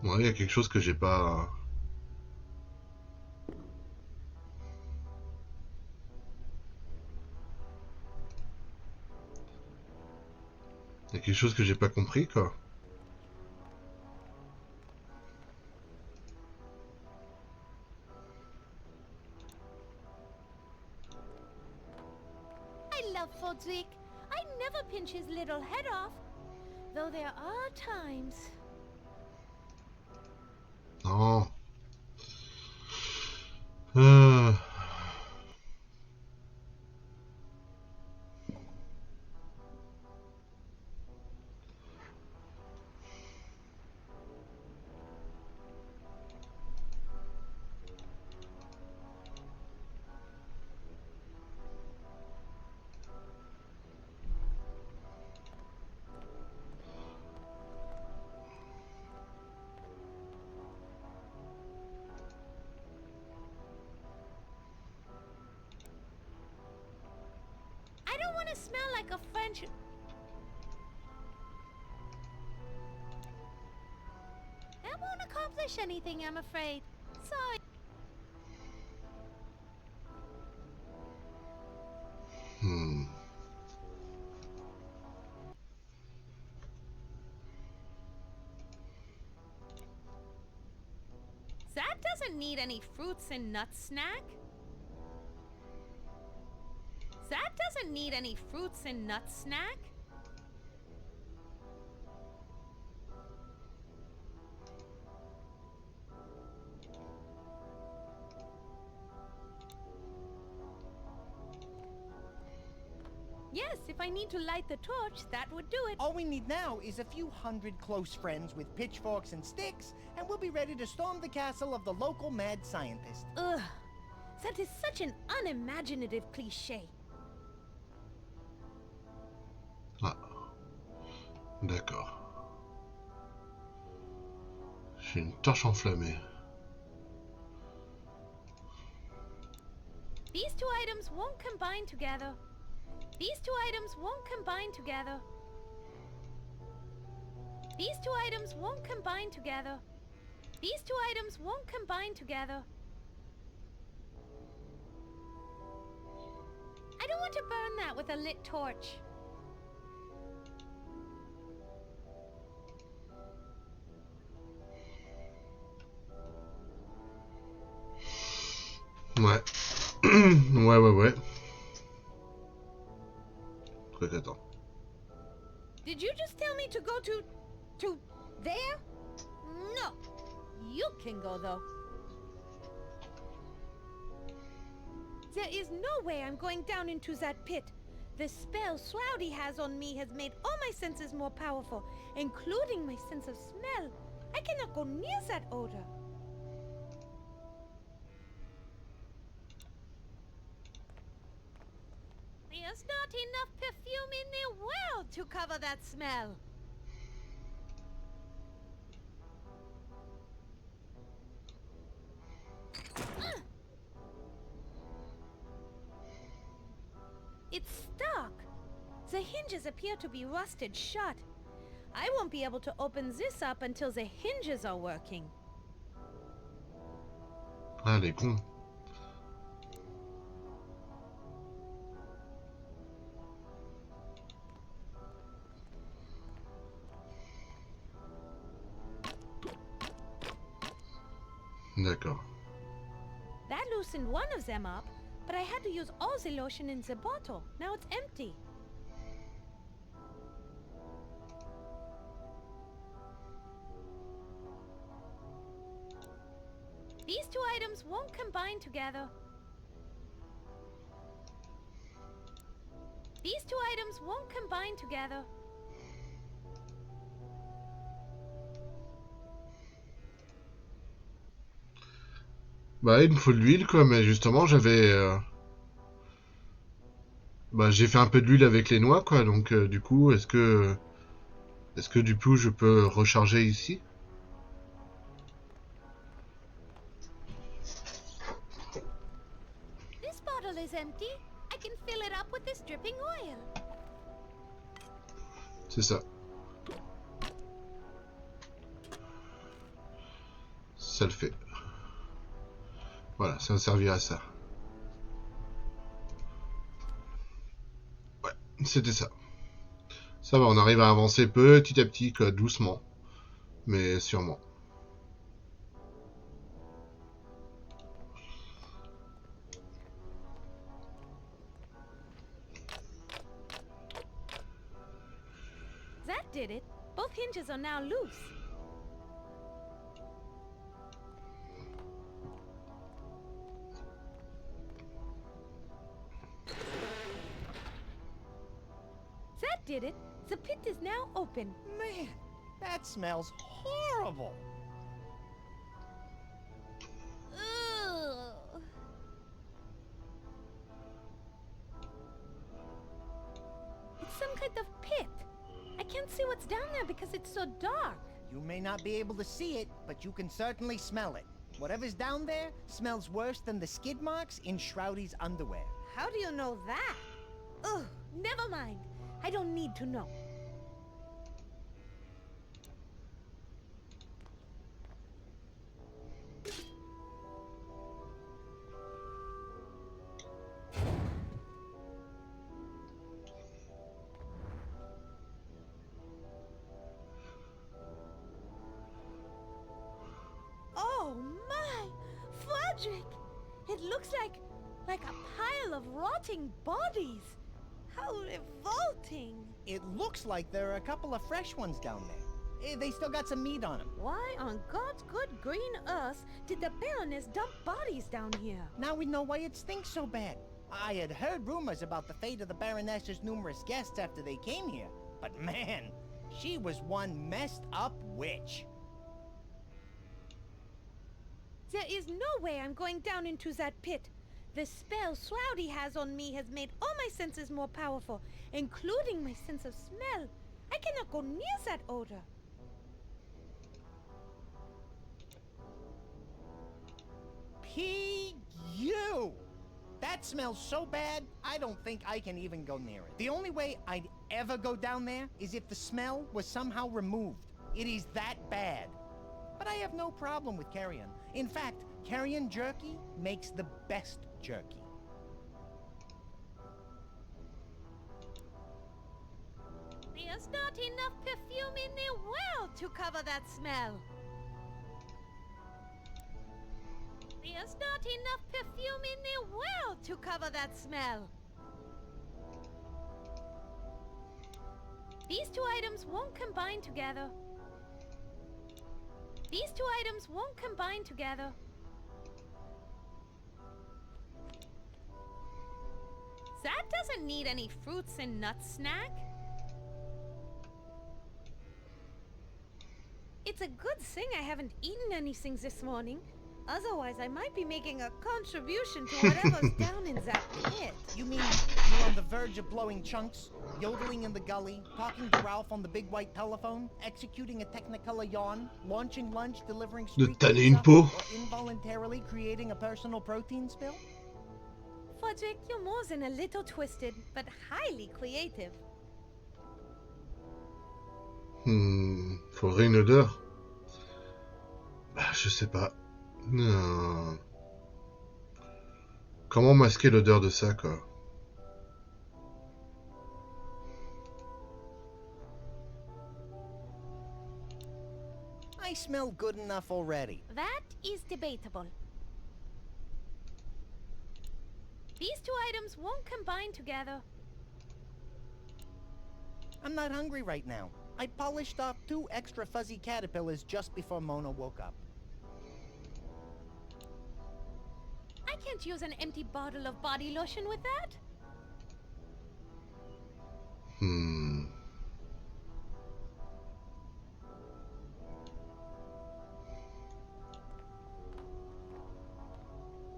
Ouais, il y a quelque chose que j'ai pas... Il y a quelque chose que j'ai pas compris, quoi. I love Fodrick. I never pinch his little head off. Though there are times. Non. Euh... I don't want to smell like a French... That won't accomplish anything, I'm afraid. Sorry. That doesn't need any fruits and nuts snack. That doesn't need any fruits and nuts snack. Yes, if I need to light the torch, that would do it. All we need now is a few hundred close friends with pitchforks and sticks, and we'll be ready to storm the castle of the local mad scientist. Ugh, that is such an unimaginative cliché. Ah. D'accord. J'ai une torche enflammée. These two items won't combine together. These two items won't combine together. These two items won't combine together. These two items won't combine together. I don't want to burn that with a lit torch. Ouais. ouais. Truc, attends. Did you just tell me to go to there? No. You can go though. There is no way I'm going down into that pit. The spell Shroudy has on me has made all my senses more powerful, including my sense of smell. I cannot go near that odor. There's not enough perfume in the world to cover that smell. It's stuck. The hinges appear to be rusted shut. I won't be able to open this up until the hinges are working. Ah, les cons. D'accord. That loosened one of them up, but I had to use all the lotion in the bottle. Now it's empty. These two items won't combine together. These two items won't combine together. Bah, il me faut de l'huile, quoi, mais justement, bah, j'ai fait un peu de l'huile avec les noix, quoi, donc du coup, est-ce que du coup, je peux recharger ici? This bottle is empty. I can fill it up with this dripping oil. C'est ça. Ça le fait. Voilà, ça me servira à ça. Ouais, c'était ça. Ça va, on arrive à avancer petit à petit, quoi, doucement, mais sûrement. That did it. Both hinges are now loose. That did it. The pit is now open. Man, that smells horrible. Ugh. It's some kind of pit. I can't see what's down there because it's so dark. You may not be able to see it, but you can certainly smell it. Whatever's down there smells worse than the skid marks in Shroudy's underwear. How do you know that? Ugh, never mind. I don't need to know. Oh my! Frederick! It looks like a pile of rotting bodies. How revolting! It looks like there are a couple of fresh ones down there. They still got some meat on them. Why on God's good green earth did the Baroness dump bodies down here? Now we know why it stinks so bad. I had heard rumors about the fate of the Baroness's numerous guests after they came here. But man, she was one messed up witch. There is no way I'm going down into that pit. The spell Shroudy has on me has made all my senses more powerful, including my sense of smell. I cannot go near that odor. P.U. That smells so bad, I don't think I can even go near it. The only way I'd ever go down there is if the smell was somehow removed. It is that bad. But I have no problem with carrion. In fact, carrion jerky makes the best jerky. There's not enough perfume in the world to cover that smell. There's not enough perfume in the world to cover that smell. These two items won't combine together. These two items won't combine together. That doesn't need any fruits and nuts snack. It's a good thing I haven't eaten anything this morning. Otherwise, I might be making a contribution to whatever's down in that pit. You mean you're on the verge of blowing chunks, yodeling in the gully, talking to Ralph on the big white telephone, executing a Technicolor yawn, launching lunch, delivering street tanner une pizza, peau. or involuntarily creating a personal protein spill? Frederick, you're more than a little twisted, but highly creative. Faudrait une odeur. Bah, je sais pas. Non. Comment masquer l'odeur de ça, quoi? I smell good enough already. That is debatable. These two items won't combine together. I'm not hungry right now. I polished off 2 extra fuzzy caterpillars just before Mona woke up. can't use an empty bottle of body lotion with that.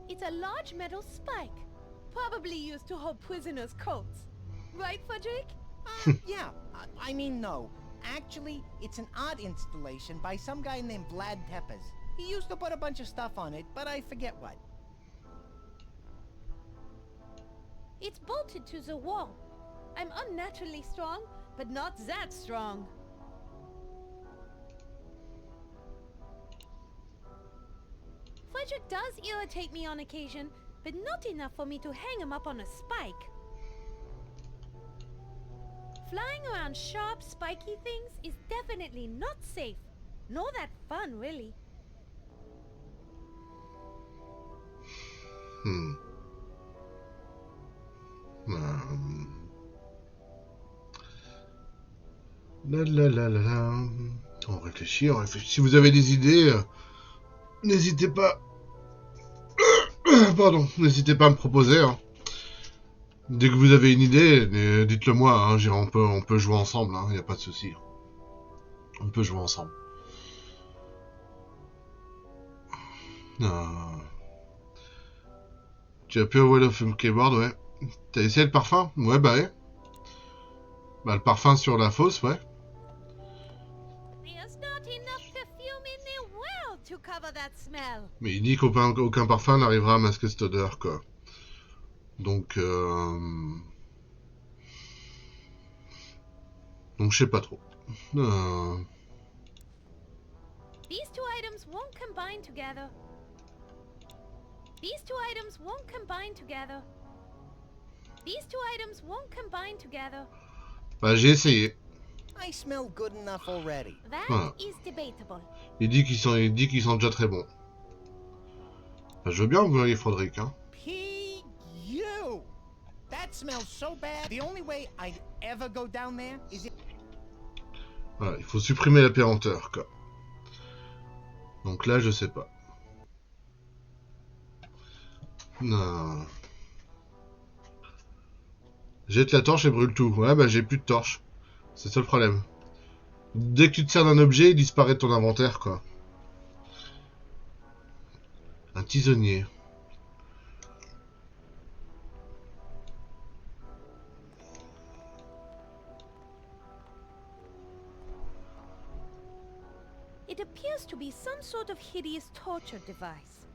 It's a large metal spike, probably used to hold prisoners' coats. Right, Frederick? Yeah, I mean, no. Actually, it's an art installation by some guy named Vlad Tepes. He used to put a bunch of stuff on it, but I forget what. It's bolted to the wall. I'm unnaturally strong, but not that strong. Frederick does irritate me on occasion, but not enough for me to hang him up on a spike. Flying around sharp, spiky things is definitely not safe, nor that fun, really. On réfléchit, on réfléchit. Si vous avez des idées, n'hésitez pas. Pardon, n'hésitez pas à me proposer. Hein. Dès que vous avez une idée, dites-le moi. Hein, on peut jouer ensemble. Il n'y a pas de souci. On peut jouer ensemble. Tu as pu avoir le keyboard, ouais. T'as essayé le parfum? Ouais, bah ouais. Bah le parfum sur la fosse, ouais. Mais il dit qu'aucun parfum n'arrivera à masquer cette odeur, quoi. Donc je sais pas trop. These two items won't combine together. These two items won't combine together. These two items won't combine together. Bah j'ai essayé. I smell good enough already. That is debatable. Il dit qu'ils sont déjà très bons. Bah, je veux bien vous voyez Frédéric, hein. P.U. That smells so bad. The only way I'd ever go down there is if... Voilà, il faut supprimer la pérenteur, quoi. Donc là, je sais pas. Non. Jette la torche et brûle tout. Ouais, bah j'ai plus de torche. C'est ça le problème. Dès que tu te sers d'un objet, il disparaît de ton inventaire, quoi. Un tisonnier. It appears to be some sort of hideous torture device.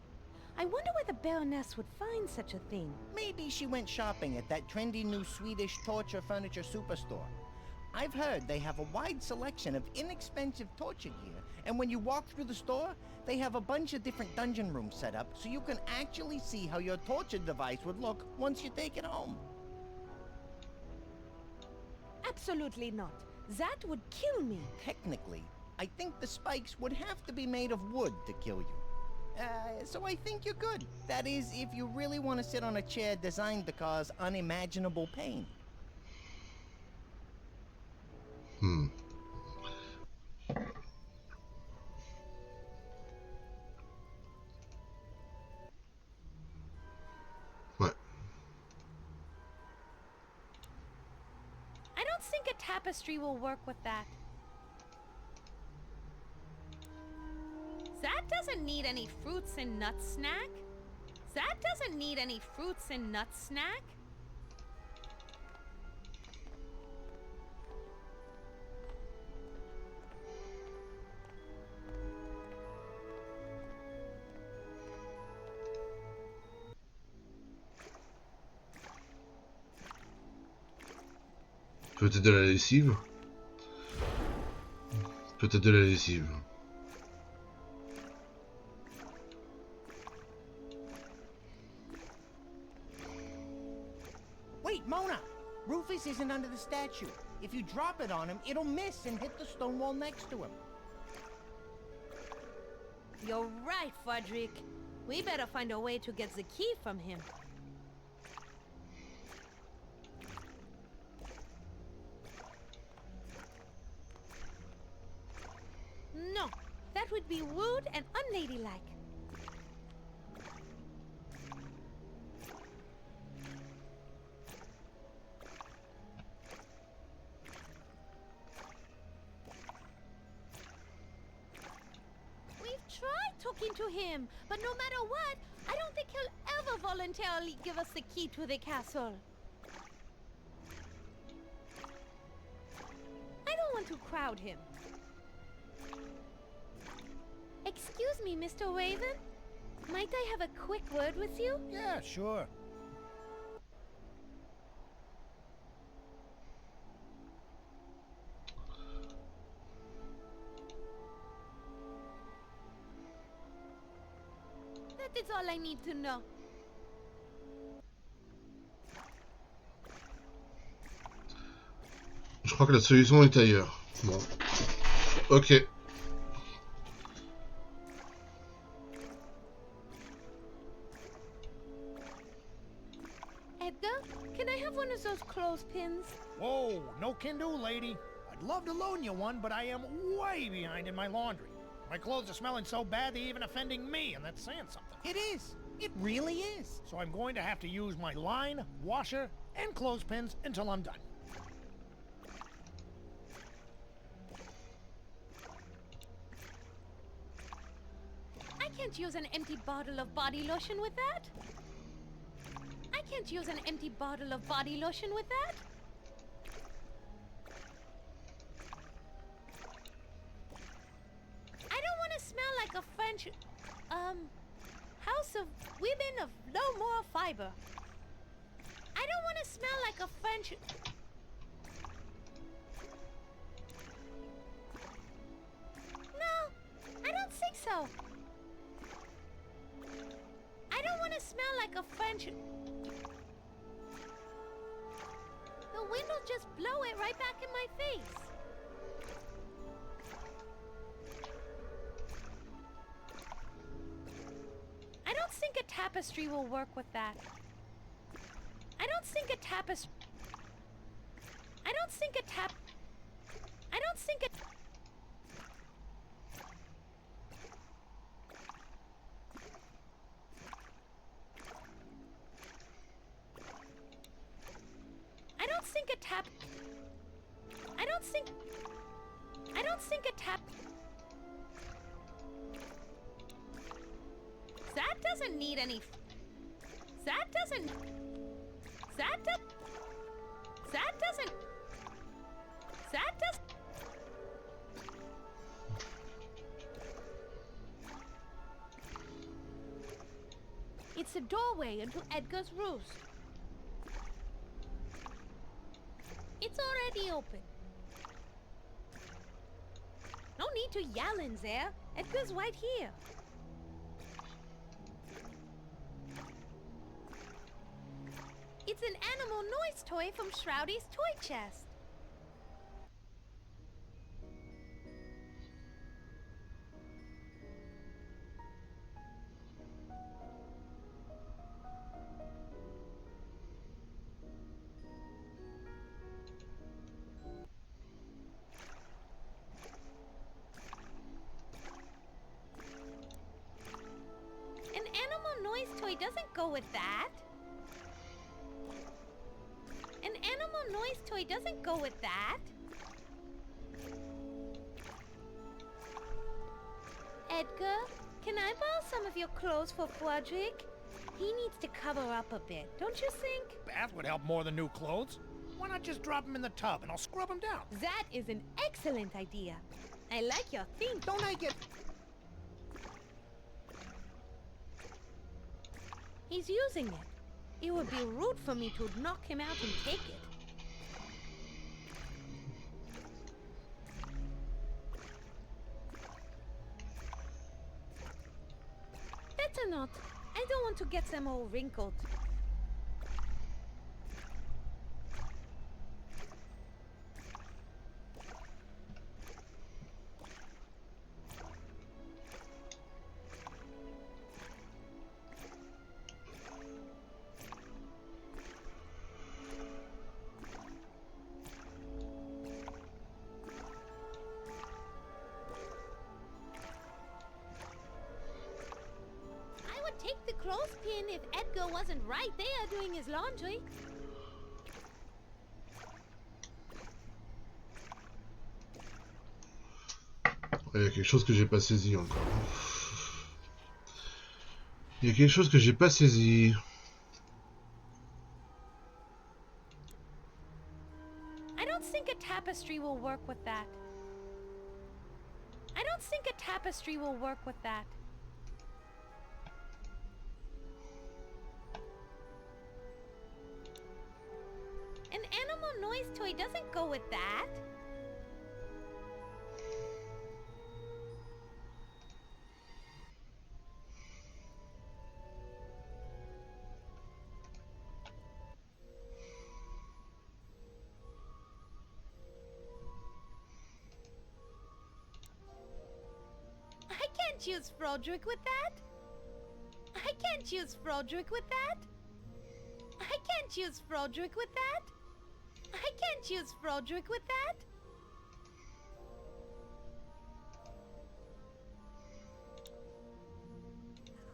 I wonder where the Baroness would find such a thing. Maybe she went shopping at that trendy new Swedish torture furniture superstore. I've heard they have a wide selection of inexpensive torture gear, and when you walk through the store, they have a bunch of different dungeon rooms set up so you can actually see how your torture device would look once you take it home. Absolutely not. That would kill me. Technically, I think the spikes would have to be made of wood to kill you. So I think you're good. That is, if you really want to sit on a chair designed to cause unimaginable pain. Ouais. I don't think a tapestry will work with that. That doesn't need any fruits and nuts snack. That doesn't need any fruits and nuts snack. Peut-être de la lessive. Peut-être de la lessive. Wait, Mona! Rufus isn't under the statue. If you drop it on him, it'll miss and hit the stone wall next to him. You're right, Frederick. We better find a way to get the key from him. No, that would be rude and unladylike. talking to him, but no matter what, I don't think he'll ever voluntarily give us the key to the castle. I don't want to crowd him. Excuse me, Mr. Raven? Might I have a quick word with you? Yeah, sure. That is all I need to know. Je crois que la solution est ailleurs. Bon. Ok. Edgar, can I have one of those clothespins? Whoa, no can do, lady. I'd love to loan you one, but I am way behind in my laundry. My clothes are smelling so bad they're even offending me, and that's saying something. It is. It really is. So I'm going to have to use my line, washer, and clothespins until I'm done. I can't use an empty bottle of body lotion with that. I can't use an empty bottle of body lotion with that. I don't want to smell like a French, house of women of no moral fiber. I don't want to smell like a French... No, I don't think so. I don't want to smell like a French... The wind will just blow it right back in my face. I don't think a tapestry will work with that. I don't think a tapestry... I don't think a tap... I don't think a... I don't think a tap... I don't think... I don't think a tap... That doesn't need any... That doesn't... That does... That doesn't... That does... It's a doorway into Edgar's roost. It's already open. No need to yell in there. Edgar's right here. It's an animal noise toy from Shroudy's toy chest. An animal noise toy doesn't go with that. An animal noise toy doesn't go with that. Edgar, can I borrow some of your clothes for Frederick? He needs to cover up a bit, don't you think? Bath would help more than new clothes. Why not just drop them in the tub and I'll scrub them down? That is an excellent idea. I like your thinking. Don't I get... He's using it. It would be rude for me to knock him out and take it. Better not. I don't want to get them all wrinkled. Take the clothespin if Edgar wasn't right there doing his laundry. Il y a quelque chose que j'ai pas saisi encore. Il y a quelque chose que j'ai pas saisi. I don't think a tapestry will work with that. I don't think a tapestry will work with that. An animal noise toy doesn't go with that. I can't use Frodrick with that. I can't use Frodrick with that. I can't use Frodrick with that. I can't use Frodrick with that.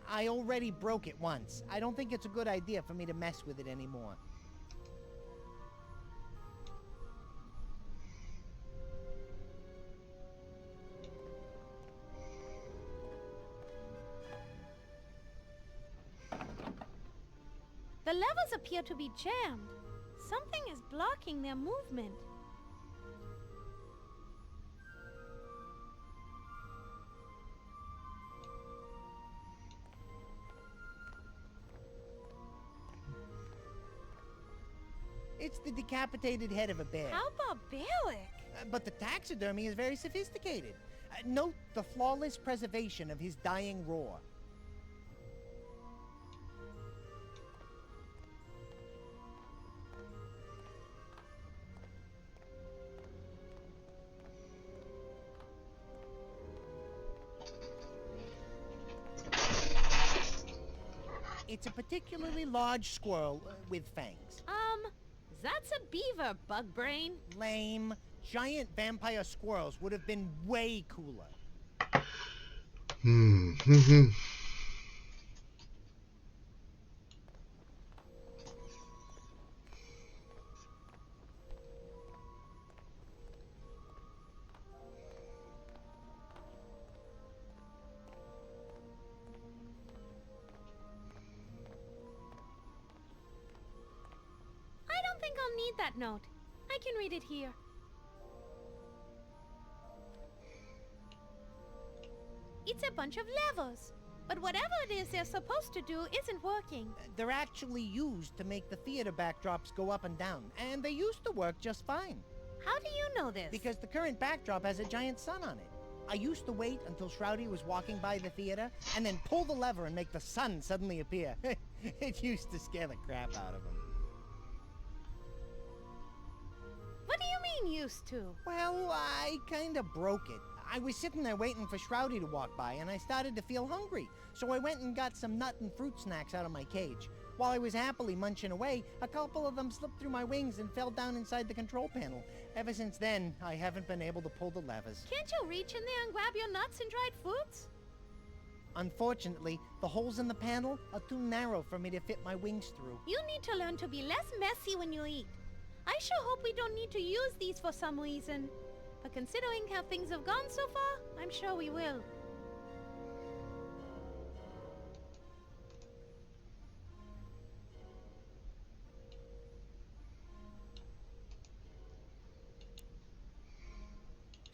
I already broke it once. I don't think it's a good idea for me to mess with it anymore. The levels appear to be jammed. Something is blocking their movement. It's the decapitated head of a bear. How barbaric! But the taxidermy is very sophisticated. Note the flawless preservation of his dying roar. It's a particularly large squirrel with fangs. That's a beaver, bug brain. Lame. Giant vampire squirrels would have been way cooler. I don't think I'll need that note. I can read it here. It's a bunch of levers. But whatever it is they're supposed to do isn't working. They're actually used to make the theater backdrops go up and down, and they used to work just fine. How do you know this? Because the current backdrop has a giant sun on it. I used to wait until Shroudy was walking by the theater, and then pull the lever and make the sun suddenly appear. It used to scare the crap out of him. What do you mean, used to? Well, I kinda broke it. I was sitting there waiting for Shroudy to walk by, and I started to feel hungry. So I went and got some nut and fruit snacks out of my cage. While I was happily munching away, a couple of them slipped through my wings and fell down inside the control panel. Ever since then, I haven't been able to pull the levers. Can't you reach in there and grab your nuts and dried fruits? Unfortunately, the holes in the panel are too narrow for me to fit my wings through. You need to learn to be less messy when you eat. I sure hope we don't need to use these for some reason. But considering how things have gone so far, I'm sure we will.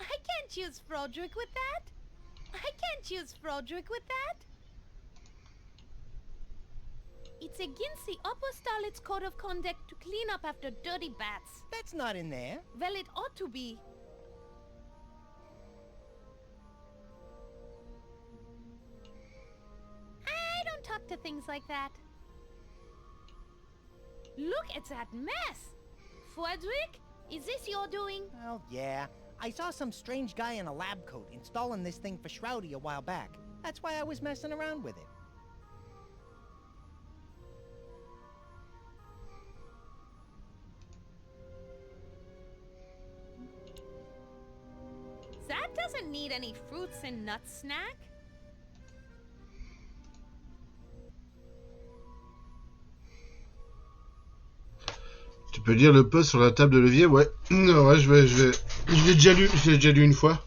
I can't use Frodrick with that. I can't use Frodrick with that. It's against the upper starlet's code of conduct to clean up after dirty bats. That's not in there. Well, it ought to be. I don't talk to things like that. Look at that mess! Frederick, is this your doing? Well, yeah. I saw some strange guy in a lab coat installing this thing for Shroudy a while back. That's why I was messing around with it. That doesn't need any fruits and nuts snack. Tu peux lire le post sur la table de levier, ouais. Ouais, je l'ai déjà lu une fois.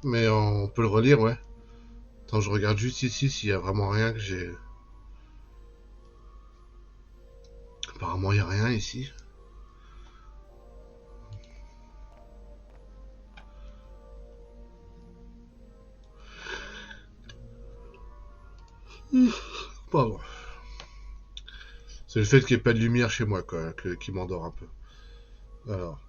Mais on peut le relire, ouais. Attends, je regarde juste ici s'il y a vraiment rien que j'ai... Apparemment, il n'y a rien ici. Pardon. C'est le fait qu'il n'y ait pas de lumière chez moi, quoi, qui m'endort un peu. Alors.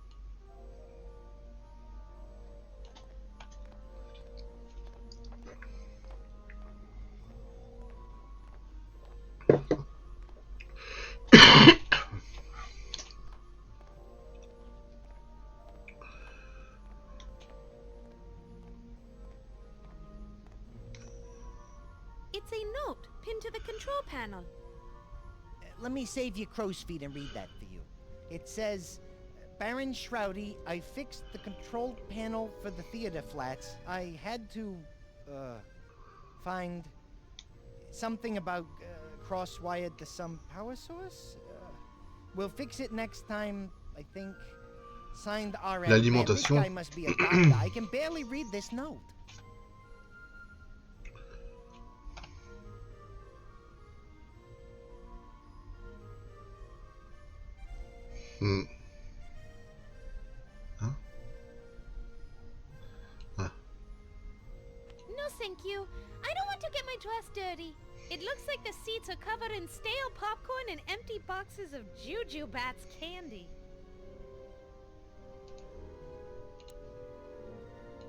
It's a note pinned to the control panel. Let me save you crow's feet and read that for you. It says, Baron Shroudy, I fixed the control panel for the theater flats. I had to, find something about cross-wired to some power source. We'll fix it next time, I think. Signed RM. L'alimentation. Man, this guy must be a doctor. I can barely read this note. Hmm. Hein? Ah. No, thank you. I don't want to get my dress dirty. It looks like the seats are covered in stale popcorn and empty boxes of Juju Bats candy.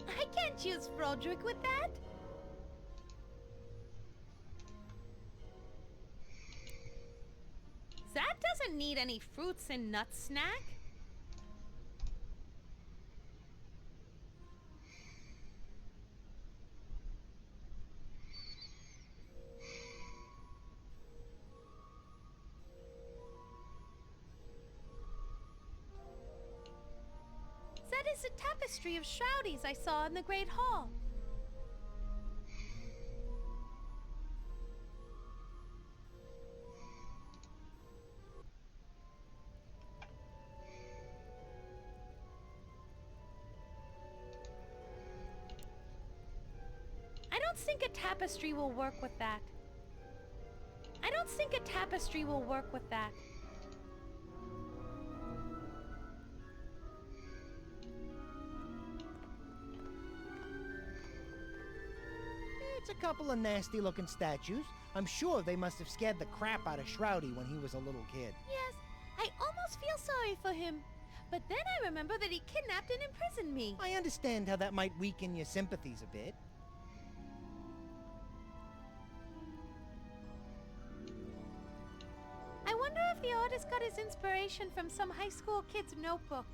I can't use Frodrick with that. That doesn't need any fruits and nuts snack. That is a tapestry of Shroudies I saw in the Great Hall. I don't think a tapestry will work with that. I don't think a tapestry will work with that. It's a couple of nasty-looking statues. I'm sure they must have scared the crap out of Shroudy when he was a little kid. Yes, I almost feel sorry for him. But then I remember that he kidnapped and imprisoned me. I understand how that might weaken your sympathies a bit. I wonder if the artist got his inspiration from some high school kid's notebook.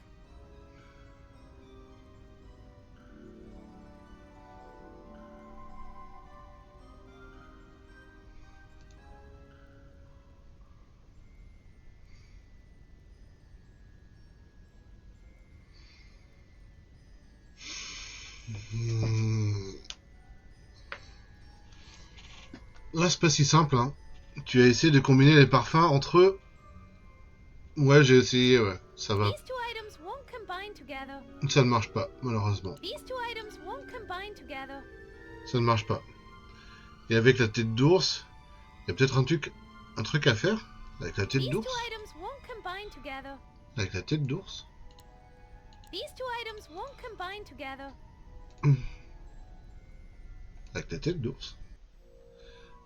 Là, c'est pas si simple, hein. Tu as essayé de combiner les parfums entre eux. Ouais, j'ai essayé, ouais. Ça va. These two items won't combine together. Ça ne marche pas, malheureusement. These two items won't combine together. Ça ne marche pas. Et avec la tête d'ours, il y a peut-être un truc à faire avec la tête These d'ours. two items won't combine together. Avec la tête d'ours. These two items won't combine together. Avec la tête d'ours.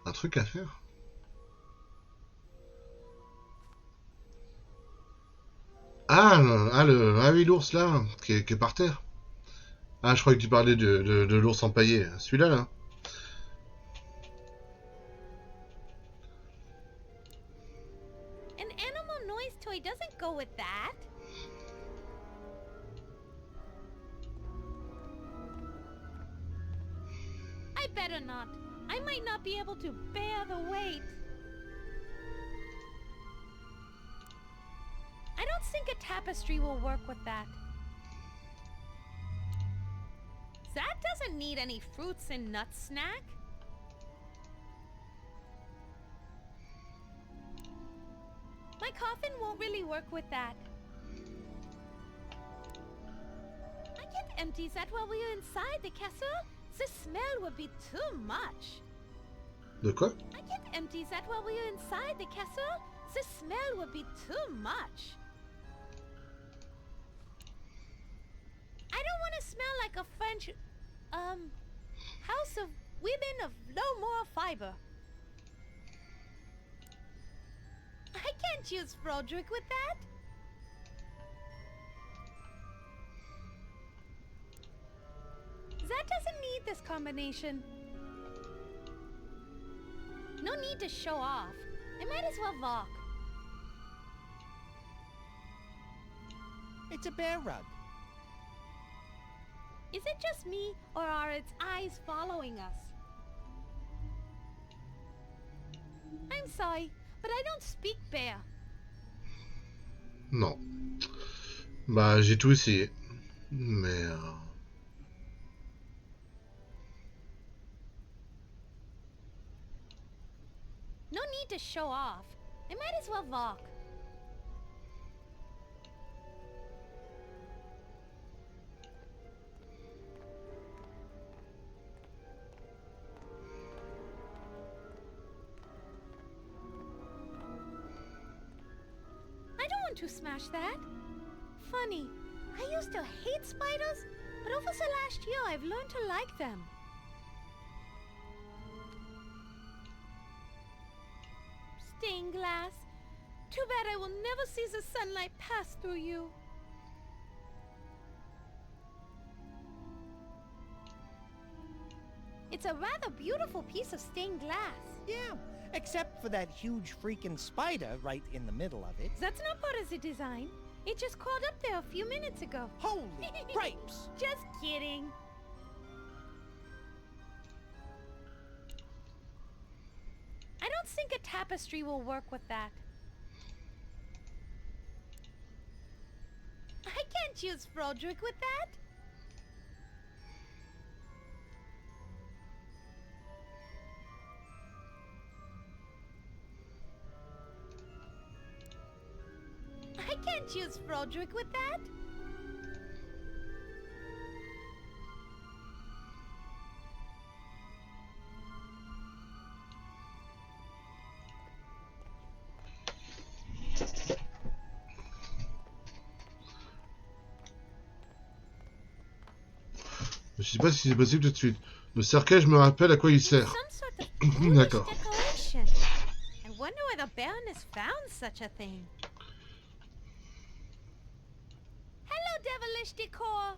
Un truc à faire. Ah oui, l'ours là, qui est par terre. Ah, je croyais que tu parlais de l'ours empaillé. Celui-là, là. An animal noise toy doesn't go with that. I better not. I might not be able to bear the weight. I don't think a tapestry will work with that. That doesn't need any fruits and nuts snack. My coffin won't really work with that. I can't empty that while we are inside the castle. The smell would be too much. De quoi? I can't empty that while we are inside the castle. The smell would be too much. I don't want to smell like a French, house of women of no more fiber. I can't use Frodrick with that. That doesn't need this combination. No need to show off. I might as well walk. It's a bear rug. Is it just me, or are its eyes following us? I'm sorry, but I don't speak bear. Non. Bah, j'ai tout essayé. Mais... No need to show off. I might as well walk. I don't want to smash that. Funny, I used to hate spiders, but over the last year I've learned to like them. Stained glass. Too bad I will never see the sunlight pass through you. It's a rather beautiful piece of stained glass. Yeah, except for that huge freaking spider right in the middle of it. That's not part of the design. It just crawled up there a few minutes ago. Holy cripes! Just kidding. I don't think a tapestry will work with that. I can't use Frodrick with that. I can't use Frodrick with that. Je sais pas si c'est possible tout de suite. Le cercueil, je me rappelle à quoi il sert. Some sort of foolish D'accord. decoration. I wonder where the Baroness found such a thing. Hello, devilish decor.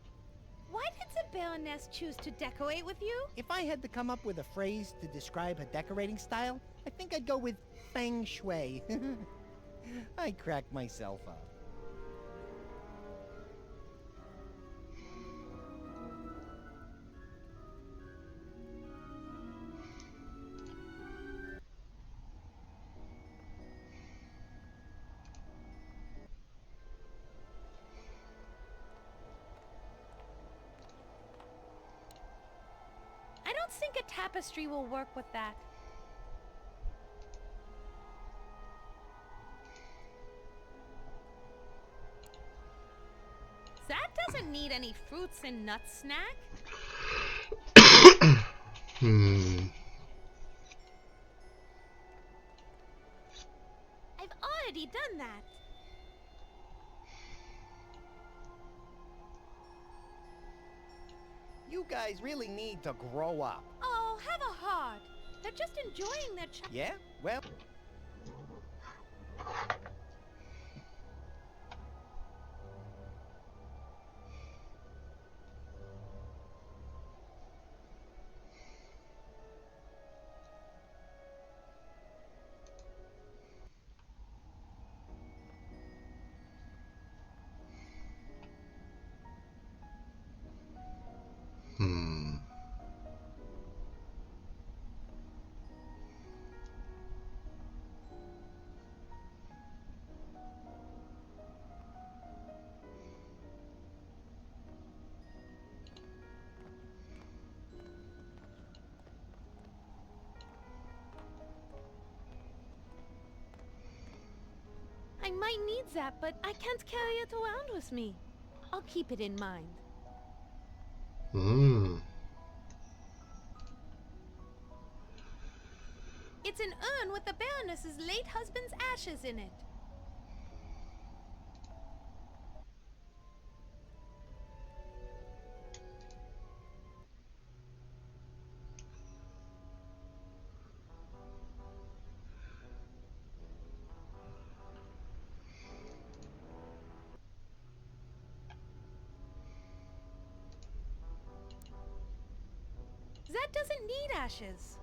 Why did the Baroness choose to decorate with you? If I had to come up with a phrase to describe her decorating style, I think I'd go with feng shui. I cracked myself up. I don't think a tapestry will work with that. That doesn't need any fruits and nuts snack. I've already done that. You guys really need to grow up. Oh, have a heart. They're just enjoying their Yeah? Well... I might need that, but I can't carry it around with me. I'll keep it in mind. It's an urn with the Baroness's late husband's ashes in it. That doesn't need ashes.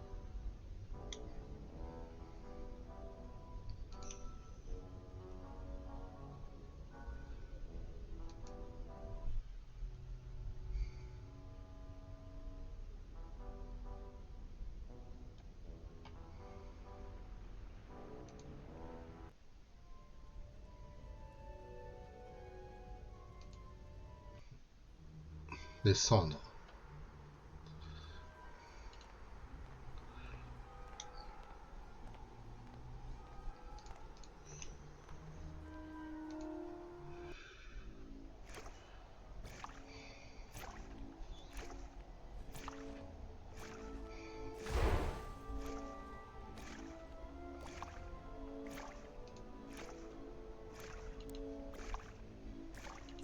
Les cendres.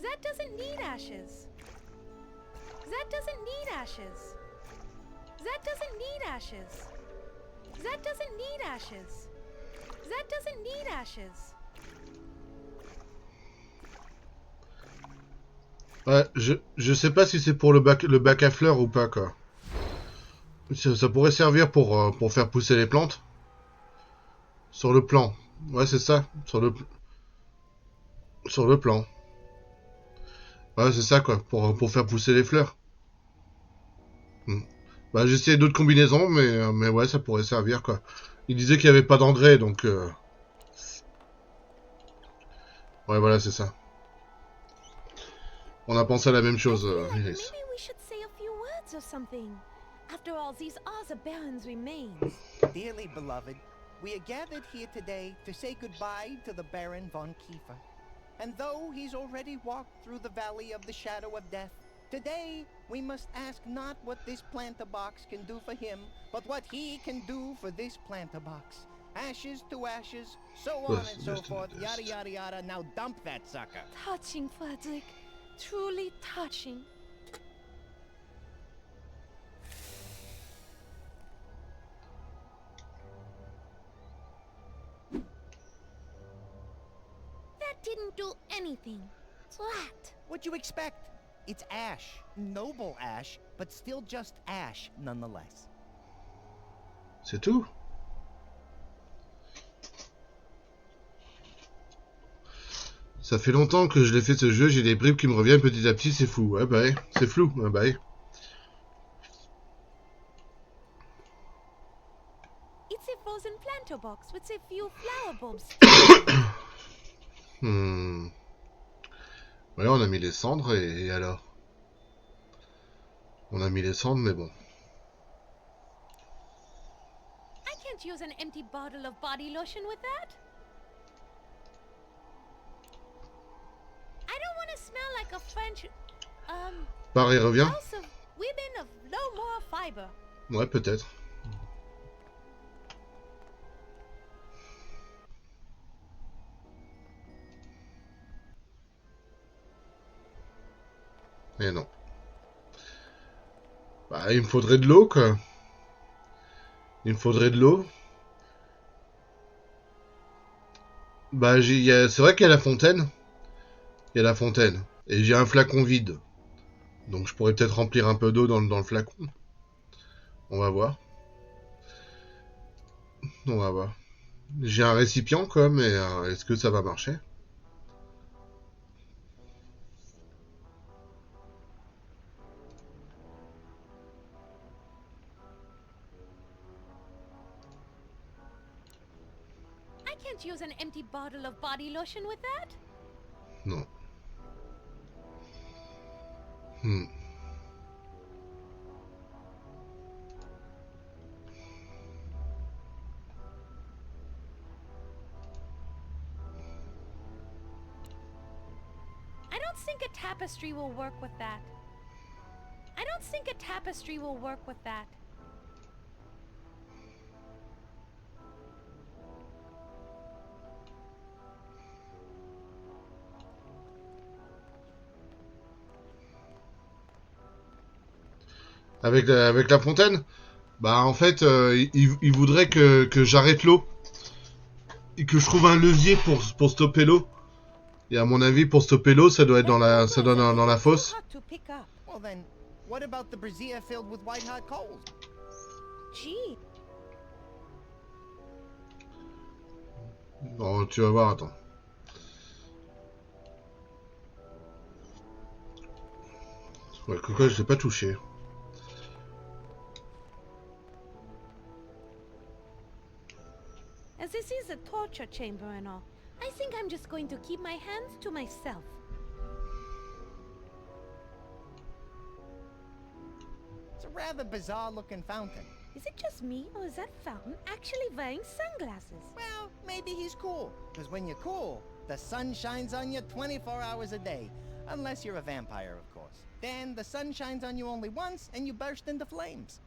That doesn't need ashes. That doesn't need ashes. That doesn't need ashes. That doesn't need ashes. That doesn't need ashes. Ouais, je sais pas si c'est pour le bac à fleurs ou pas, quoi. Ça pourrait servir pour faire pousser les plantes. Sur le plan. Ouais, c'est ça. Sur le plan. Ouais, c'est ça, quoi. Pour faire pousser les fleurs. Hmm. Bah, j'ai essayé d'autres combinaisons, mais ouais, ça pourrait servir, quoi. Il disait qu'il n'y avait pas d'engrais, donc... Ouais, voilà, c'est ça. On a pensé à la même chose, Iris. Maybe we should say a few words or something. After all, these are the Baron's remains. Dearly beloved, we are gathered here today to say goodbye to the Baron von Kiefer. And though he's already walked through the valley of the shadow of death, today we must ask not what this planter box can do for him, but what he can do for this planter box. Ashes to ashes, so on and so forth, yada yada yada. Now dump that sucker. Touching, Frederick. Truly touching. That didn't do anything. Flat. What'd you expect? It's ash. Noble ash, but still just ash nonetheless. C'est tout. Ça fait longtemps que je l'ai fait ce jeu, j'ai des bribes qui me reviennent petit à petit, c'est fou. Ouais, bah ouais, c'est flou. Ouais, bah ouais. It's a frozen planter box with a few flower bulbs. Ouais, on a mis les cendres et alors? On a mis les cendres, mais bon. I can't use an empty bottle of body lotion with that. I don't want to smell like a French, Pareil revient? house of women of no more fiber. Ouais, peut-être. Et non. Bah, il me faudrait de l'eau, quoi. Il me faudrait de l'eau. Bah, c'est vrai qu'il y a la fontaine. Il y a la fontaine. Et j'ai un flacon vide. Donc je pourrais peut-être remplir un peu d'eau dans le flacon. On va voir. On va voir. J'ai un récipient, quoi, mais est-ce que ça va marcher? I can't use an empty bottle of body lotion with that. Non. I don't think a tapestry will work with that. I don't think a tapestry will work with that. avec la fontaine. Bah en fait, il voudrait que j'arrête l'eau et que je trouve un levier pour stopper l'eau. Et à mon avis, pour stopper l'eau, ça doit être dans la fosse. Hot to pick up. Well then, what about the brazier filled with white hot coals? Gee, Non, tu vas voir, attends. Ouais, Coco, je l'ai pas touché. as this is a torture chamber and all, I think I'm just going to keep my hands to myself. It's a rather bizarre looking fountain. Is it just me, or is that fountain actually wearing sunglasses? Well, maybe he's cool. Because when you're cool, the sun shines on you 24 hours a day. Unless you're a vampire, of course. Then the sun shines on you only once, and you burst into flames.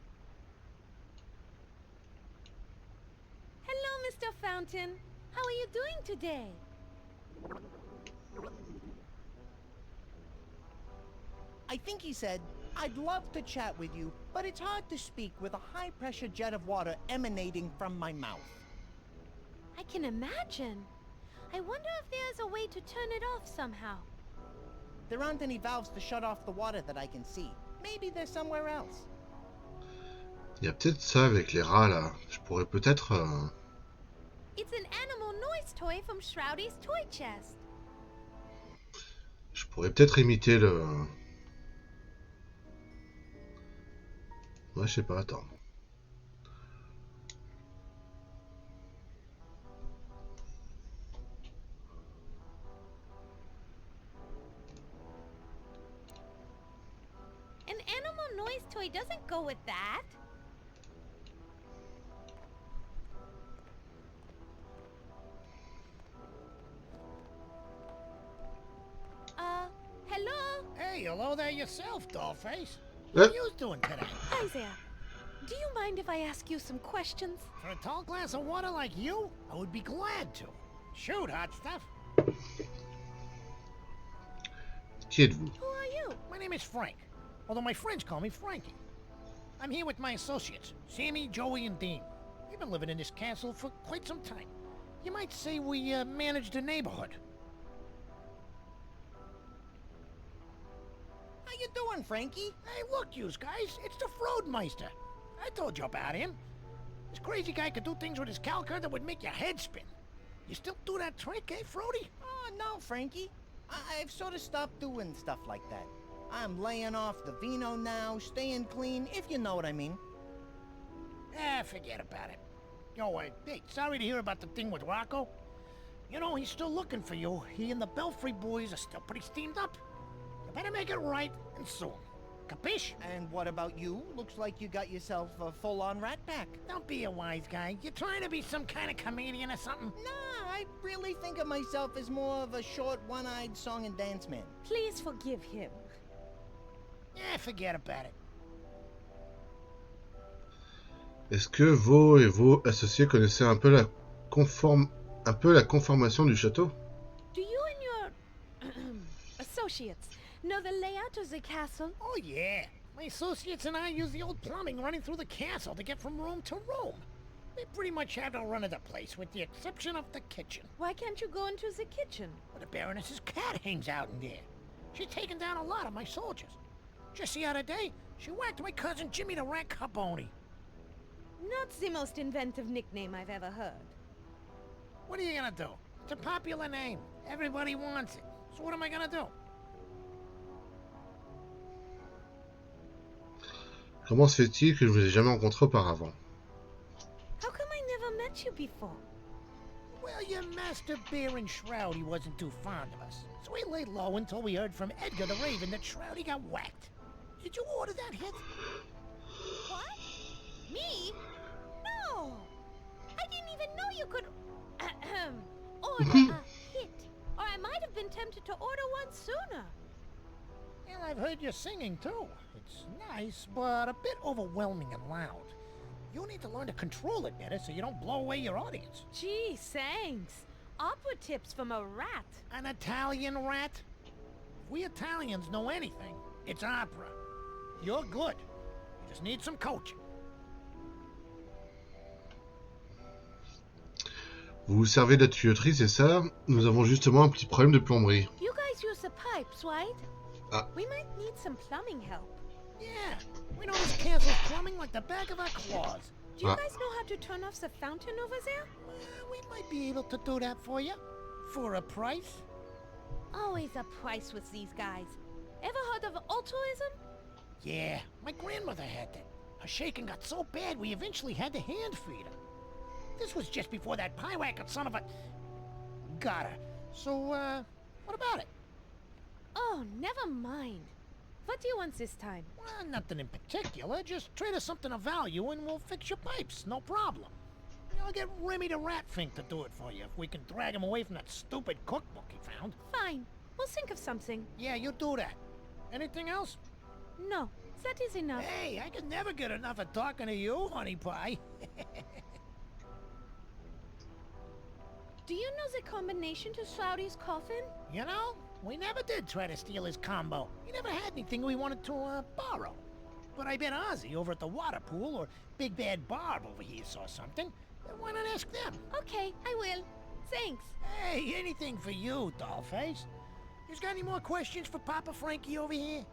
Hello, Mr. Fountain. How are you doing today? I think he said, I'd love to chat with you, but it's hard to speak with a high-pressure jet of water emanating from my mouth. I can imagine. I wonder if there's a way to turn it off somehow. There aren't any valves to shut off the water that I can see. Maybe they're somewhere else. Il y a peut-être ça avec les rats là. Je pourrais peut-être. It's an animal noise toy from Shroudy's toy chest. Je pourrais peut-être imiter le. Ouais, je sais pas, attends. An animal noise toy doesn't go with that. Hello? Hey, hello there yourself, Dollface. Eh? What are you doing today? Hi there. Do you mind if I ask you some questions? For a tall glass of water like you, I would be glad to. Shoot, hot stuff. Qui êtes-vous? Who are you? My name is Frank, although my friends call me Frankie. I'm here with my associates, Sammy, Joey, and Dean. We've been living in this castle for quite some time. You might say we manage the neighborhood. How you doing, Frankie? Hey, look, yous guys, it's the Froadmeister. I told you about him. This crazy guy could do things with his calculator that would make your head spin. You still do that trick, eh, Frody? Oh, no, Frankie. I've sort of stopped doing stuff like that. I'm laying off the vino now, staying clean, if you know what I mean. Ah, forget about it. Yo, hey, sorry to hear about the thing with Rocco. You know, he's still looking for you. He and the Belfry boys are still pretty steamed up. You better make it right, and soon. Capiche? And what about you? Looks like you got yourself a full-on rat pack. Don't be a wise guy. You trying to be some kind of comedian or something? Nah, I really think of myself as more of a short, one-eyed song and dance man. Please forgive him. Yeah, forget about it. Est-ce que vos et vos associés connaissaient un peu la conformation du château? Do you and your associates know the layout of the castle? Oh, yeah. My associates and I use the old plumbing running through the castle to get from room to room. We pretty much have the run of the place, with the exception of the kitchen. Why can't you go into the kitchen? Well, the Baroness's cat hangs out in there. She's taken down a lot of my soldiers. Just the other day, she whacked my cousin Jimmy the Rat Carboni. Not the most inventive nickname I've ever heard. What are you gonna do? It's a popular name. Everybody wants it. So what am I gonna do? Comment se fait-il que je vous ai jamais rencontré auparavant? How come I never met you before? Well, your master Baron Shroudy wasn't too fond of us. So we laid low until we heard from Edgar the Raven that Shroudy got whacked. Did you order that hit? What? Me? No! I didn't even know you could order a hit. Or I might have been tempted to order one sooner. And I've heard you singing too. It's nice, but a bit overwhelming and loud. You need to learn to control it better so you don't blow away your audience. Gee, thanks. Opera tips from a rat. An Italian rat? If we Italians know anything, it's opera. You're good. Just need some coaching. Vous vous servez de la tuyauterie, c'est ça? Nous avons justement un petit problème de plomberie. You guys use the pipes, right? Ah. We might need some plumbing help. Yeah, we know this castle's plumbing like the back of our claws. Do you Ah. guys know how to turn off the fountain over there? We might be able to do that for you. For a price? Always a price with these guys. Ever heard of altruism? Yeah, my grandmother had that. Her shaking got so bad we eventually had to hand feed her. This was just before that pie-whacker son of a... got her. So, what about it? Oh, never mind. What do you want this time? Well, nothing in particular. Just trade us something of value and we'll fix your pipes. No problem. I'll get Remy the Ratfink to do it for you if we can drag him away from that stupid cookbook he found. Fine. We'll think of something. Yeah, you do that. Anything else? No, that is enough. Hey, I can never get enough of talking to you, honey pie. Do you know the combination to Shroudy's coffin? You know, we never did try to steal his combo. He never had anything we wanted to, borrow. But I bet Ozzy over at the water pool or Big Bad Barb over here saw something. Why not ask them? Okay, I will. Thanks. Hey, anything for you, Dollface. You got any more questions for Papa Frankie over here?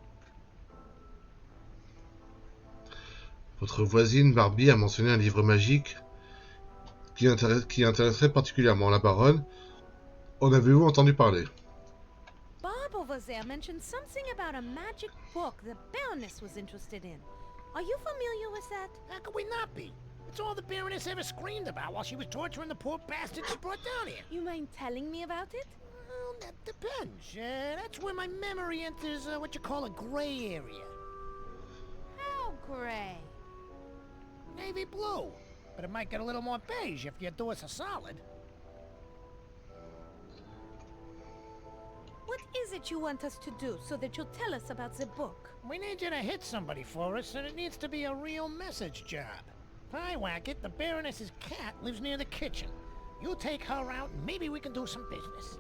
Votre voisine Barbie a mentionné un livre magique qui intéresserait particulièrement la baronne. En avez-vous entendu parler? Bob over there mentioned something about a magic book the Baroness was interested in. Are you familiar with that? How could we not be? It's all the Baroness ever screamed about while she was torturing the poor bastard she brought down here. You mind telling me about it? Well, that depends. That's where my memory enters what you call a gray area. How gray? Navy blue. But it might get a little more beige if you do us a solid. What is it you want us to do so that you'll tell us about the book? We need you to hit somebody for us, and it needs to be a real message job. Pie-Wacket, the Baroness's cat, lives near the kitchen. You take her out, and maybe we can do some business.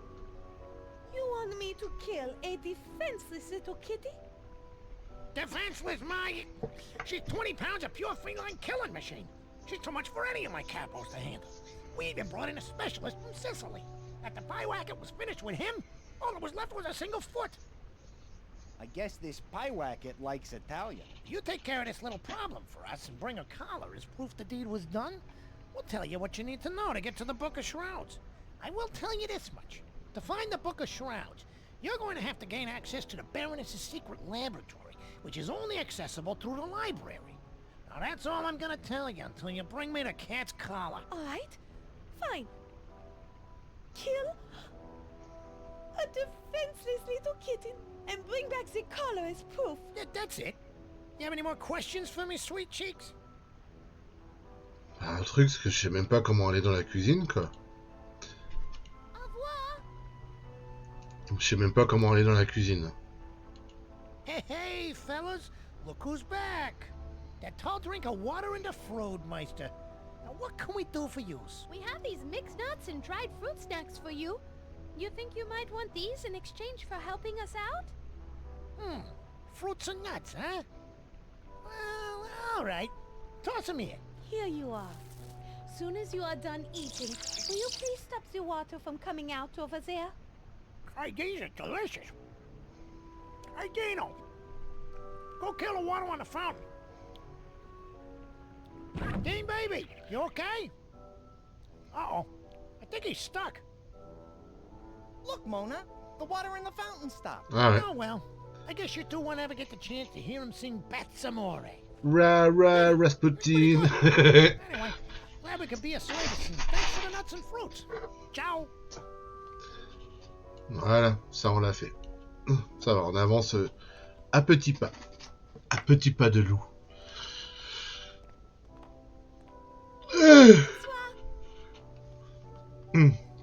You want me to kill a defenseless little kitty? Defenseless, my... She's 20 pounds of pure feline killing machine. She's too much for any of my capos to handle. We even brought in a specialist from Sicily. After Pie-Wacket was finished with him, all that was left was a single foot. I guess this Pie-Wacket likes Italian. You take care of this little problem for us and bring a collar as proof the deed was done. We'll tell you what you need to know to get to the Book of Shrouds. I will tell you this much. To find the Book of Shrouds, you're going to have to gain access to the Baroness's secret laboratory, which is only accessible through the library. Now that's all I'm gonna tell you until you bring me the cat's collar. All right. Fine. Kill a defenseless little kitten and bring back the collar as proof. Yeah, that's it. You have any more questions for me, sweet cheeks? Ah, le truc, c'est que je sais même pas comment aller dans la cuisine, quoi. Au revoir. Je sais même pas comment aller dans la cuisine. Hey, hey, fellas, look who's back. That tall drink of water and the Froedmeister. Now, what can we do for you? We have these mixed nuts and dried fruit snacks for you. You think you might want these in exchange for helping us out? Fruits and nuts, huh? Well, all right. Toss them here. Here you are. Soon as you are done eating, will you please stop the water from coming out over there? Hey, these are delicious. Hey, Dino. Go kill the water on the fountain. Dean, baby, you okay? Uh-oh. I think he's stuck. Look, Mona, the water in the fountain stopped. Ah ouais. Oh, well. I guess you two won't ever get the chance to hear him sing Bats Amore. Ra ra Rasputin. Anyway, glad we could be of service, and thanks for the nuts and fruits. Ciao. Voilà, ça on l'a fait. Ça va, on avance à petits pas. À petits pas de loup.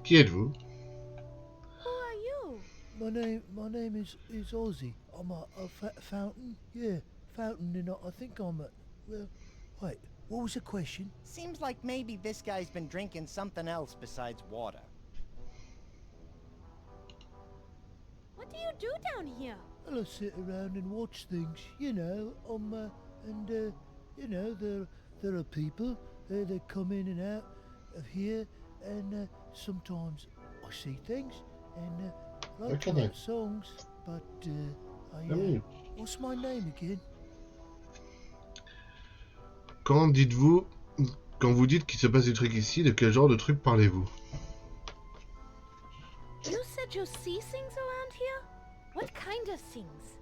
Qui êtes-vous? Who are you? My name is Ozzy. I'm a fountain. Yeah, fountain, and I think I'm a... Well, wait, what was the question? Seems like maybe this guy's been drinking something else besides water. What do you do down here? Well, I sit around and watch things. You know, I'm and you know, there are people that come in and out of here, and sometimes I see things, and I like to Okay. write songs, but what's my name again? Quand vous dites qu'il se passe des trucs ici, de quel genre de trucs parlez-vous? You said you see things around here? What kind of things?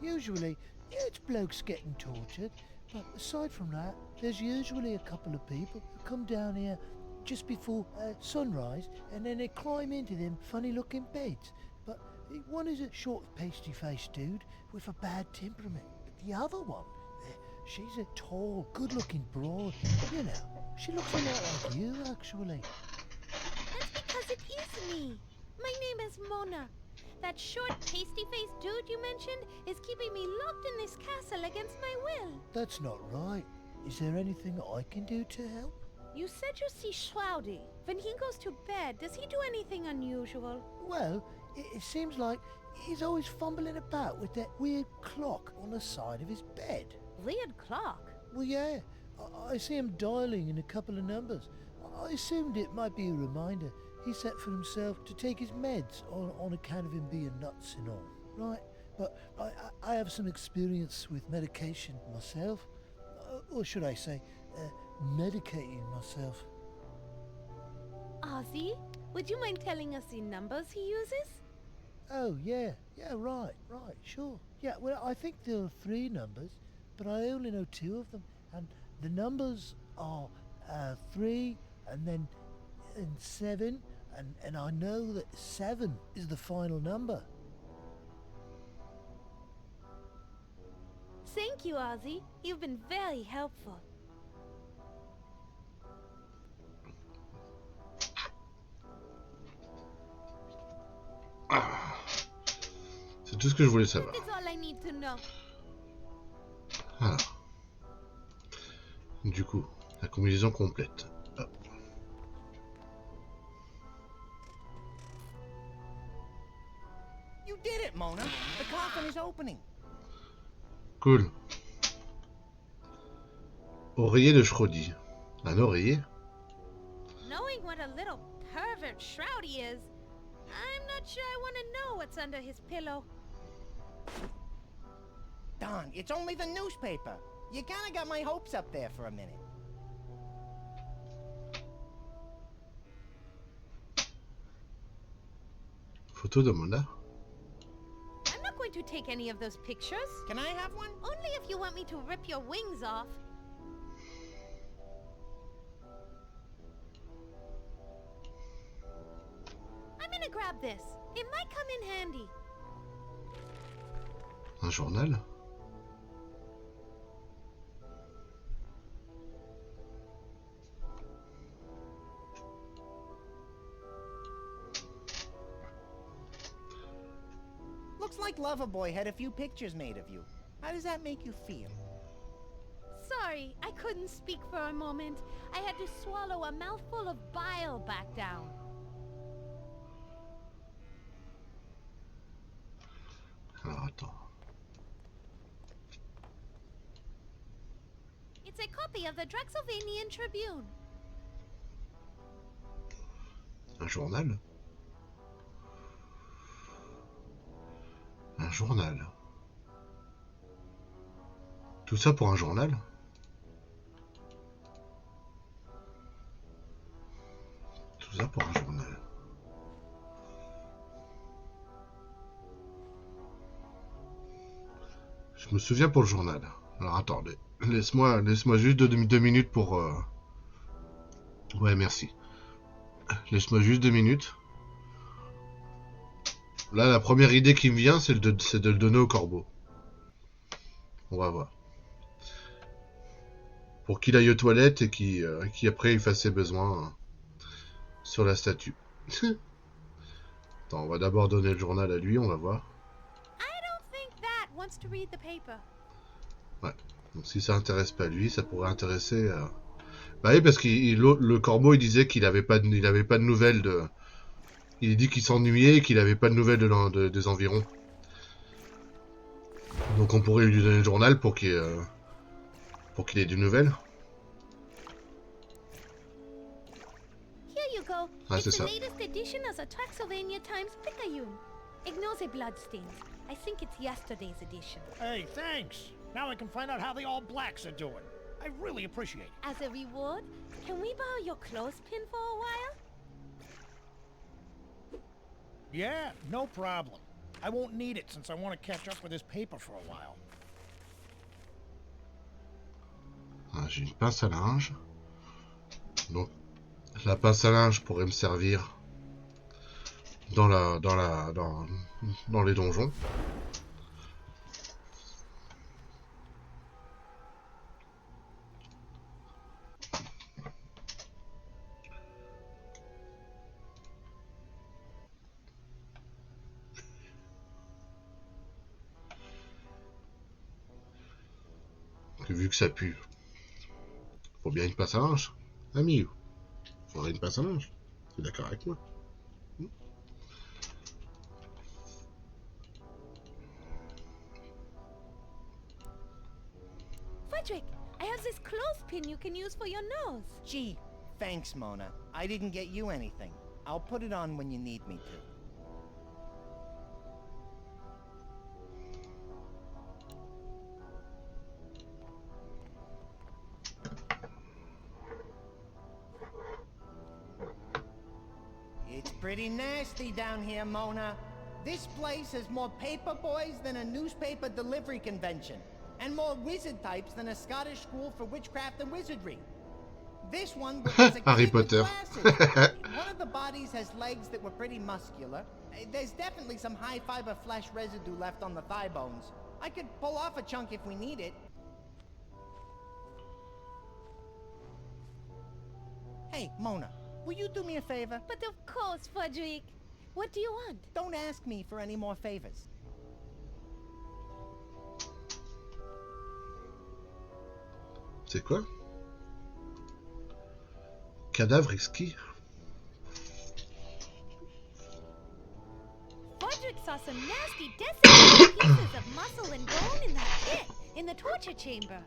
Usually, it's blokes getting tortured, but aside from that, there's usually a couple of people who come down here just before sunrise, and then they climb into them funny-looking beds. But one is a short, pasty-faced dude with a bad temperament. But the other one, she's a tall, good-looking broad. You know, she looks a lot like you, actually. That's because it is me. My name is Mona. That short, pasty-faced dude you mentioned is keeping me locked in this castle against my will. That's not right. Is there anything I can do to help? You said you see Shroudy. When he goes to bed, does he do anything unusual? Well, it seems like he's always fumbling about with that weird clock on the side of his bed. Weird clock? Well, yeah. I see him dialing in a couple of numbers. I assumed it might be a reminder he set for himself to take his meds on account of him being nuts and all. Right? But I have some experience with medication myself. Or should I say, medicating myself. Ozzy, would you mind telling us the numbers he uses? Oh, yeah, right, sure. Yeah, well, I think there are 3 numbers, but I only know 2 of them, and the numbers are 3, and then 7, and I know that 7 is the final number. Thank you, Ozzy. You've been very helpful. C'est tout ce que je voulais savoir. That's all I need to know. Alors. Du coup, la combinaison complète. Hop. You did it, Mona. The coffin is opening. Cool. Oreiller de Schrody. Un oreiller? Knowing what a little pervert Shroudy is, I'm not sure I want to know what's under his pillow. Darn, it's only the newspaper. You kinda got my hopes up there for a minute. Photo de Mona. I'm not going to take any of those pictures. Can I have one? Only if you want me to rip your wings off. I'm gonna grab this. It might come in handy. Un journal? Looks like Loverboy had a few pictures made of you. How does that make you feel? Sorry, I couldn't speak for a moment. I had to swallow a mouthful of bile back down. Alors attends. It's a copy of the Drexylvanian Tribune. Un journal? Un journal. Tout ça pour un journal? Tout ça pour un journal. Je me souviens pour le journal. Alors attendez. Laisse-moi juste 2 minutes pour... Ouais, merci. Laisse-moi juste 2 minutes. Là, la première idée qui me vient, c'est de le donner au corbeau. On va voir. Pour qu'il aille aux toilettes et qui après il fasse ses besoins sur la statue. Attends, on va d'abord donner le journal à lui, on va voir. Ouais. Donc si ça intéresse pas lui, ça pourrait intéresser... Bah oui, parce que le corbeau, il disait qu'il avait pas de nouvelles de... Il dit qu'il s'ennuyait et qu'il avait pas de nouvelles des environs. Donc on pourrait lui donner le journal pour qu'il ait des nouvelles. Here you go. Ah, c'est It's the ça. latest edition of the Transylvania Times Picayune. Ignore the bloodstains. I think it's yesterday's edition. Hey, thanks. Now I can find out how the All Blacks are doing. I really appreciate it. As a reward, can we borrow your clothespin for a while? Yeah, no problem. I won't need it since I want to catch up with this paper for a while. Ah, j'ai une pince à linge. Donc la pince à linge pourrait me servir dans les donjons. Vu que ça pue, faut bien une pince à linge. Ami, faudrait une pince à linge. Tu es d'accord avec moi? Frederick, I have this clothespin you can use for your nose. Gee, thanks, Mona. I didn't get you anything. I'll put it on when you need me to. It's pretty nasty down here, Mona. This place has more paper boys than a newspaper delivery convention, and more wizard types than a Scottish school for witchcraft and wizardry. This one was a Harry kid with Potter. glasses. One of the bodies has legs that were pretty muscular. There's definitely some high fiber flesh residue left on the thigh bones. I could pull off a chunk if we need it. Hey, Mona, will you do me a favor? But of course, Frederick. What do you want? Don't ask me for any more favors. C'est quoi? Cadavre exquis. Frederick saw some nasty desiccated pieces of muscle and bone in that pit, in the torture chamber.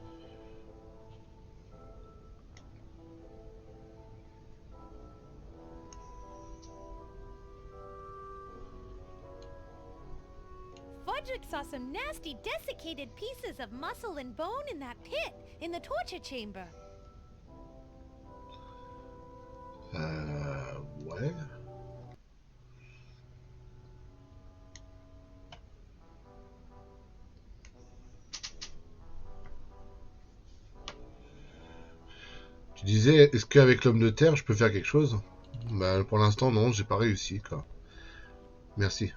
Frederick saw some nasty desiccated pieces of muscle and bone in that pit, in the torture chamber. Ouais. Tu disais, est-ce qu'avec l'homme de terre, je peux faire quelque chose? Bah, pour l'instant, non, j'ai pas réussi, quoi. Merci.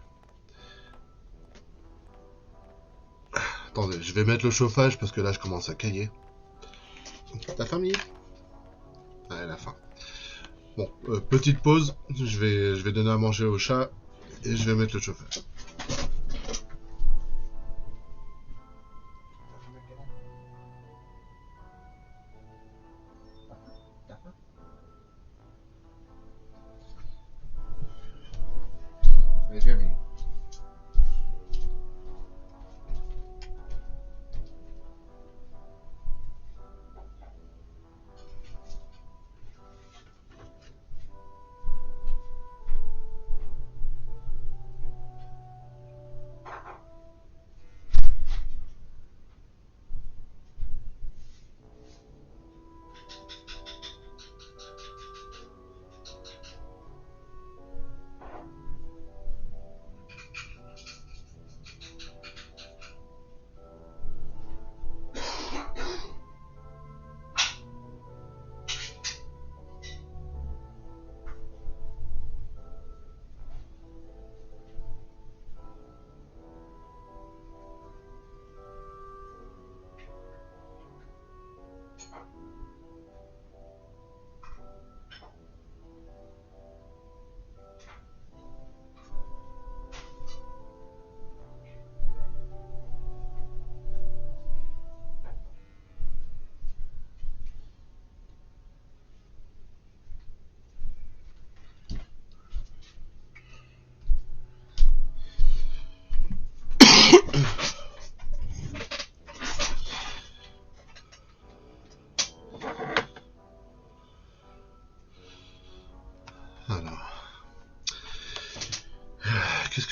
Attendez, je vais mettre le chauffage parce que là, je commence à cailler. T'as faim, Mimi? Ouais, elle a faim. Bon, petite pause. Je vais donner à manger au chat et je vais mettre le chauffage. Allez, viens, Mimi.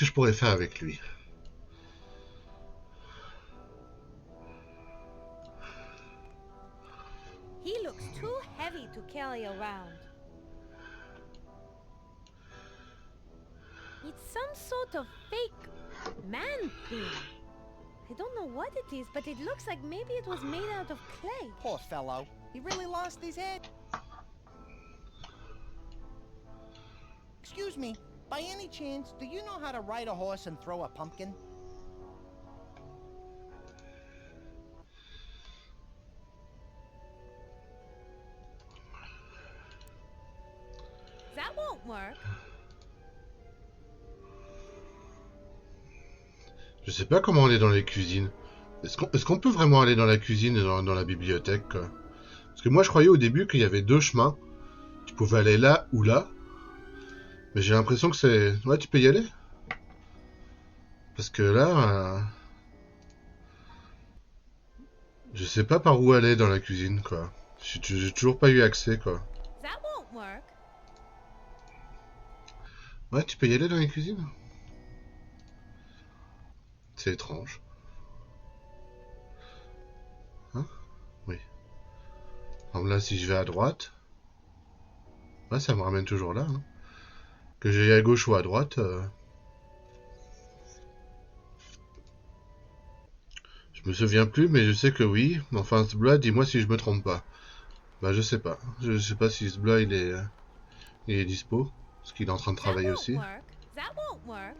que je pourrais faire avec lui? He looks too heavy to carry around. It's some sort of fake man thing. I don't know what it is, but it looks like maybe it was made out of clay. Poor fellow. He really lost his head. Excuse me, by any chance, do you know how to ride a horse and throw a pumpkin? That won't work. Je sais pas comment aller dans les cuisines. Est-ce qu'on peut vraiment aller dans la cuisine et dans la bibliothèque, quoi? Parce que moi, je croyais au début qu'il y avait deux chemins. Tu pouvais aller là ou là. Mais j'ai l'impression que c'est... Ouais, tu peux y aller. Parce que là... Je sais pas par où aller dans la cuisine, quoi. J'ai toujours pas eu accès, quoi. That won't work. Ouais, tu peux y aller dans les cuisines. C'est étrange. Hein? Oui. Alors là, si je vais à droite... Ouais, ça me ramène toujours là, hein. Que j'aille à gauche ou à droite... Je me souviens plus, mais je sais que oui. Enfin, ce Blood, dis-moi si je me trompe pas. Bah, je sais pas. Je sais pas si ce Blood, il est dispo. Parce qu'il est en train de That travailler won't aussi. work. That won't work.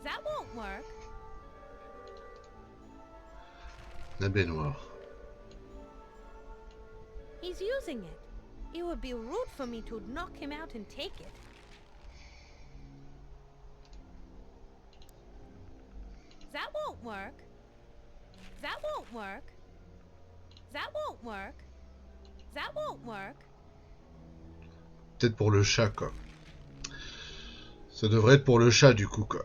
That won't work. La baignoire. He's using it. It would be rude for me to knock him out and take it. That won't work. That won't work. That won't work. That won't work. Peut-être pour le chat, quoi. Ça devrait être pour le chat, du coup, quoi.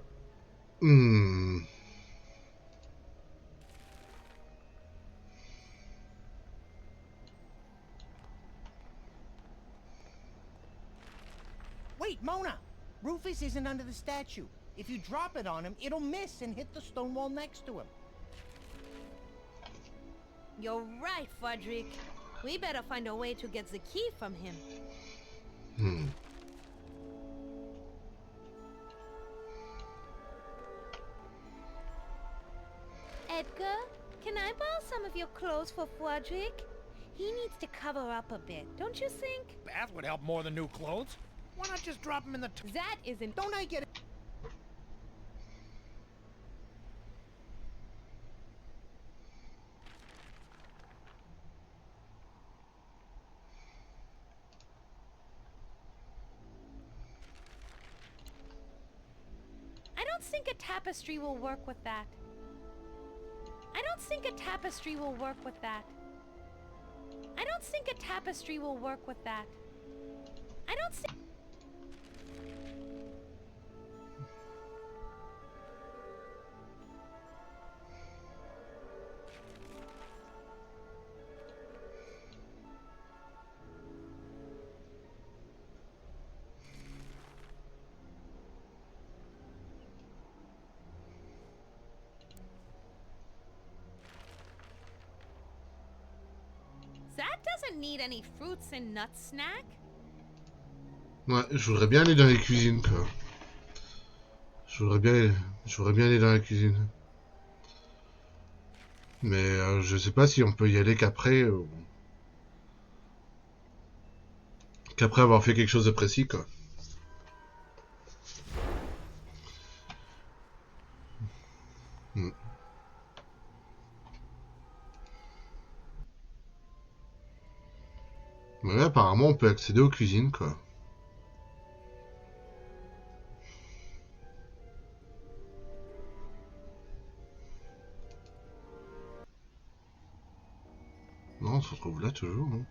Wait, Mona! Rufus isn't under the statue. If you drop it on him, it'll miss and hit the stone wall next to him. You're right, Frederick. We better find a way to get the key from him. Edgar, can I borrow some of your clothes for Frederick? He needs to cover up a bit, don't you think? Bath would help more than new clothes. Why not just drop him in the... That isn't... Don't I get it? I don't think a tapestry will work with that. I don't think a tapestry will work with that. I don't think a tapestry will work with that. I don't think... That doesn't need any fruits and nuts snack. Ouais, je voudrais bien aller dans les cuisines, quoi. Je voudrais bien aller dans la cuisine. Mais je sais pas si on peut y aller qu'après... qu'après avoir fait quelque chose de précis, quoi. Mais apparemment, on peut accéder aux cuisines, quoi. Non, on se retrouve là toujours, hein.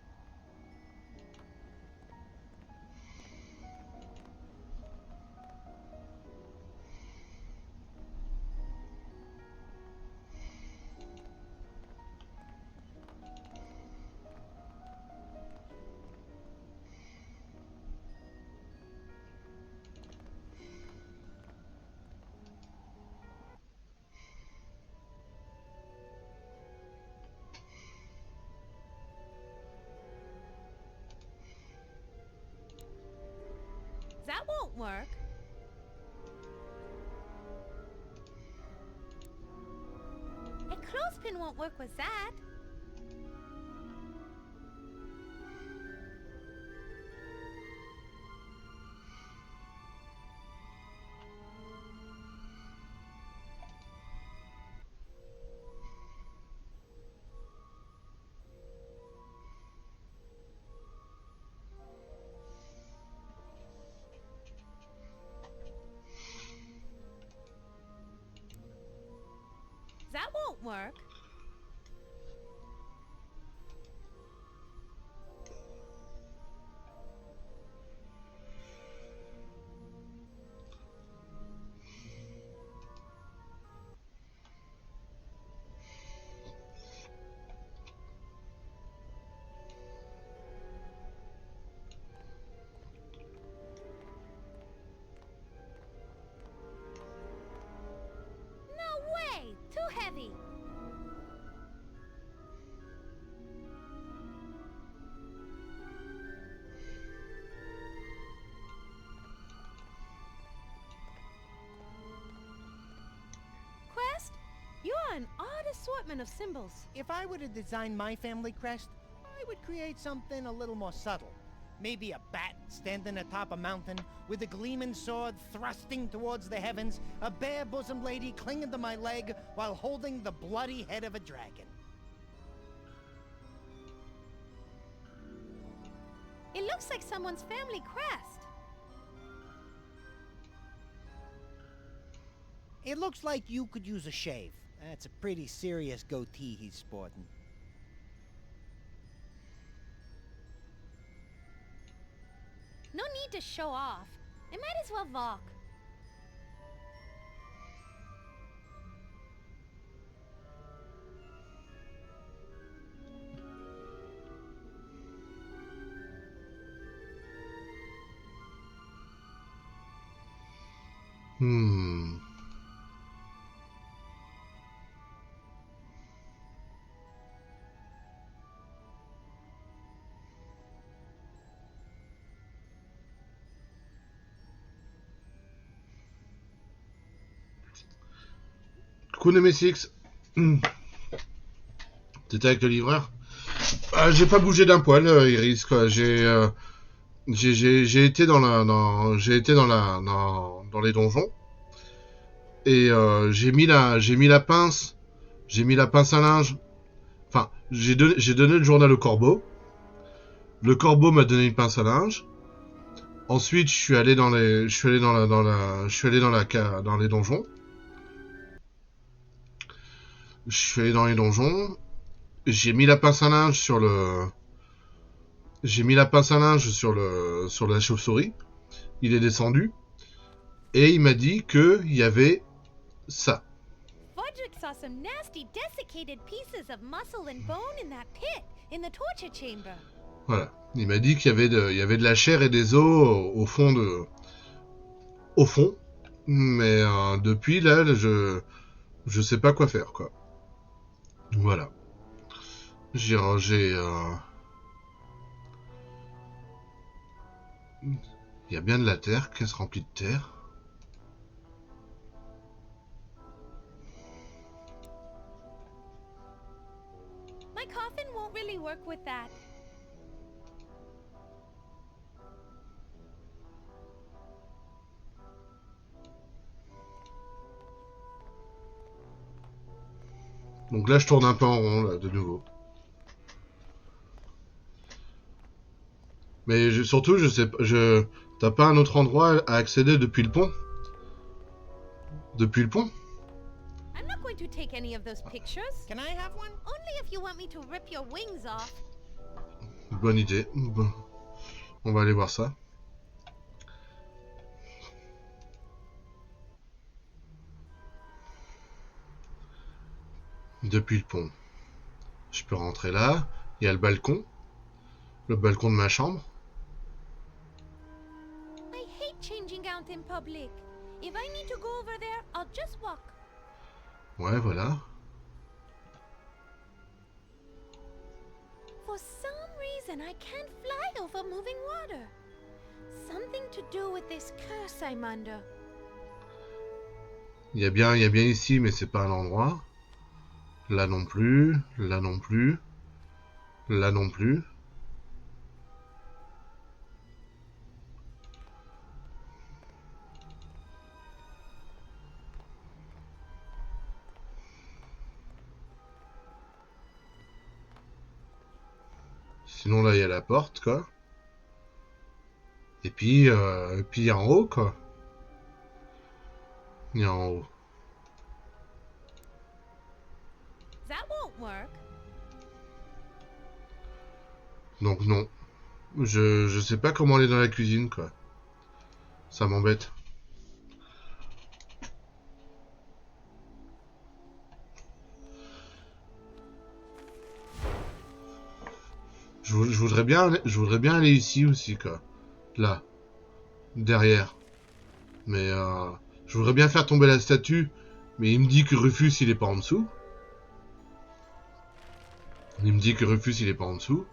won't work. A clothespin won't work with that. That won't work. No way! Too heavy! Quest, you are an odd assortment of symbols. If I were to design my family crest, I would create something a little more subtle. Maybe a bat standing atop a mountain with a gleaming sword thrusting towards the heavens, a bare-bosomed lady clinging to my leg while holding the bloody head of a dragon. It looks like someone's family crest. It looks like you could use a shave. That's a pretty serious goatee he's sporting. No need to show off. I might as well walk. Coucou Nemesis. T'étais avec le livreur? J'ai pas bougé d'un poil, Iris, quoi. J'ai été dans les donjons et j'ai mis la pince à linge. Enfin, j'ai donné le journal au corbeau. Le corbeau m'a donné une pince à linge. Ensuite, je suis allé dans les donjons. Je suis allé dans les donjons. J'ai mis la pince à linge sur la chauve-souris. Il est descendu et il m'a dit que il y avait ça. Fodrick saw some nasty desiccated pieces of muscle and bone in that pit, in the torture chamber. Voilà. Il m'a dit qu'il y avait de la chair et des os au fond. Mais depuis là, je sais pas quoi faire, quoi. Voilà. J'ai rangé. Il y a bien de la terre, caisse remplie de terre. My coffin won't really work with that. Donc là, je tourne un peu en rond, là, de nouveau. Mais surtout, je sais pas, t'as pas un autre endroit à accéder depuis le pont? Depuis le pont? I'm not going to take any of those pictures. Can I have one? Only if you want me to rip your wings off. Bonne idée. Bon. On va aller voir ça. Depuis le pont. Je peux rentrer là. Il y a le balcon. Le balcon de ma chambre. I hate changing out in public. If I need to go over there, I'll just walk. Ouais, voilà. For some reason, I can't fly over moving water. Something to do with this curse I'm under. Il y a bien ici, mais c'est pas un endroit. Là non plus, là non plus, là non plus. Sinon là il y a la porte quoi. Et puis il y a en haut quoi. Il y a en haut. That won't work. Donc non. Je sais pas comment aller dans la cuisine quoi. Ça m'embête. Je voudrais bien aller ici aussi quoi. Là. Derrière. Mais je voudrais bien faire tomber la statue. Mais il me dit que Rufus il est pas en dessous. Il me dit que Rufus il est pas en dessous.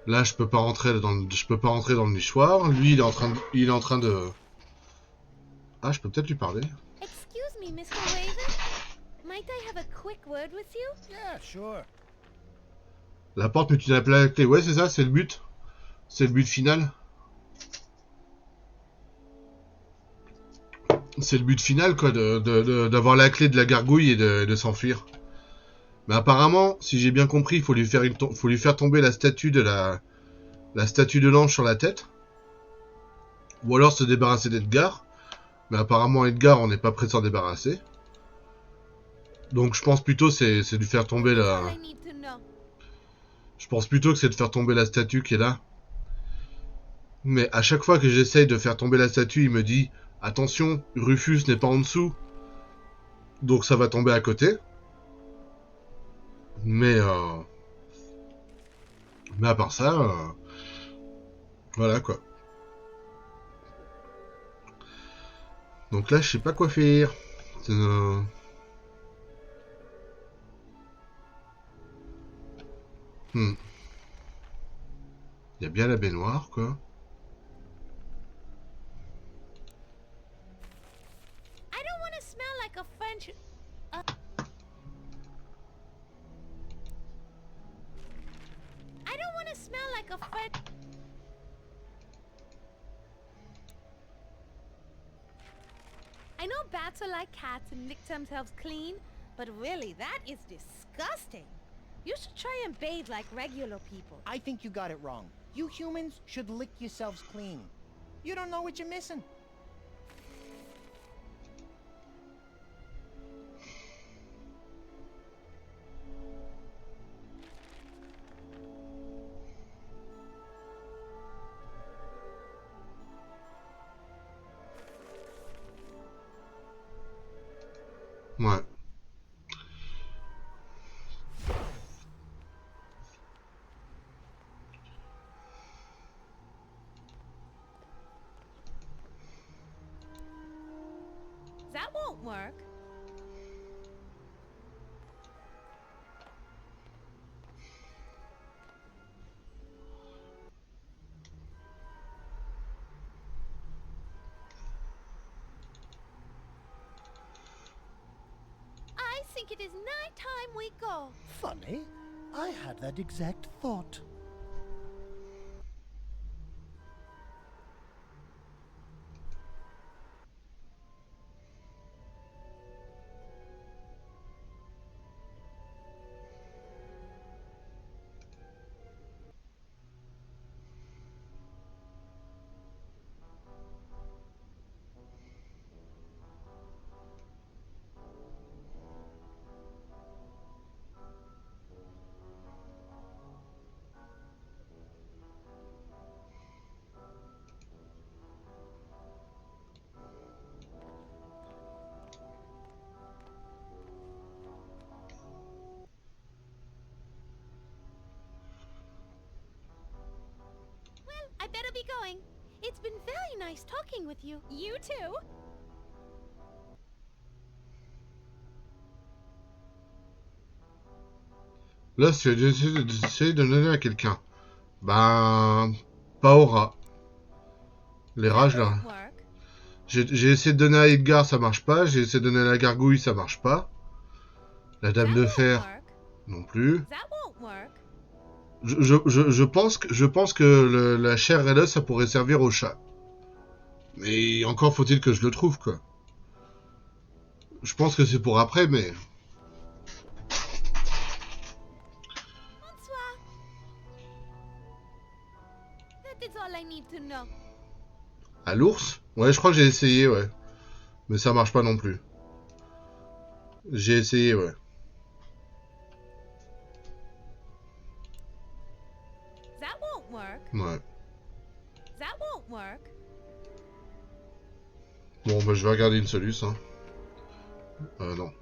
Là je peux pas rentrer dans le nichoir. Lui il est en train de... Ah je peux peut-être lui parler. Excuse me, Mr. Raven. Might I have a quick word with you? Yeah, sure. La porte mais tu n'as pas la clé. Ouais c'est ça, c'est le but. C'est le but final. C'est le but final quoi, d'avoir la clé de la gargouille et de s'enfuir. Mais apparemment, si j'ai bien compris, il faut lui faire tomber la statue de l'ange sur la tête. Ou alors se débarrasser d'Edgar. Mais apparemment Edgar, on n'est pas prêt de s'en débarrasser. Donc je pense plutôt c'est de faire tomber la... All I need to know. Je pense plutôt que c'est de faire tomber la statue qui est là. Mais à chaque fois que j'essaye de faire tomber la statue, il me dit « Attention, Rufus n'est pas en dessous. » Donc ça va tomber à côté. Mais à part ça, voilà quoi. Donc là, je sais pas quoi faire. Il y a bien la baignoire quoi. I don't want to smell like a French. I don't want to smell like a French. I know bats are like cats and lick themselves clean, but really, that is disgusting. You should try and bathe like regular people. I think you got it wrong. You humans should lick yourselves clean. You don't know what you're missing. Ouais. That won't work. I think it is night time we go. Funny, I had that exact thought. Well, I better be going. It's been very nice talking with you. You too. Là, c'est d'essayer de donner à quelqu'un. Ben, pas Aura. Les That rages, là. won't work. J'ai essayé de donner à Edgar, ça marche pas. J'ai essayé de donner à la gargouille, ça marche pas. La That dame de won't fer, work. non plus. That won't work. Je pense que la chair et l'os, ça pourrait servir au chat. Mais encore faut-il que je le trouve, quoi. Je pense que c'est pour après, mais... Bonsoir. That is all I need to know. À l'ours? Ouais, je crois que j'ai essayé, ouais. Mais ça marche pas non plus. J'ai essayé, ouais. That won't work. Ouais. That won't work. Bon, bah je vais regarder une soluce, hein. Non.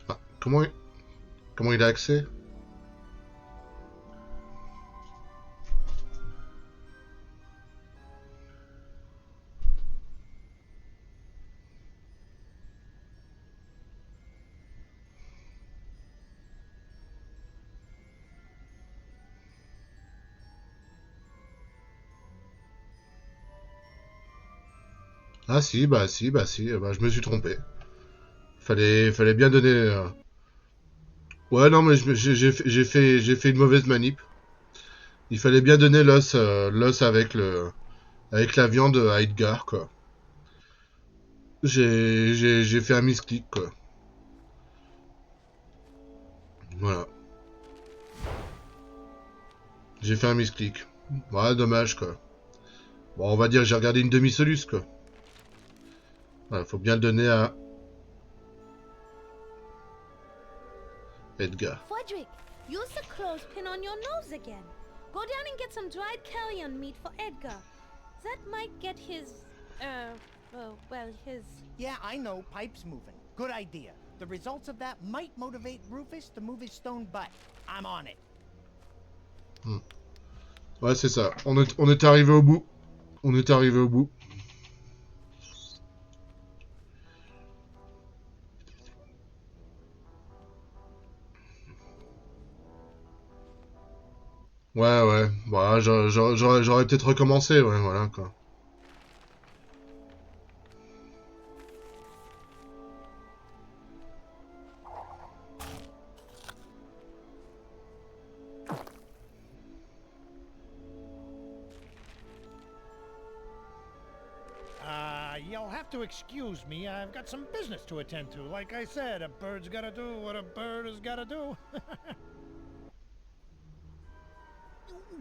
Ah, comment il a accès? Ah si, bah si, bah si, bah je me suis trompé. Fallait bien donner... Ouais, non, mais j'ai fait une mauvaise manip. Il fallait bien donner l'os avec la viande à Edgar, quoi. J'ai fait un misclick, quoi. Voilà. J'ai fait un misclick. Ouais, dommage, quoi. Bon, on va dire que j'ai regardé une demi-soluce, quoi. Voilà, faut bien le donner à Edgar. Frederick, use the clothespin on your nose again. Go down and get some dried carrion meat for Edgar. That might get his, his... Yeah, I know, pipe's moving. Good idea. The results of that might motivate Rufus to move his stone butt. I'm on it. Ouais, c'est ça. On est arrivé au bout. On est arrivé au bout. Ouais, ouais. Bah, j'aurais peut-être recommencé, ouais, voilà, quoi. You'll have to excuse me. I've got some business to attend to. Like I said, a bird's gotta do what a bird has gotta do.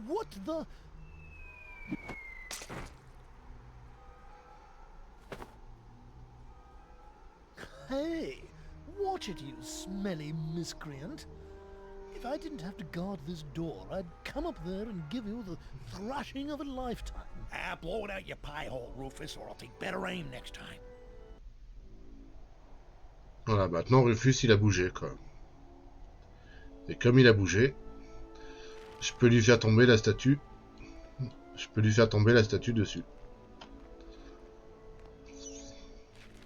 What the... Hey, watch it, you smelly miscreant. If I didn't have to guard this door, I'd come up there and give you the thrashing of a lifetime. Ah, blow it out your pie hole, Rufus, or I'll take better aim next time. Voilà, maintenant Rufus il a bougé, quoi. Et comme il a bougé, je peux lui faire tomber la statue. Je peux lui faire tomber la statue dessus.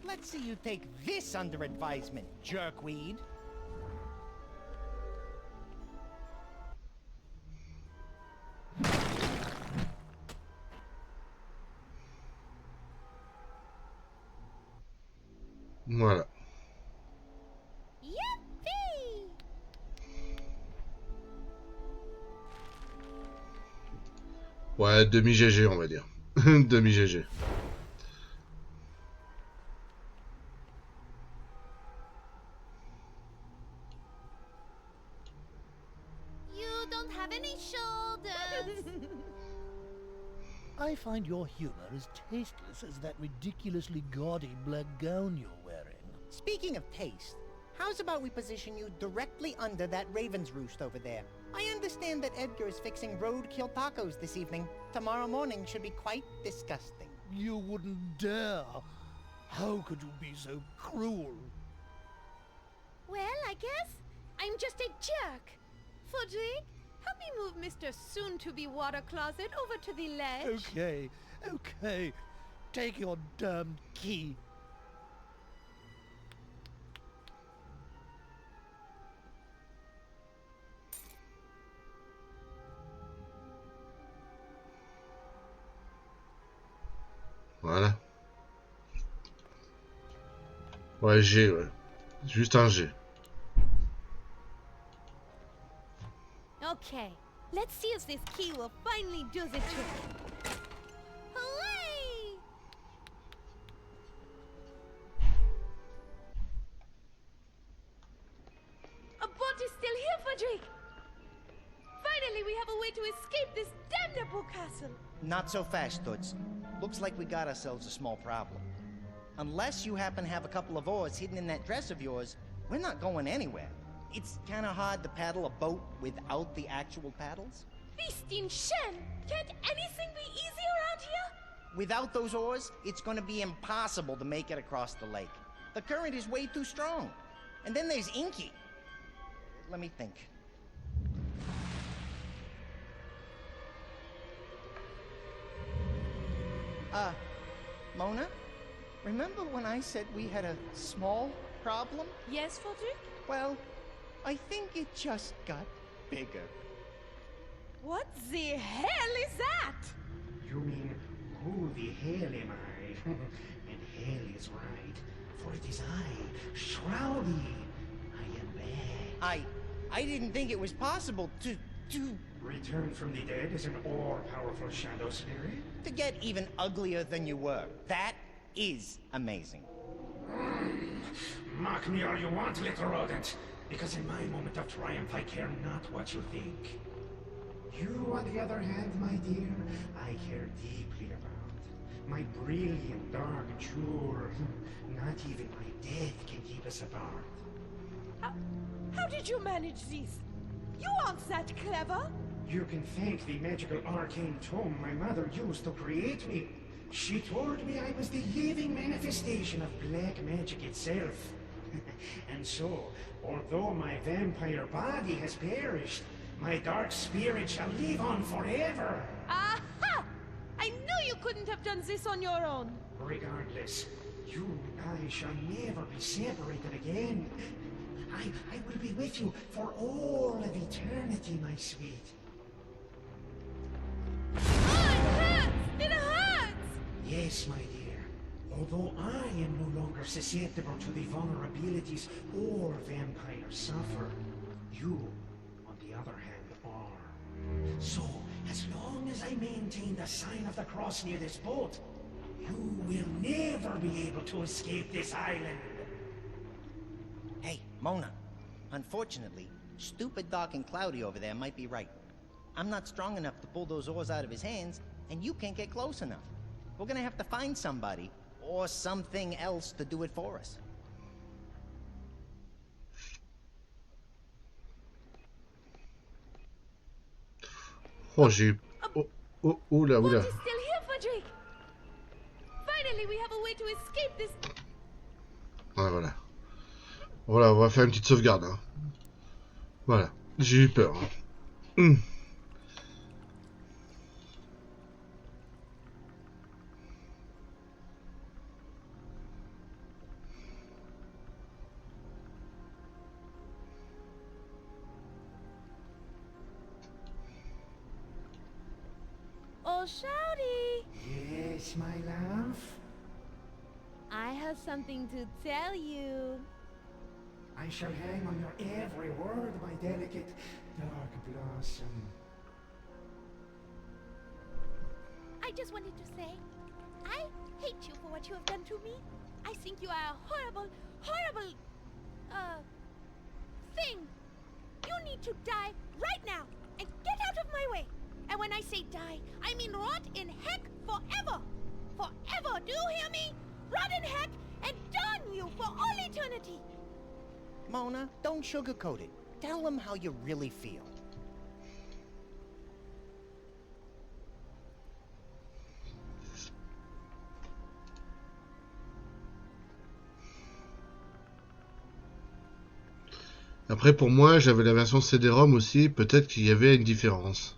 Let's see you take this under advisement, jerkweed. Voilà. Yippee! Ouais, demi-GG, on va dire. Demi-GG. You don't have any shoulders. I find your humor as tasteless as that ridiculously gaudy black gown you're wearing. Speaking of taste, how's about we position you directly under that raven's roost over there? I understand that Edgar is fixing roadkill tacos this evening. Tomorrow morning should be quite disgusting. You wouldn't dare. How could you be so cruel? Well, I guess I'm just a jerk. Fudrick, help me move Mr. Soon-to-be water closet over to the ledge. Okay. Take your damned key. Voilà. Ouais, G, ouais. Juste un G. Okay, let's see if this key will finally do the trick. Hooray! A boat is still here, Fudrick! Finally, we have a way to escape this damnable castle! Not so fast, Toots. Looks like we got ourselves a small problem. Unless you happen to have a couple of oars hidden in that dress of yours, we're not going anywhere. It's kind of hard to paddle a boat without the actual paddles. Feasting Shen! Can't anything be easy around here? Without those oars, it's going to be impossible to make it across the lake. The current is way too strong. And then there's Inky. Let me think. Mona? Remember when I said we had a small problem? Yes, Fudrick? Well, I think it just got bigger. What the hell is that? You mean, who the hell am I? And hell is right, for it is I, Shroudy. I am back. I didn't think it was possible to Return from the dead as an all-powerful shadow spirit? to get even uglier than you were. That is amazing. Mock me all you want, little rodent, because in my moment of triumph I care not what you think. You, on the other hand, my dear, I care deeply about. My brilliant dark jewel. Not even my death can keep us apart. How did you manage this? You aren't that clever. You can thank the magical arcane tome my mother used to create me. She told me I was the living manifestation of black magic itself. And so, although my vampire body has perished, my dark spirit shall live on forever. Aha! I knew you couldn't have done this on your own. Regardless, you and I shall never be separated again. I will be with you for all of eternity, my sweet. Oh, it hurts! It hurts! Yes, my dear. Although I am no longer susceptible to the vulnerabilities all vampires suffer, you, on the other hand, are. So, as long as I maintain the sign of the cross near this boat, you will never be able to escape this island. Hey, Mona. Unfortunately, stupid Doc and Cloudy over there might be right. I'm not strong enough to pull those oars out of his hands, and you can't get close enough. We're gonna have to find somebody, or something else to do it for us. Oh, j'ai eu... Oh, oula. What is still here, Fudrick? Finally, we have a way to escape this. Ouais, voilà. Voilà, on va faire une petite sauvegarde. Hein. Voilà, j'ai eu peur. Hein. Oh, Shouty! Yes, my love? I have something to tell you. I shall hang on your every word, my delicate dark blossom. I just wanted to say, I hate you for what you have done to me. I think you are a horrible, horrible, thing. You need to die right now and get out of my way. And when I say die, I mean rot in heck forever. Forever, do you hear me? Rot in heck and darn you for all eternity. Mona, don't sugarcoat it. Tell them how you really feel. Après, pour moi, j'avais la version CD-ROM aussi. Peut-être qu'il y avait une différence.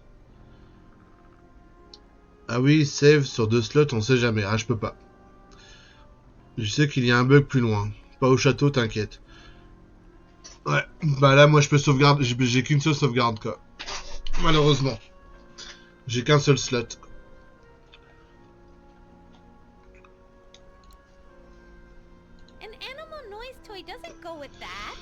Ah oui, save sur 2 slots, on sait jamais. Ah, je peux pas. Je sais qu'il y a un bug plus loin. Pas au château, t'inquiète. Ouais, bah là, moi, je peux sauvegarder. J'ai qu'une seule sauvegarde, quoi. Malheureusement. J'ai qu'un seul slot. An animal noise toy doesn't go with that.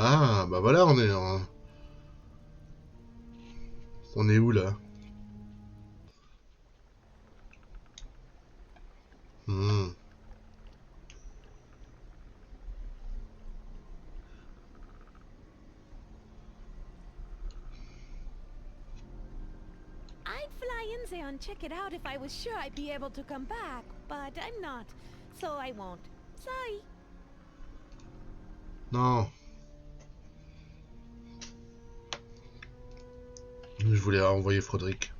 Ah, bah voilà, on est où, là? Hmm. I'd fly in there and check it out if I was sure I'd be able to come back, but I'm not, so I won't. Sorry. Non. Je voulais envoyer Frédéric.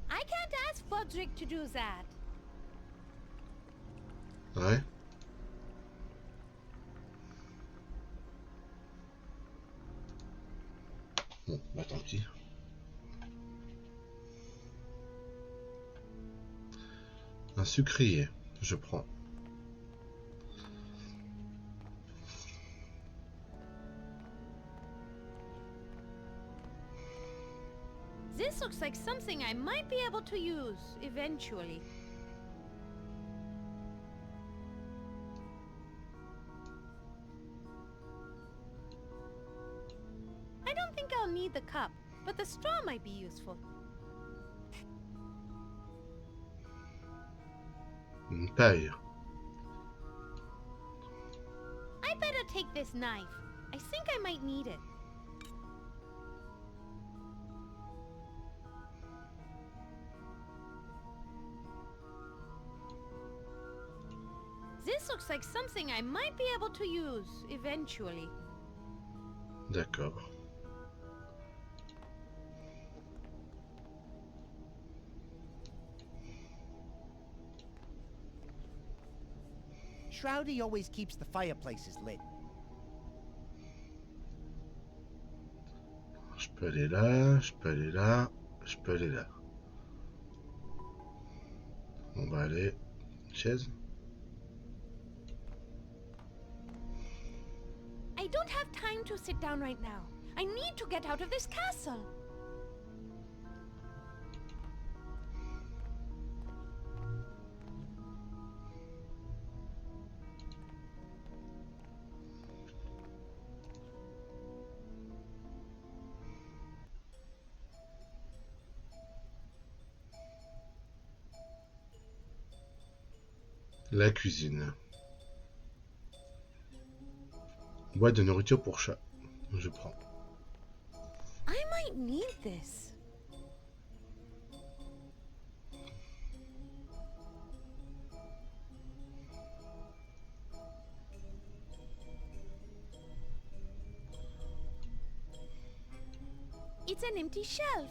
I can't ask Fodrick to do that. Ouais. Bon, bah tant pis. Un sucrier, je prends. This looks like something I might be able to use, eventually. I don't think I'll need the cup, but the straw might be useful. Une paille. I better take this knife. I think I might need it. This looks like something I might be able to use, eventually. D'accord. Shroudy always keeps the fireplaces lit. Je peux aller là, je peux aller là, je peux aller là. On va aller. Chaise. I don't have time to sit down right now. I need to get out of this castle. La cuisine. Boîte de nourriture pour chat. Je prends. I might need this. It's an empty shelf.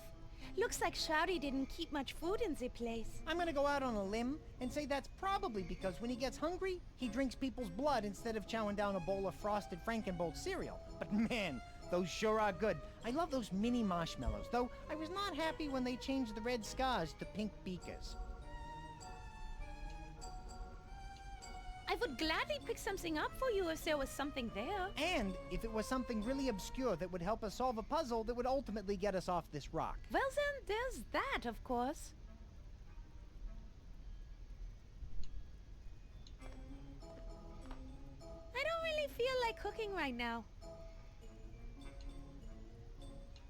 Looks like Shouty didn't keep much food in the place. I'm gonna go out on a limb and say that's probably because when he gets hungry, he drinks people's blood instead of chowing down a bowl of frosted Frankenbolt cereal. But man, those sure are good. I love those mini marshmallows, though I was not happy when they changed the red scars to pink beakers. I would gladly pick something up for you if there was something there. And if it was something really obscure that would help us solve a puzzle that would ultimately get us off this rock. Well then, there's that, of course. I don't really feel like cooking right now.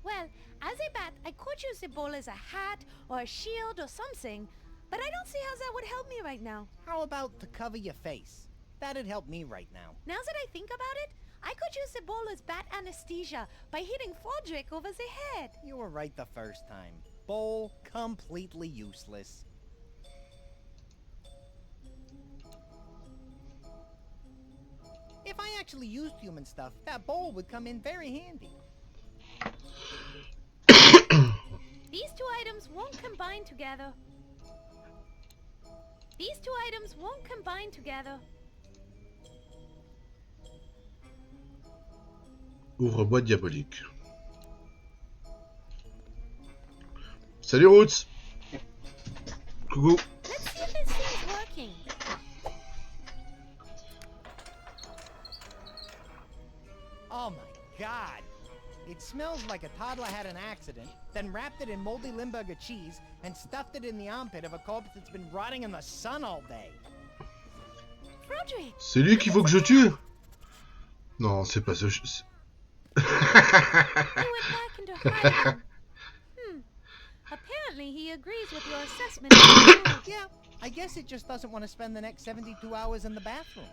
Well, as a bat, I could use the bowl as a hat or a shield or something, but I don't see how that would help me right now. How about to cover your face? That'd help me right now. Now that I think about it, I could use the bowl as bat anesthesia by hitting Fodrick over the head. You were right the first time. Bowl, completely useless. actually used human stuff, that bowl would come in very handy. These two items won't combine together. These two items won't combine together. Ouvre-boîte diabolique. Salut Roots. Coucou. Let's see if this thing's working. Oh my god. It smells like a toddler had an accident, then wrapped it in moldy Limburger cheese, and stuffed it in the armpit of a corpse that's been rotting in the sun all day. Frederick! C'est lui qu'il faut que je tue? Non, c'est pas ce... He went back into hiding. Apparently he agrees with your assessment. Yeah, I guess it just doesn't want to spend the next 72 hours in the bathroom.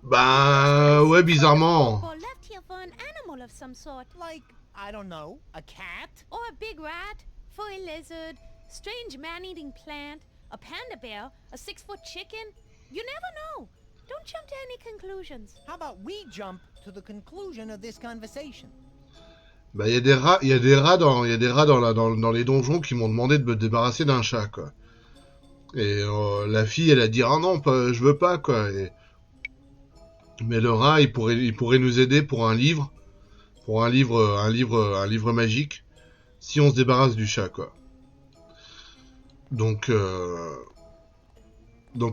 Bah ouais, bizarrement. Or left here for an animal of some sort. Like, I don't know, a cat? Or a big rat, furry lizard, strange man-eating plant, a panda bear, a 6-foot chicken. You never know. Don't jump to any conclusions. How about we jump to the conclusion of this conversation? Bah y a des rats dans les donjons qui m'ont demandé de me débarrasser d'un chat quoi. Et la fille elle a dit ah non je veux pas quoi. Mais le rat il pourrait nous aider pour un livre magique si on se débarrasse du chat quoi. Donc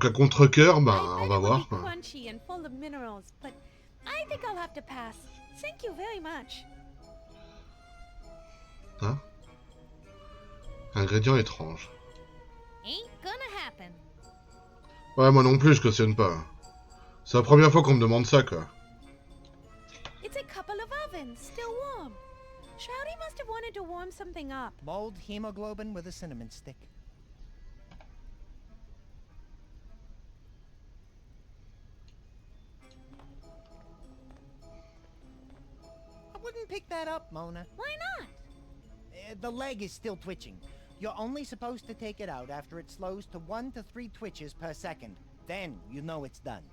à contre-cœur on va voir. Crunchy and full of minerals, but I think I'll have to pass. Thank you very much. Hein? Ingrédient étrange. Ain't gonna happen. Ouais, moi non plus, je cautionne pas. C'est la première fois qu'on me demande ça, quoi. It's a couple of ovens, still warm. Shroudy must have wanted to warm something up. Mulled hemoglobin with a cinnamon stick. I wouldn't pick that up, Mona. Why not? The leg is still twitching. You're only supposed to take it out after it slows to 1 to 3 twitches per second. Then you know it's done.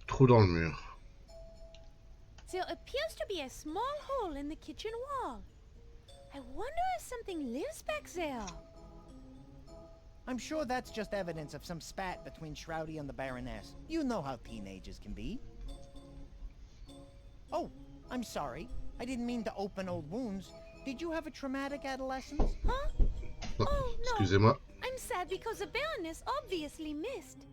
Trou dans le mur. There appears to be a small hole in the kitchen wall. I wonder if something lives back there. I'm sure that's just evidence of some spat between Shroudy and the Baroness. You know how teenagers can be. Oh, I'm sorry. I didn't mean to open old wounds. Did you have a traumatic adolescence? Huh? Non, Oh, no. excusez-moi. I'm sad because the Baroness obviously missed.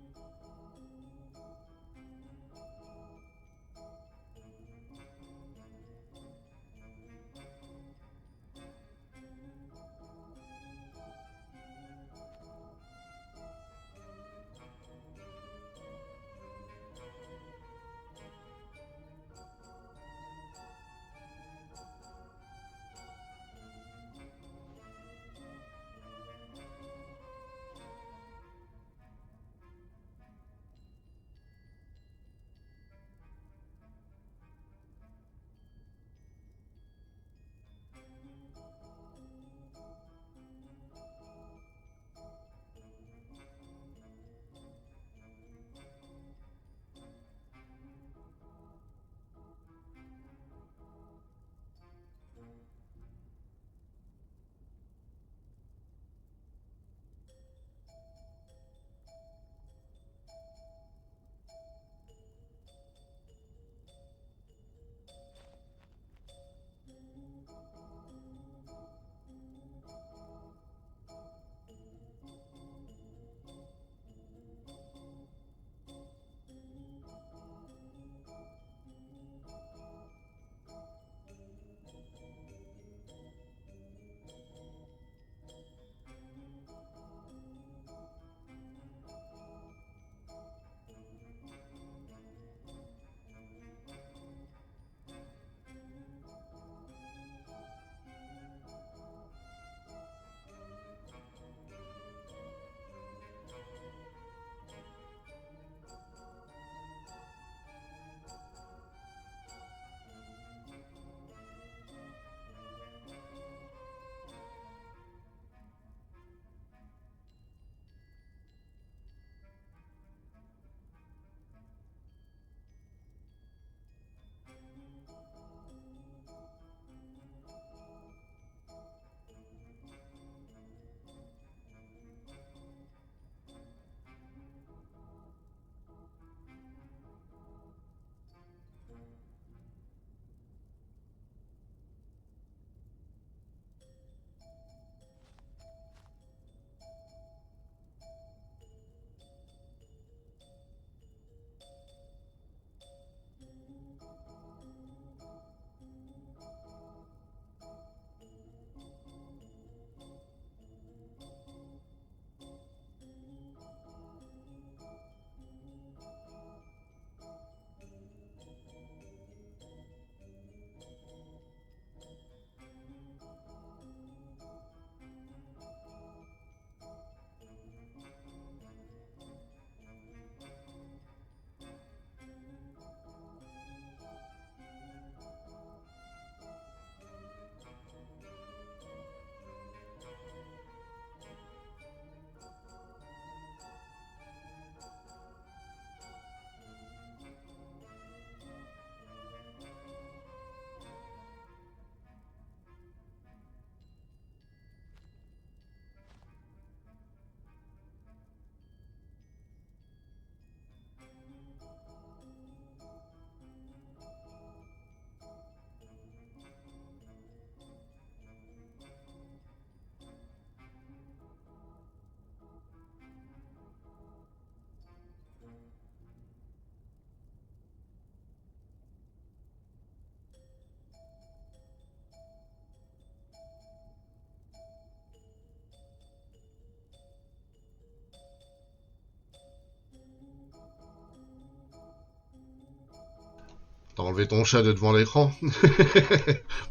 T'as enlevé ton chat de devant l'écran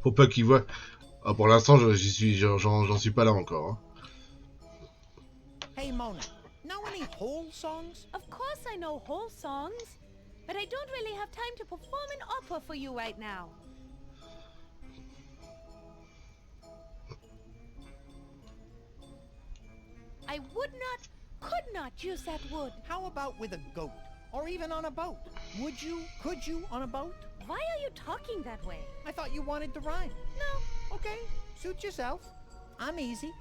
pour pas qu'il voit. Ah, pour l'instant, j'en suis pas là encore. Hein. Hey, Mona, know any whole songs? Of course I know whole songs, but I don't really have time to perform an opera for you right now. I would not, could not use that wood. How about with a goat? Or even on a boat? Would you, could you on a boat? Why are you talking that way? I thought you wanted to rhyme. No, okay, suit yourself. I'm easy.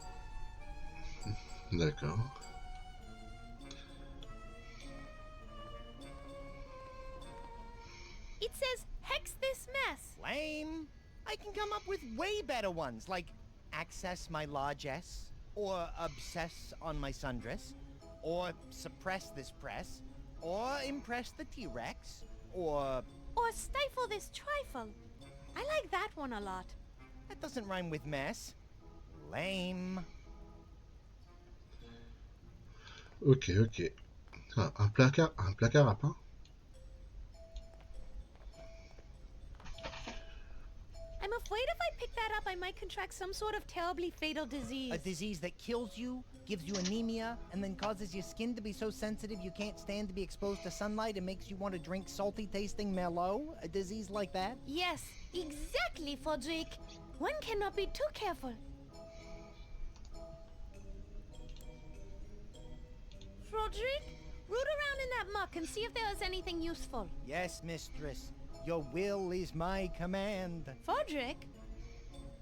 D'accord. It says, hex this mess. Lame. I can come up with way better ones, like access my largesse, or obsess on my sundress, or suppress this press, or impress the T-Rex, or... Or stifle this trifle. I like that one a lot. That doesn't rhyme with mess. Lame. Ok, ok. Ah, un placard à pain. I'm afraid if I pick that up, I might contract some sort of terribly fatal disease. A disease that kills you, gives you anemia, and then causes your skin to be so sensitive you can't stand to be exposed to sunlight and makes you want to drink salty-tasting Merlot? A disease like that? Yes, exactly, Frederick. One cannot be too careful. Frederick, root around in that muck and see if there is anything useful. Yes, mistress. Your will is my command. Frederick,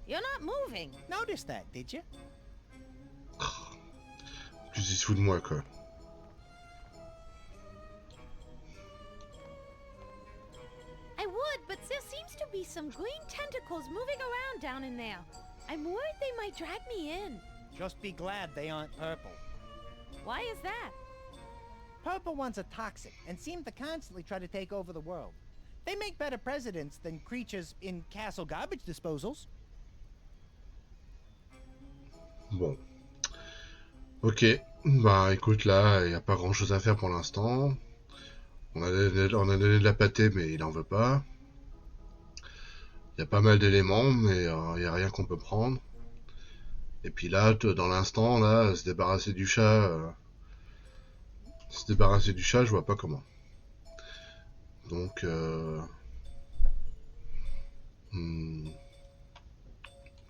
you're not moving. Notice that, did you? Tu t'y fous de moi, quoi. I would, but there seems to be some green tentacles moving around down in there. I'm worried they might drag me in. Just be glad they aren't purple. Why is that? Purple ones are toxic and seem to constantly try to take over the world. They make better presidents than creatures in castle garbage disposals. Bon. Ok. Bah écoute, là, il n'y a pas grand chose à faire pour l'instant. On a donné de la pâtée, mais il en veut pas. Il y a pas mal d'éléments, mais il n'y a rien qu'on peut prendre. Et puis là, dans l'instant, là, se débarrasser du chat, je vois pas comment. Donc,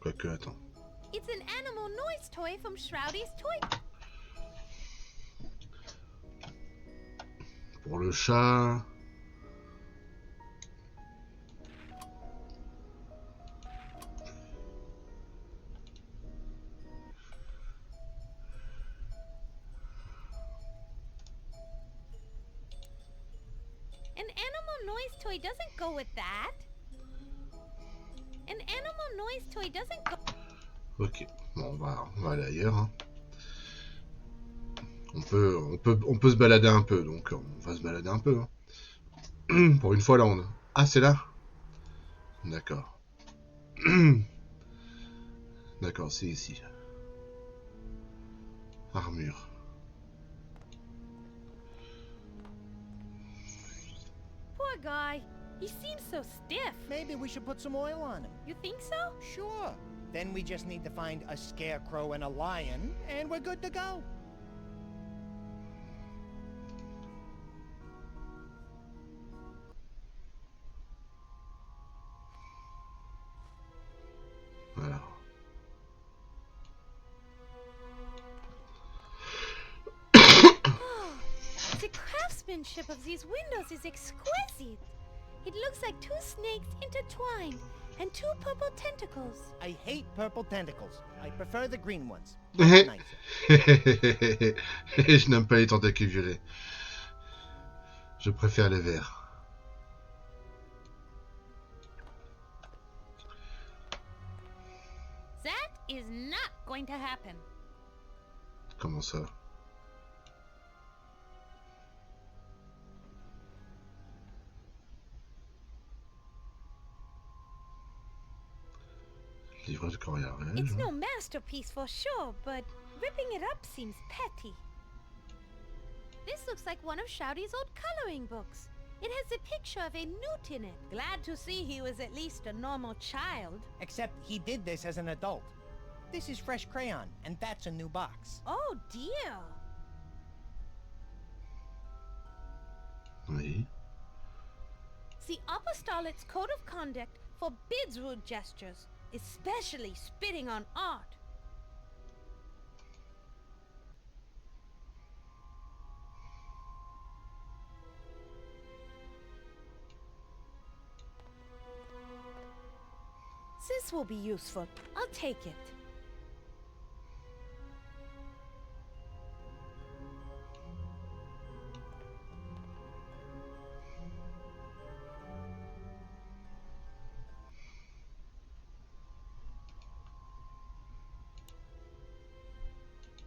quoique, attends. It's an animal noise toy from Shroudy's toy. Pour le chat. An animal noise toy doesn't go with that. An animal noise toy doesn't go... Ok, bon, on va aller ailleurs. Hein. On peut se balader un peu, donc on va se balader un peu. Hein. Pour une fois, là, on a... Ah, c'est là. D'accord. D'accord, c'est ici. Armure. Poor guy. He seems so stiff. Maybe we should put some oil on him. You think so? Sure. Then we just need to find a scarecrow and a lion, and we're good to go. Voilà. The craftsmanship of these windows is exquisite. It looks like two snakes intertwined and two purple tentacles. I hate purple tentacles. I prefer the green ones. Much nicer. Je n'aime pas les tentacules violets. Je préfère les verts. That is not going to happen. Comment ça? Livre de courrier réel. It's no masterpiece for sure, but ripping it up seems petty. This looks like one of Shouty's old coloring books. It has a picture of a newt in it. Glad to see he was at least a normal child. Except he did this as an adult. This is fresh crayon, and that's a new box. Oh dear. Oui. The apostolate's code of conduct forbids rude gestures, especially spitting on art. This will be useful. I'll take it.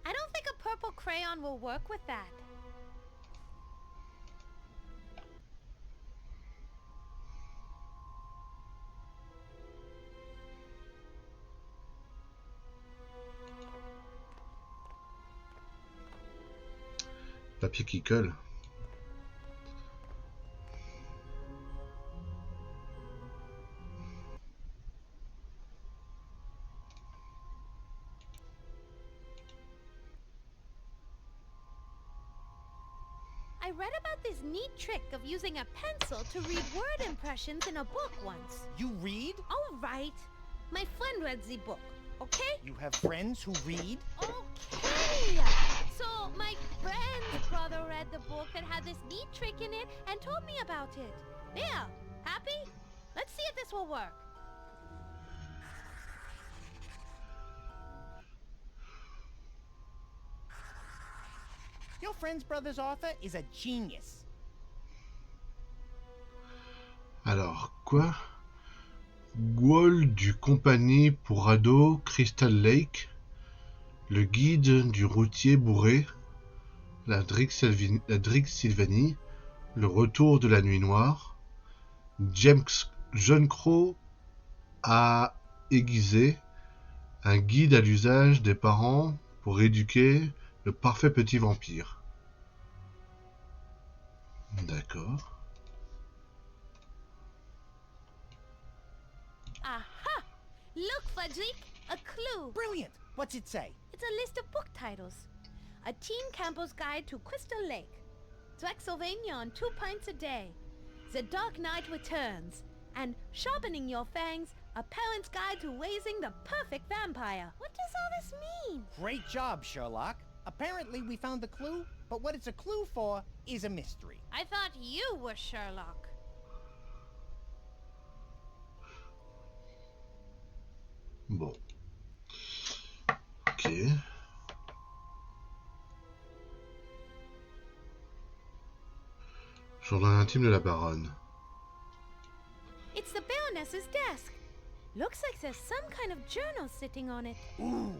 I don't think a purple crayon will work with that. Papier qui colle. I read about this neat trick of using a pencil to read word impressions in a book once. You read? All right. My friend read the book, okay? You have friends who read? Okay. So my friend's brother read the book that had this neat trick in it and told me about it. There. Happy? Let's see if this will work. Your friend's brother's author is a genius. Alors, quoi? Guol du compagnie pour ados Crystal Lake, le guide du routier bourré, la Sylvanie, le retour de la nuit noire, James John Crow a aiguisé, un guide à l'usage des parents pour éduquer le parfait petit vampire. D'accord. Aha! Look, Fudzik! A clue! Brilliant! What's it say? It's a list of book titles. A Teen Campbell's Guide to Crystal Lake. Drexylvania on 2 pints a day. The Dark Knight Returns. And Sharpening Your Fangs, a parent's guide to raising the perfect vampire. What does all this mean? Great job, Sherlock. Apparently we found the clue, but what it's a clue for is a mystery. I thought you were Sherlock. Bon. Ok. Journal intime de la baronne. It's the Baroness's desk. Looks like there's some kind of journal sitting on it. Ooh,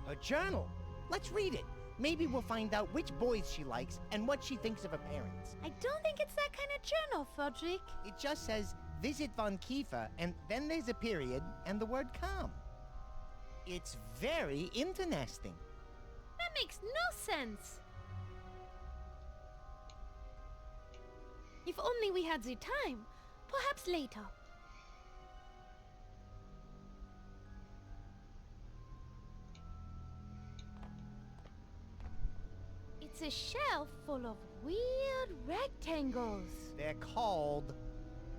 a journal. Let's read it. Maybe we'll find out which boys she likes and what she thinks of her parents. I don't think it's that kind of journal, Frederick. It just says, visit Von Kiefer, and then there's a period and the word come. It's very interesting. That makes no sense. If only we had the time. Perhaps later. It's a shelf full of weird rectangles. They're called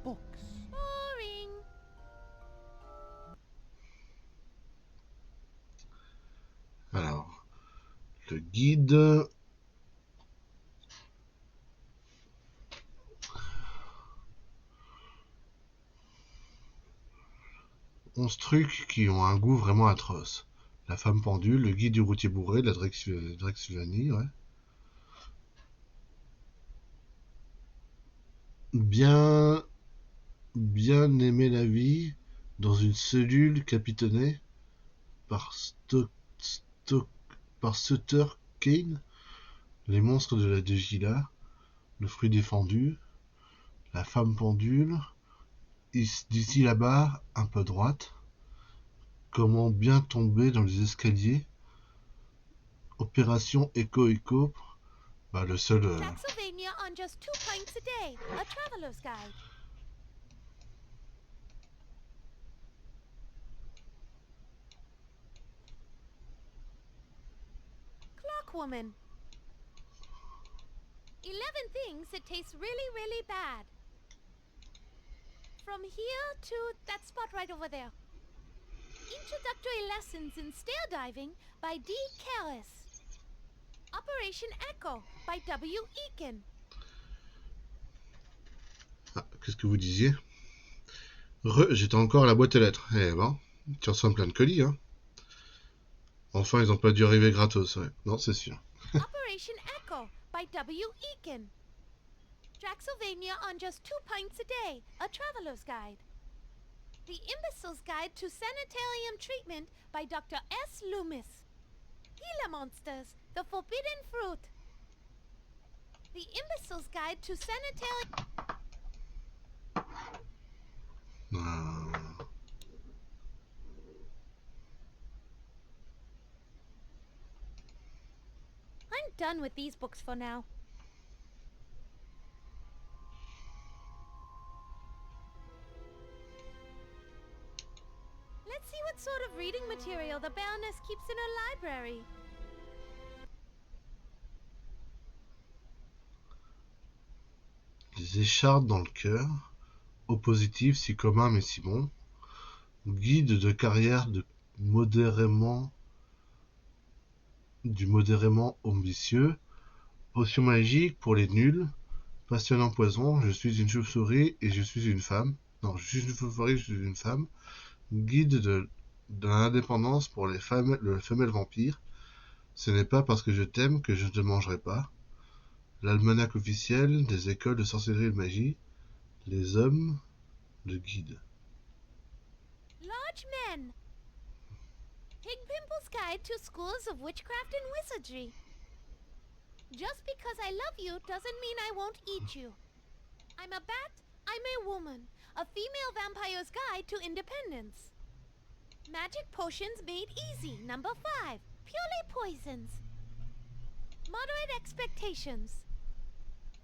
books. Boring. Alors, le guide. 11 trucs qui ont un goût vraiment atroce. La femme pendule, le guide du routier bourré, la Drexylvanie, ouais. Bien aimer la vie dans une cellule capitonnée par Sutter Kane, les monstres de la Degila, le fruit défendu, la femme pendule, d'ici là-bas, un peu droite, comment bien tomber dans les escaliers, opération écho, Bah, le seul... Transylvania on just 2 pints a day. A traveler's guide. Clockwoman. 11 things that taste really, really bad. From here to that spot right over there. Introductory lessons in stair diving by D. Callis. Operation Echo by W. Eakin. Ah, qu'est-ce que vous disiez? J'étais encore à la boîte aux lettres. Eh ben, tu reçois plein de colis, hein. Enfin, ils ont pas dû arriver gratos, ouais. Non, c'est sûr. Operation Echo by W. Eakin. Transylvania on just 2 pints a day. A traveler's guide. The Imbecile's Guide to Sanitarium Treatment by Dr. S. Loomis. Gila Monsters, the Forbidden Fruit. The Imbecile's Guide to Sanitarium... I'm done with these books for now. Let's see what sort of reading material the Baroness keeps in her library. Les échardes dans le cœur. Oppositif, si commun mais si bon. Guide de carrière du modérément ambitieux. Potion magique pour les nuls. Passionnant poison, je suis une chauve-souris et je suis une femme. Non, je suis une chauve-souris, je suis une femme. Guide de l'indépendance pour les femelles vampires. Ce n'est pas parce que je t'aime que je ne te mangerai pas. L'almanach officiel des écoles de sorcellerie et de magie. Les hommes, le guide. Large Men. Pig Pimple's Guide to Schools of Witchcraft and Wizardry. Just because I love you doesn't mean I won't eat you. I'm a bat, I'm a woman. A female vampire's guide to independence. Magic potions made easy, number 5. Purely poisons. Moderate expectations.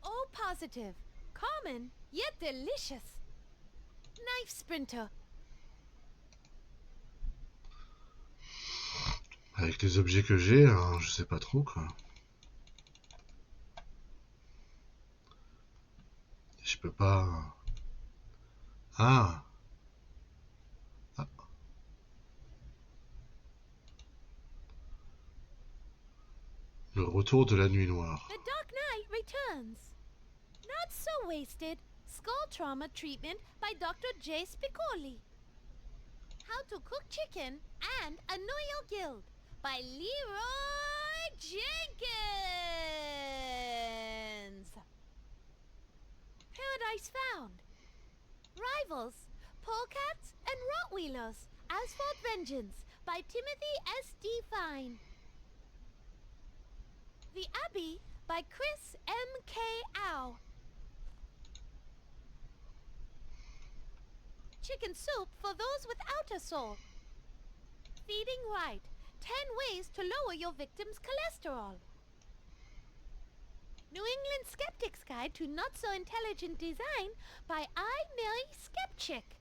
O positive. Common, yet delicious. Knife Sprinter. Avec les objets que j'ai, hein, je sais pas trop quoi. Je peux pas... Ah. Le retour de la nuit noire. The Dark Knight returns. Not so wasted. Skull trauma treatment by Dr. J. Spicoli. How to cook chicken and annoy your guild by Leroy Jenkins. Paradise Found. Rivals, Polecats, and Rottweilers. Asphalt Vengeance by Timothy S. D. Fine. The Abbey by Chris M. K. Au. Chicken soup for those without a soul. Feeding right. 10 ways to lower your victim's cholesterol. New England Skeptic's Guide to Not So Intelligent Design by I. Mary Skepchick.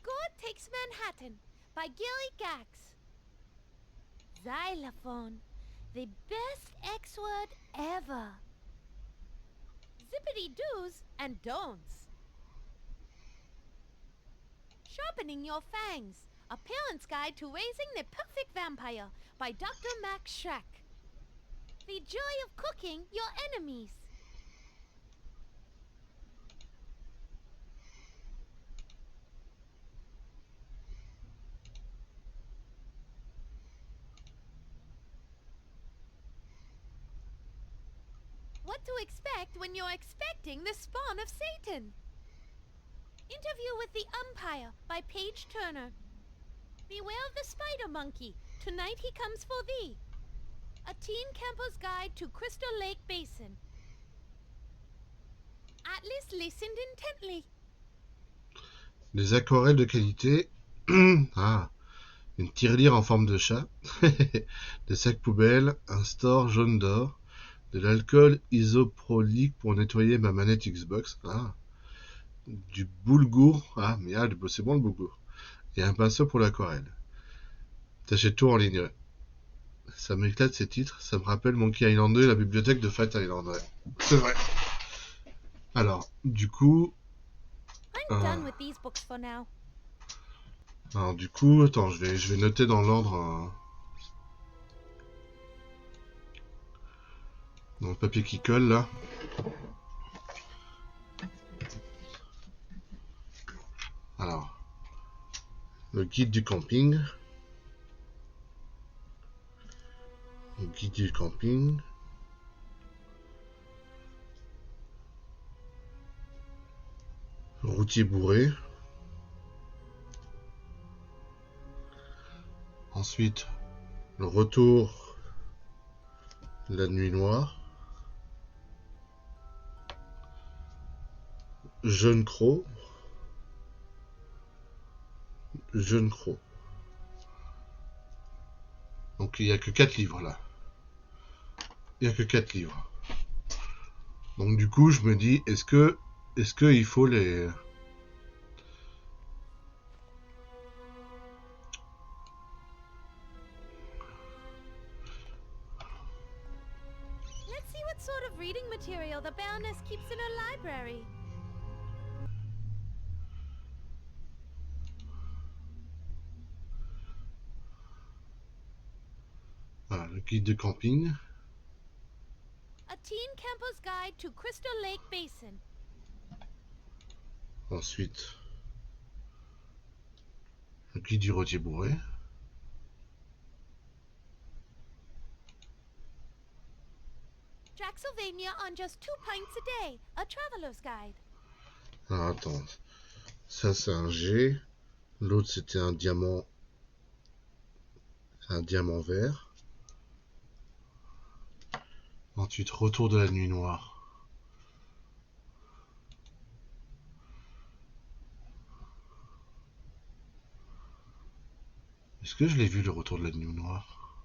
God Takes Manhattan by Gilly Gax. Xylophone. The best X word ever. Zippity do's and don'ts. Sharpening Your Fangs. A Parent's Guide to Raising the Perfect Vampire by Dr. Max Schreck. The Joy of Cooking Your Enemies. What to expect when you're expecting the spawn of Satan. Interview with the Umpire by Paige Turner. Beware of the Spider Monkey. Tonight he comes for thee. A Teen Camper's Guide to Crystal Lake Basin. Atlas listened intently. Les aquarelles de qualité. Ah, une tirelire en forme de chat. Des sacs poubelles, un store jaune d'or, De l'alcool isopropylique pour nettoyer ma manette Xbox. Ah. Du boulgour. Ah, mais c'est bon le boulgour. Et un pinceau pour l'aquarelle. T'achètes tout en ligne. Ça m'éclate ces titres. Ça me rappelle Monkey Island 2 et la bibliothèque de Fat Island. Ouais. C'est vrai. Alors, du coup... I'm done with these books for now. Alors, du coup, attends, je vais noter dans l'ordre... dans le papier qui colle, là. Alors, le guide du camping. Le guide du camping. Routier bourré. Ensuite, le retour de la nuit noire. Jeune croc. Jeune croc. Donc il n'y a que 4 livres là. Il n'y a que 4 livres. Donc du coup je me dis, est-ce que il faut les... Let's see what sort of reading material the Baroness keeps in her library. Voilà, le guide de camping. A teen camper's guide to Crystal Lake Basin. Ensuite, le guide du routier bourré. Draxylvania on just 2 pints a day. A traveler's guide. Alors attends, ça c'est un G. L'autre c'était un diamant vert. Ensuite, retour de la nuit noire. Est-ce que je l'ai vu le retour de la nuit noire?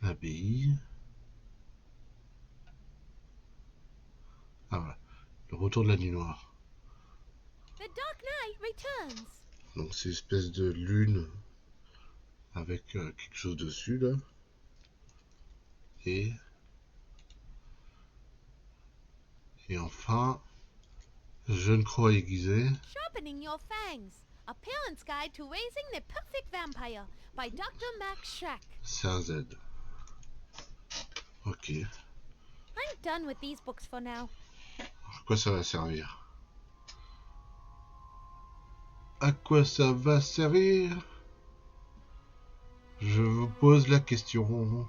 L'abbaye. Ah voilà, le retour de la nuit noire. The Dark Knight returns. Donc c'est une espèce de lune avec quelque chose dessus là. Et enfin, jeune croix aiguisée. Sharpening your fangs. A parent's guide to raising the perfect vampire by Dr. Max Schreck. C'est un Z. Ok. I'm done with these books for now. À quoi ça va servir? À quoi ça va servir? Je vous pose la question.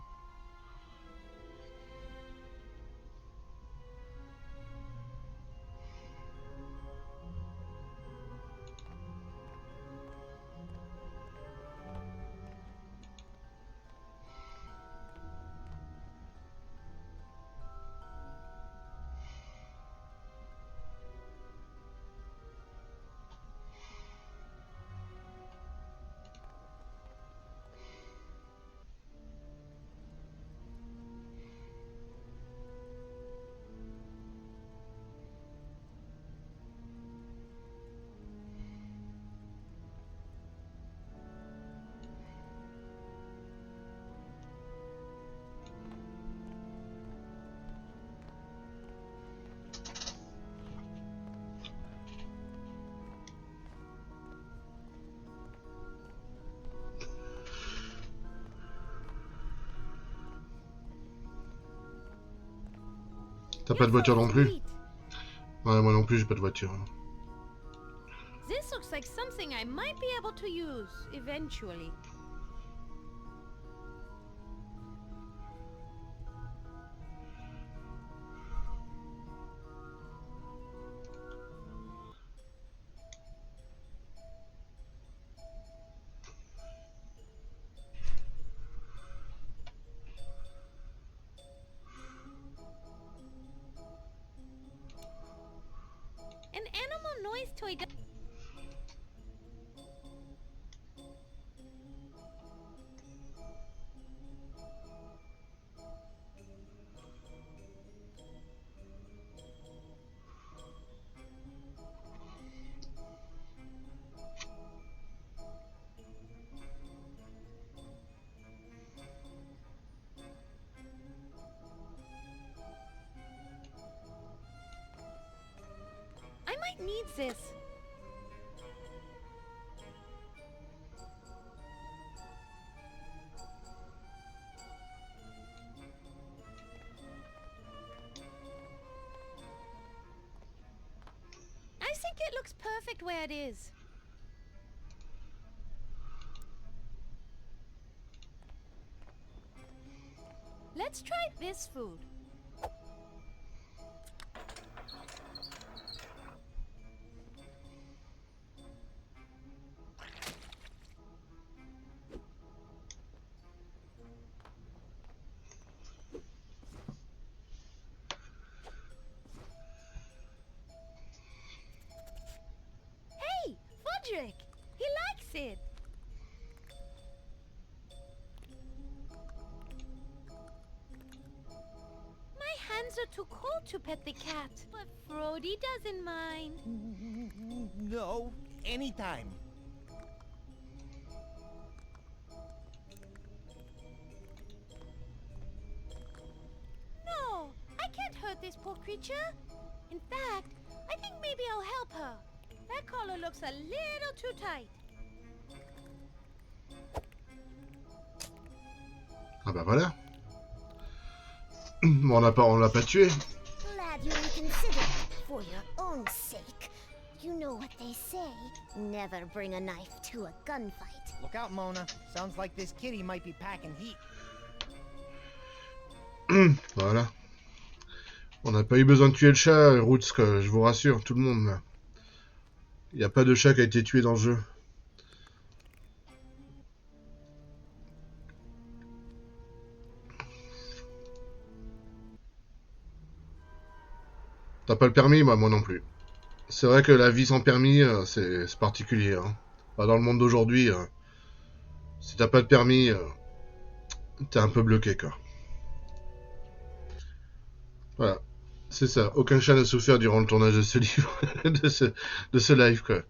T'as pas de voiture non plus? Ouais, moi non plus, j'ai pas de voiture. This looks like something I might be able to use eventually. An animal noise toy. might need this. I think it looks perfect where it is. Let's try this food. Hey, Fodrick! He likes it! My hands are too cold to pet the cat, but Frody doesn't mind. No, anytime. No, I can't hurt this poor creature. In fact, I think maybe I'll help her. That collar looks a little too tight. Ah bah voilà. On l'a pas tué. Glad you reconsidered for your own sake. You know what they say. Never bring a knife to a gunfight. Look out, Mona. Sounds like this kitty might be packing heat. Voilà. On n'a pas eu besoin de tuer le chat, Roots, que je vous rassure, tout le monde. Là. Il n'y a pas de chat qui a été tué dans le jeu. T'as pas le permis, moi non plus. C'est vrai que la vie sans permis, c'est particulier. Hein. Bah, dans le monde d'aujourd'hui, si t'as pas de permis, t'es un peu bloqué, quoi. Voilà. C'est ça. Aucun chat n'a souffert durant le tournage de ce livre, de ce live, quoi.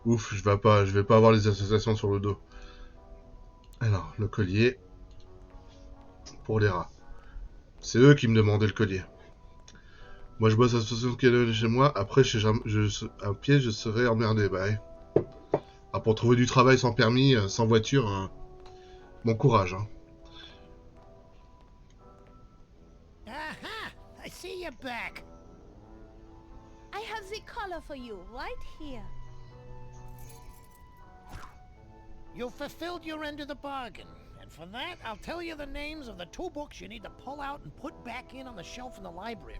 Ouf, je vais pas avoir les associations sur le dos. Alors, le collier pour les rats. C'est eux qui me demandaient le collier. Moi, je bosse à 60 km de chez moi. Après, à pied, je serais emmerdé. Bah, ouais. Ah, pour trouver du travail sans permis, sans voiture, bon courage. Hein. Aha! I see you're back. I have the collar for you right here. You fulfilled your end of the bargain. And for that, I'll tell you the names of the 2 books you need to pull out and put back in on the shelf in the library.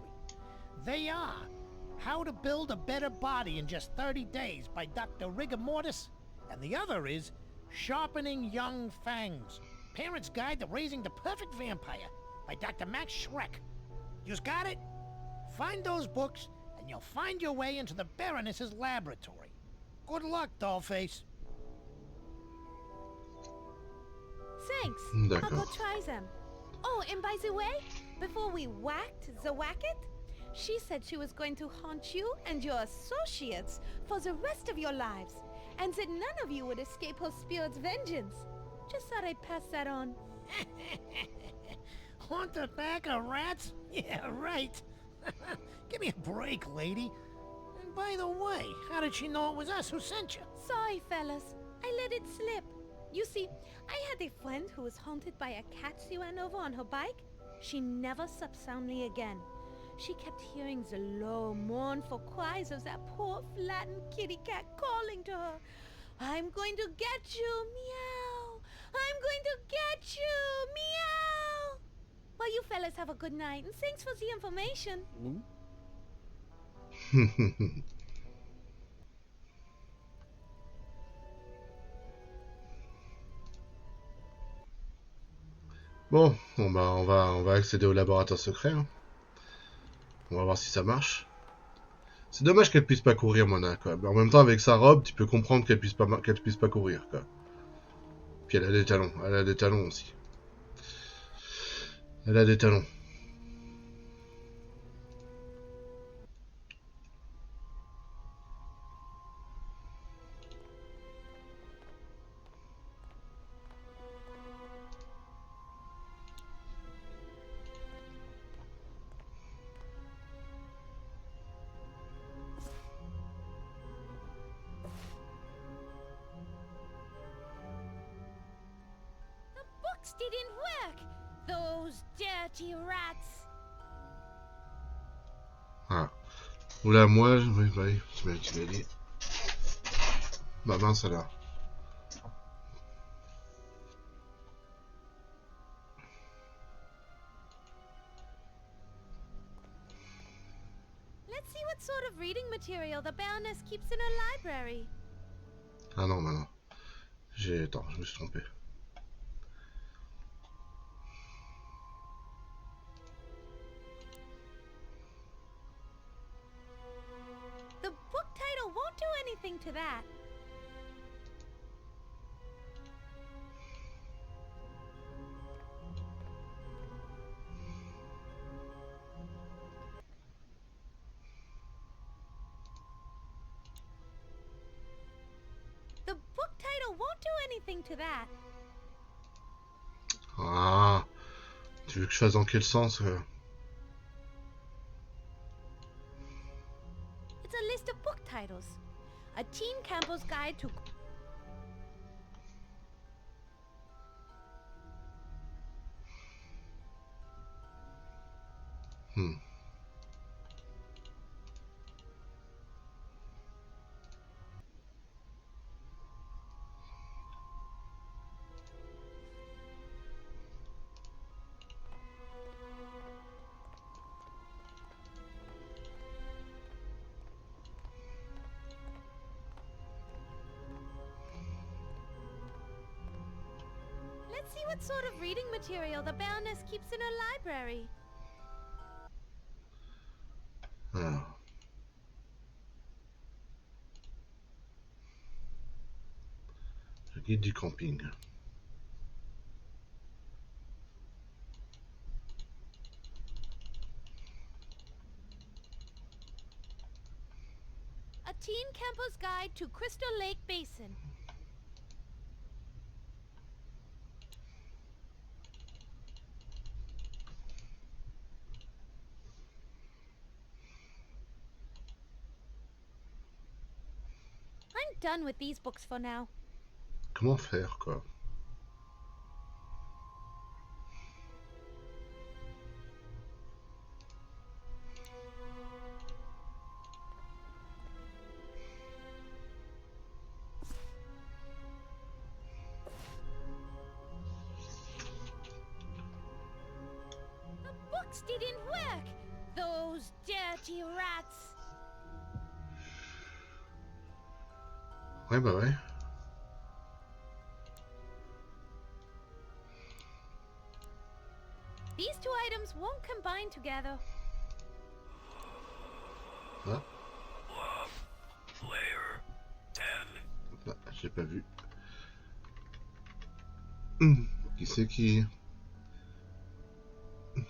They are How to Build a Better Body in Just 30 Days by Dr. Rigor Mortis, and the other is Sharpening Young Fangs, Parent's Guide to Raising the Perfect Vampire by Dr. Max Schreck. You's got it? Find those books, and you'll find your way into the Baroness's laboratory. Good luck, Dollface. Thanks. I'll go try them. Oh, and by the way, before we whacked the whacket, she said she was going to haunt you and your associates for the rest of your lives, and that none of you would escape her spirit's vengeance. Just thought I'd pass that on. Haunt the pack of rats? Yeah, right. Give me a break, lady. And by the way, how did she know it was us who sent you? Sorry, fellas. I let it slip. You see, I had a friend who was haunted by a cat she ran over on her bike. She never slept soundly again. She kept hearing the low, mournful cries of that poor, flattened kitty cat calling to her. I'm going to get you, meow! I'm going to get you, meow! Well, you fellas have a good night, and thanks for the information. Bon, on va accéder au laboratoire secret. Hein. On va voir si ça marche. C'est dommage qu'elle puisse pas courir, Mona, quoi. Mais en même temps, avec sa robe, tu peux comprendre qu'elle puisse pas courir, quoi. Puis elle a des talons aussi. Elle a des talons. didn't work. Those dirty rats. Voilà. Oula, moi, oui, tu m'as dit. Bah mince alors. Let's see what sort of reading material the Baroness keeps in her library. Ah non, bah non. Attends, je me suis trompé. The book title won't do anything to that. The book title won't do anything to that. Ah, tu veux que je fasse dans quel sens It's a list of book titles. A Teen Campbell's Guide to... Hmm. Let's see what sort of reading material the Baroness keeps in her library. Alors. Le guide du camping. A Teen Campbell's Guide to Crystal Lake Basin. I'm done with these books for now. Comment faire, quoi? The books didn't work. Those dirty rats. Ouais, bah ouais. These two items won't combine together. Ah, Player 10. bah, j'ai pas vu. Qui c'est qui...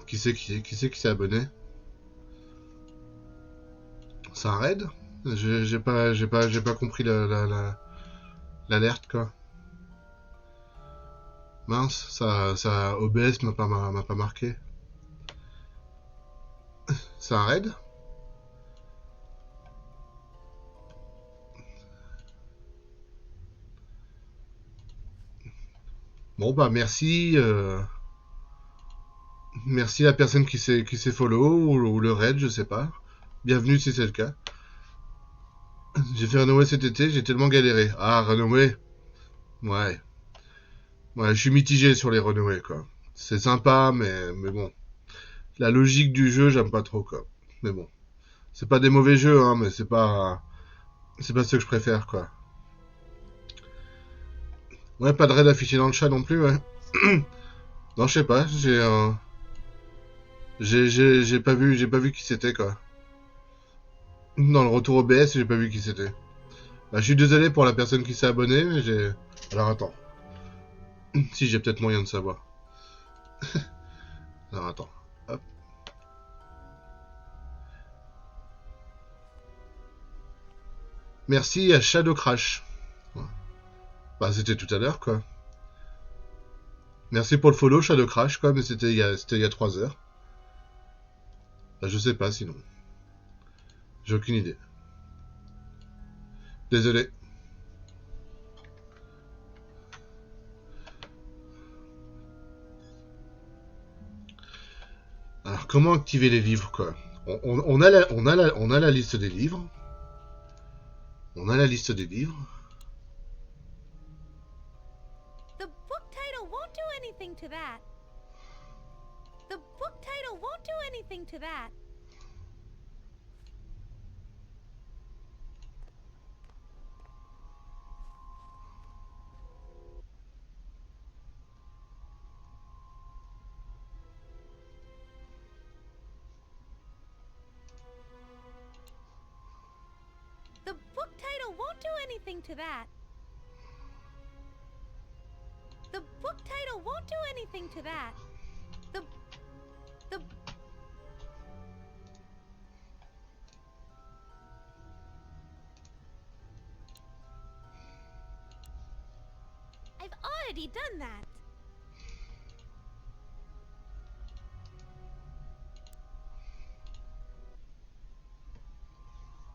Qui c'est qui s'est abonné? C'est un raid? J'ai pas compris l'alerte, quoi. Mince, ça OBS m'a pas marqué. C'est un raid? Bon bah merci, merci à la personne qui s'est follow ou le raid, je sais pas. Bienvenue si c'est le cas. J'ai fait Runaway cet été, j'ai tellement galéré. Ah, Runaway. Ouais. Ouais, je suis mitigé sur les Runaway, quoi. C'est sympa, mais bon. La logique du jeu, j'aime pas trop, quoi. Mais bon. C'est pas des mauvais jeux, hein, mais c'est pas ce que je préfère, quoi. Ouais, pas de raid affiché dans le chat non plus, ouais. Non, je sais pas, j'ai pas vu qui c'était, quoi. Dans le retour OBS, j'ai pas vu qui c'était. Bah, je suis désolé pour la personne qui s'est abonnée, mais j'ai... Alors attends. Si, j'ai peut-être moyen de savoir. Alors attends. Hop. Merci à Shadow Crash. Ouais. Bah, c'était tout à l'heure, quoi. Merci pour le follow, Shadow Crash, quoi, mais c'était il y a 3 heures. Bah, je sais pas, sinon. J'ai aucune idée. Désolé. Alors, comment activer les livres, quoi? On a la liste des livres. On a la liste des livres. The book title won't do anything to that. The book title won't do anything to that. The book title won't do anything to that. The book title won't do anything to that. The... I've already done that.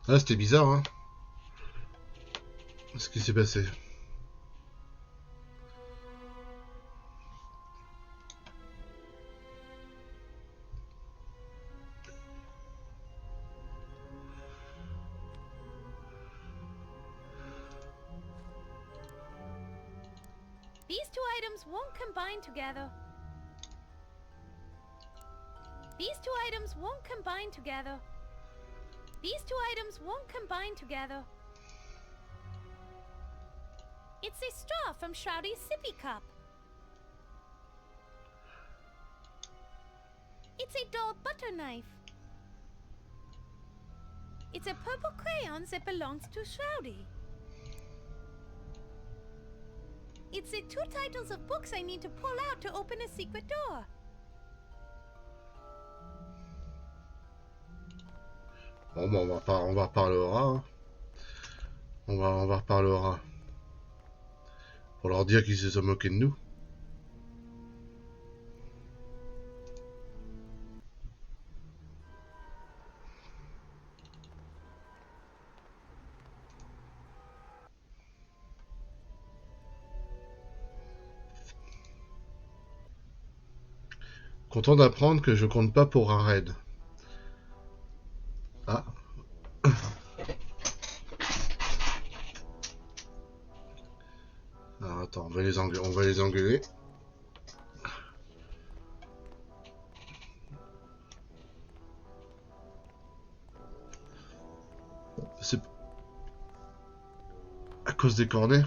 Ah, c'était bizarre, hein? Ce qui s'est passé. These two items won't combine together. These two items won't combine together. These two items won't combine together. It's a straw from Shroudy's sippy cup. It's a dull butter knife. It's a purple crayon that belongs to Shroudy. It's the two titles of books I need to pull out to open a secret door. Bon, bah, on va reparler au rat. Hein. On va reparler au rat. Pour leur dire qu'ils se sont moqués de nous. Content d'apprendre que je compte pas pour un raid. Ah. Alors attends, on va les engueuler. C'est à cause des cornets.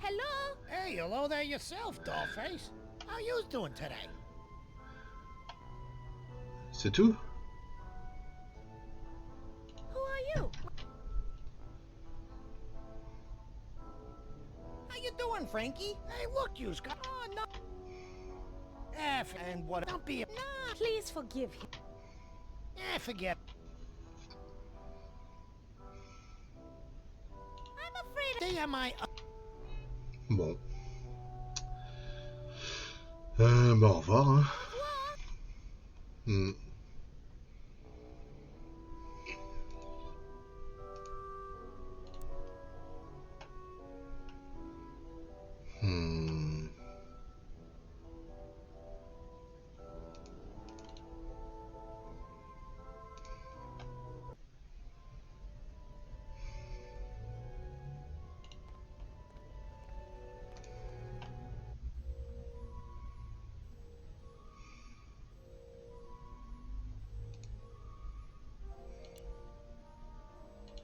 Hello? Hey, hello there yourself, dollface. How you doing today? C'est tout? Who are you? How you doing, Frankie? Hey, look, you's got... Oh, no. F and what... Don't be a... Nah, please forgive him. Forget... I'm afraid They am I... Bon. Bah au revoir. Hein. Hmm. Hmm.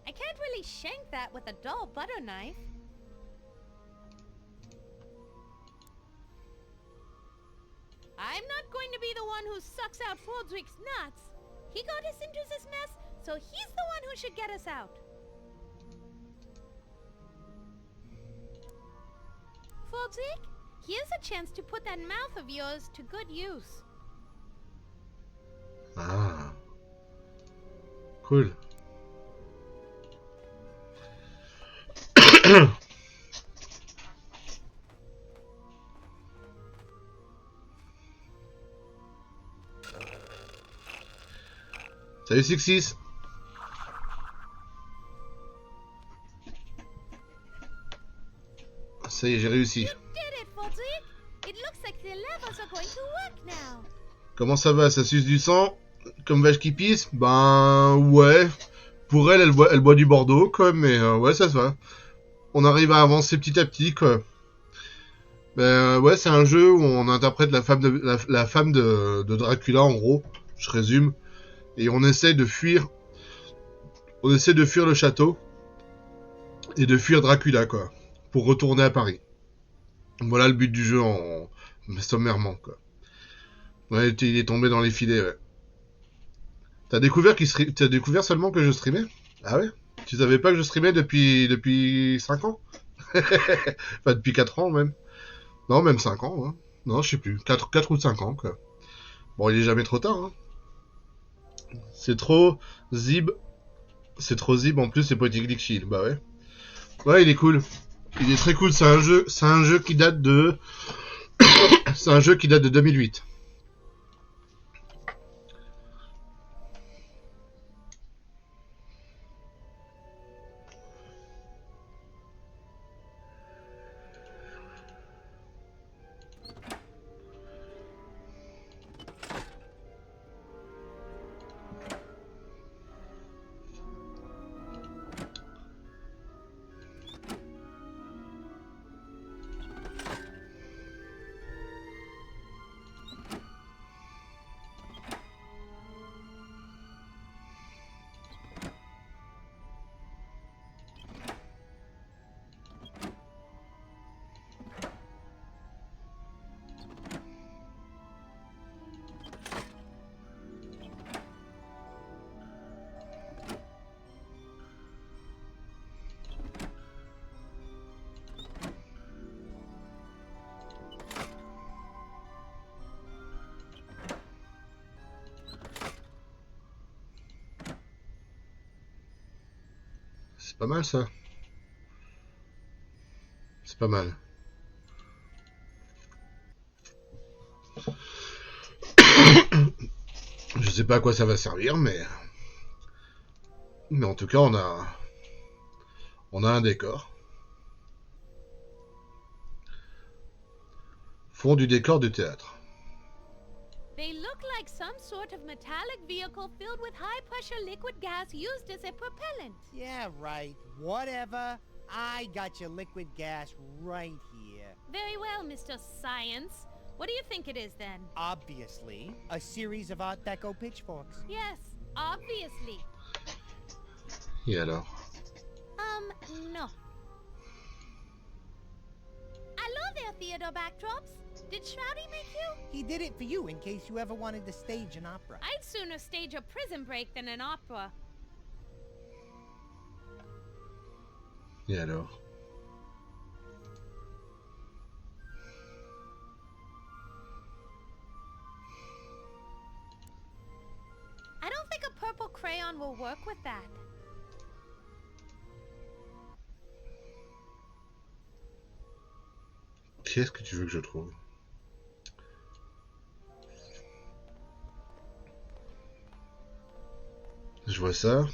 I can't really shank that with a dull butter knife. I'm not going to be the one who sucks out Fordrick's nuts. He got us into this mess, so he's the one who should get us out. Fordrick, here's a chance to put that mouth of yours to good use. Ah. Cool. Salut Sixis. Ça y est, j'ai réussi. You did it, Fordrick! It looks like the levels are going to work now. Comment ça va? Ça suce du sang? Comme vache qui pisse? Ben ouais. Pour elle, elle boit du Bordeaux, quoi, mais ouais, ça se va. On arrive à avancer petit à petit, quoi. Ouais, c'est un jeu où on interprète la femme de Dracula, en gros. Je résume. Et on essaie de fuir. On essaie de fuir le château. Et de fuir Dracula, quoi. Pour retourner à Paris. Voilà le but du jeu sommairement, quoi. Ouais, il est tombé dans les filets, ouais. T'as découvert seulement que je streamais? Ah ouais? Tu savais pas que je streamais depuis 5 ans? Enfin, depuis 4 ans, même. Non, même 5 ans, hein. Non, je sais plus. 4 ou 5 ans, quoi. Bon, il est jamais trop tard, hein. C'est trop zib. C'est trop zib, en plus, c'est Poetic League Shield. Bah ouais. Ouais, il est cool. Il est très cool. C'est un jeu qui date de... c'est un jeu qui date de 2008. C'est pas mal, ça. C'est pas mal. Je sais pas à quoi ça va servir, mais en tout cas, on a un décor. Fond du décor du théâtre. They look like some sort of metallic vehicle filled with high-pressure liquid gas used as a propellant. Yeah, right. Whatever. I got your liquid gas right here. Very well, Mr. Science. What do you think it is, then? Obviously, a series of Art Deco pitchforks. Yes, obviously. Et alors? No. Hello there, Theodore Backdrops. Did Shroudy make you? He did it for you in case you ever wanted to stage an opera. I'd sooner stage a prison break than an opera. Et alors? I don't think a purple crayon will work with that. Qu'est-ce que tu veux que je trouve? Je vois ça.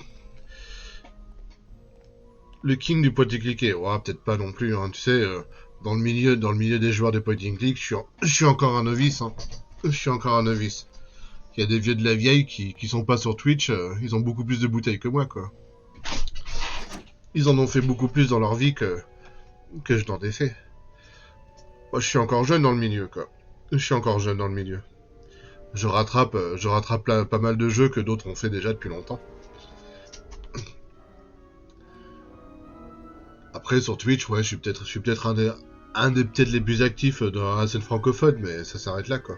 Le king du point and click, ouais, peut-être pas non plus, hein. Tu sais, dans le milieu des joueurs de point and click, je suis encore un novice, hein. Je suis encore un novice. Il y a des vieux de la vieille qui sont pas sur Twitch, ils ont beaucoup plus de bouteilles que moi, quoi. Ils en ont fait beaucoup plus dans leur vie que je n'en ai fait. Moi, je suis encore jeune dans le milieu, quoi. Je suis encore jeune dans le milieu. Je rattrape pas mal de jeux que d'autres ont fait déjà depuis longtemps. Après, sur Twitch, ouais, je suis peut-être un des peut-être les plus actifs dans la scène francophone, mais ça s'arrête là, quoi.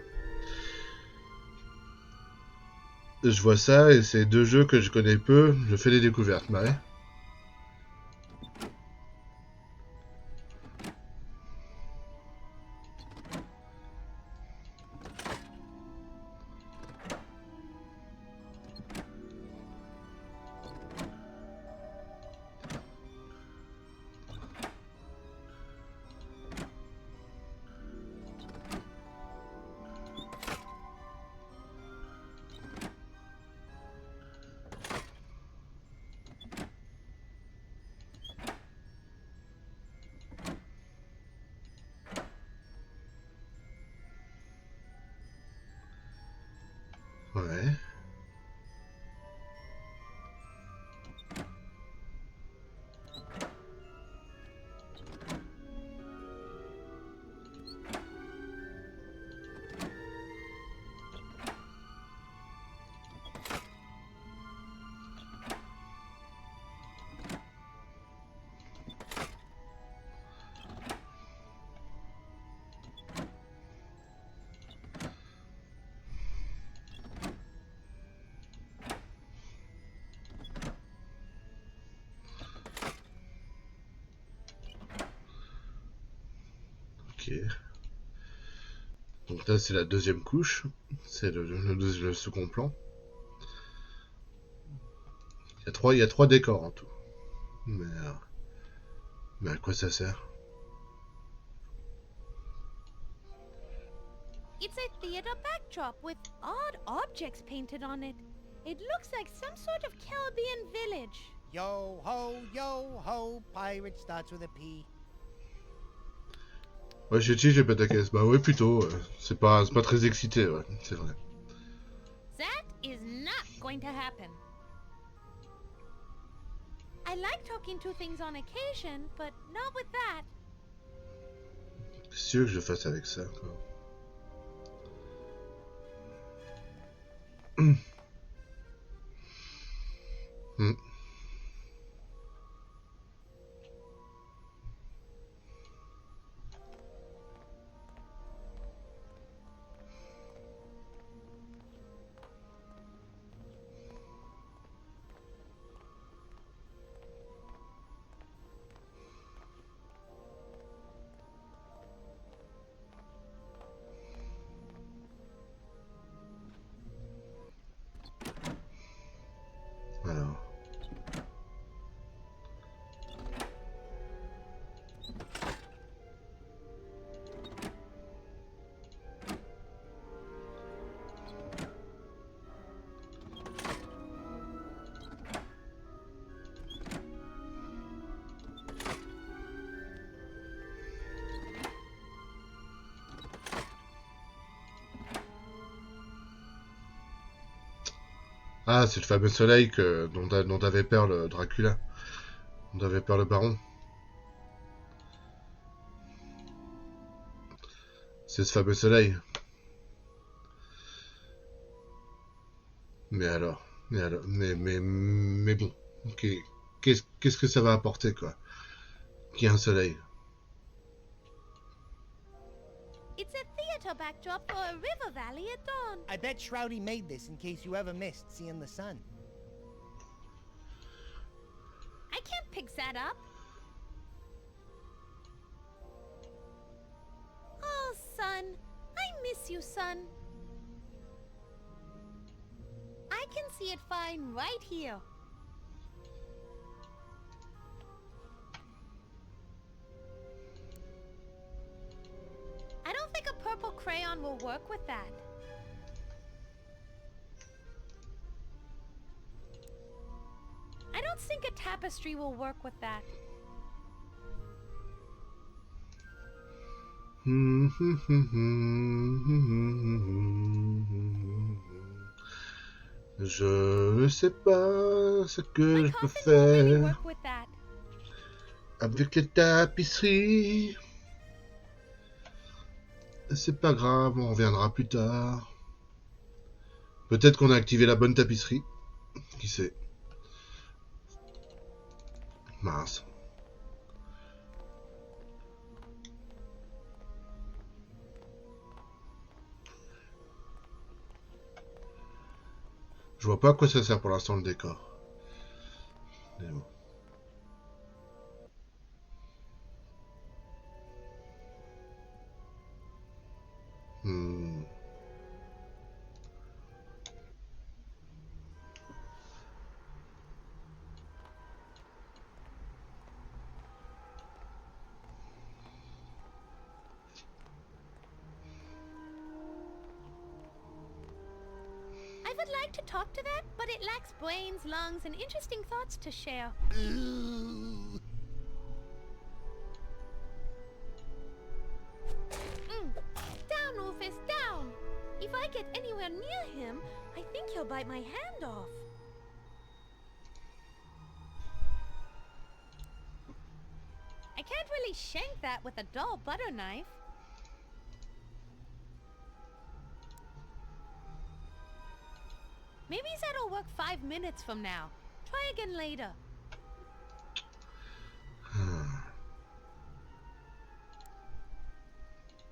Je vois ça, et c'est 2 jeux que je connais peu, je fais des découvertes, bah ouais. Ouais. Ok. Donc là, c'est la deuxième couche. C'est le second plan. Il y a trois décors en tout. Mais à quoi ça sert? It's a theater backdrop with odd objects painted on it. It looks like some sort of Caribbean village. Yo ho, pirate starts with a P. Ouais, j'ai pas ta caisse. Bah ouais, plutôt. C'est pas très excité, ouais, c'est vrai. That is not going to happen. I like talking to things on occasion, but not with that. Qu'est-ce que tu veux que je fasse avec ça, quoi? Hmm. Alors. Ah, c'est le fameux soleil dont avait peur le Dracula. Dont avait peur le baron. C'est ce fameux soleil. Mais alors, mais bon, ok. Qu'est-ce que ça va apporter, quoi? Qu'il y ait un soleil. It's a theater backdrop for a river valley at dawn. I bet Shroudy made this in case you ever missed seeing the sun. I can't pick that up. Oh, son. I miss you, son. I can see it fine right here. I don't think a purple crayon will work with that. I don't think a tapestry will work with that. Je ne sais pas ce que My je peux coffin won't really faire work with that. avec les tapisseries. C'est pas grave, on reviendra plus tard. Peut-être qu'on a activé la bonne tapisserie. Qui sait? Mince. Je vois pas à quoi ça sert pour l'instant le décor. Mais bon. Hmm. I would like to talk to that, but it lacks brains, lungs, and interesting thoughts to share. Down, Rufus, down! If I get anywhere near him, I think he'll bite my hand off. I can't really shank that with a dull butter knife. Maybe that'll work 5 minutes from now. Try again later.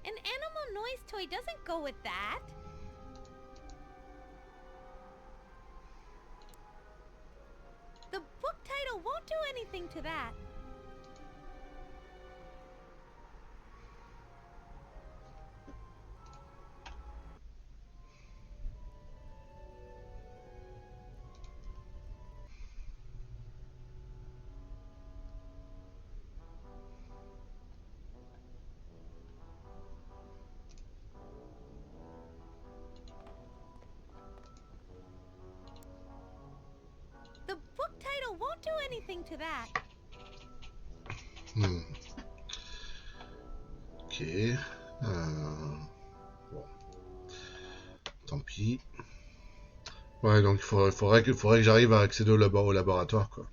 An animal noise toy doesn't go with that. The book title won't do anything to that. The book title won't do anything to that. Ok. Bon. Tant pis. Ouais, donc il faudrait que j'arrive à accéder au laboratoire, quoi.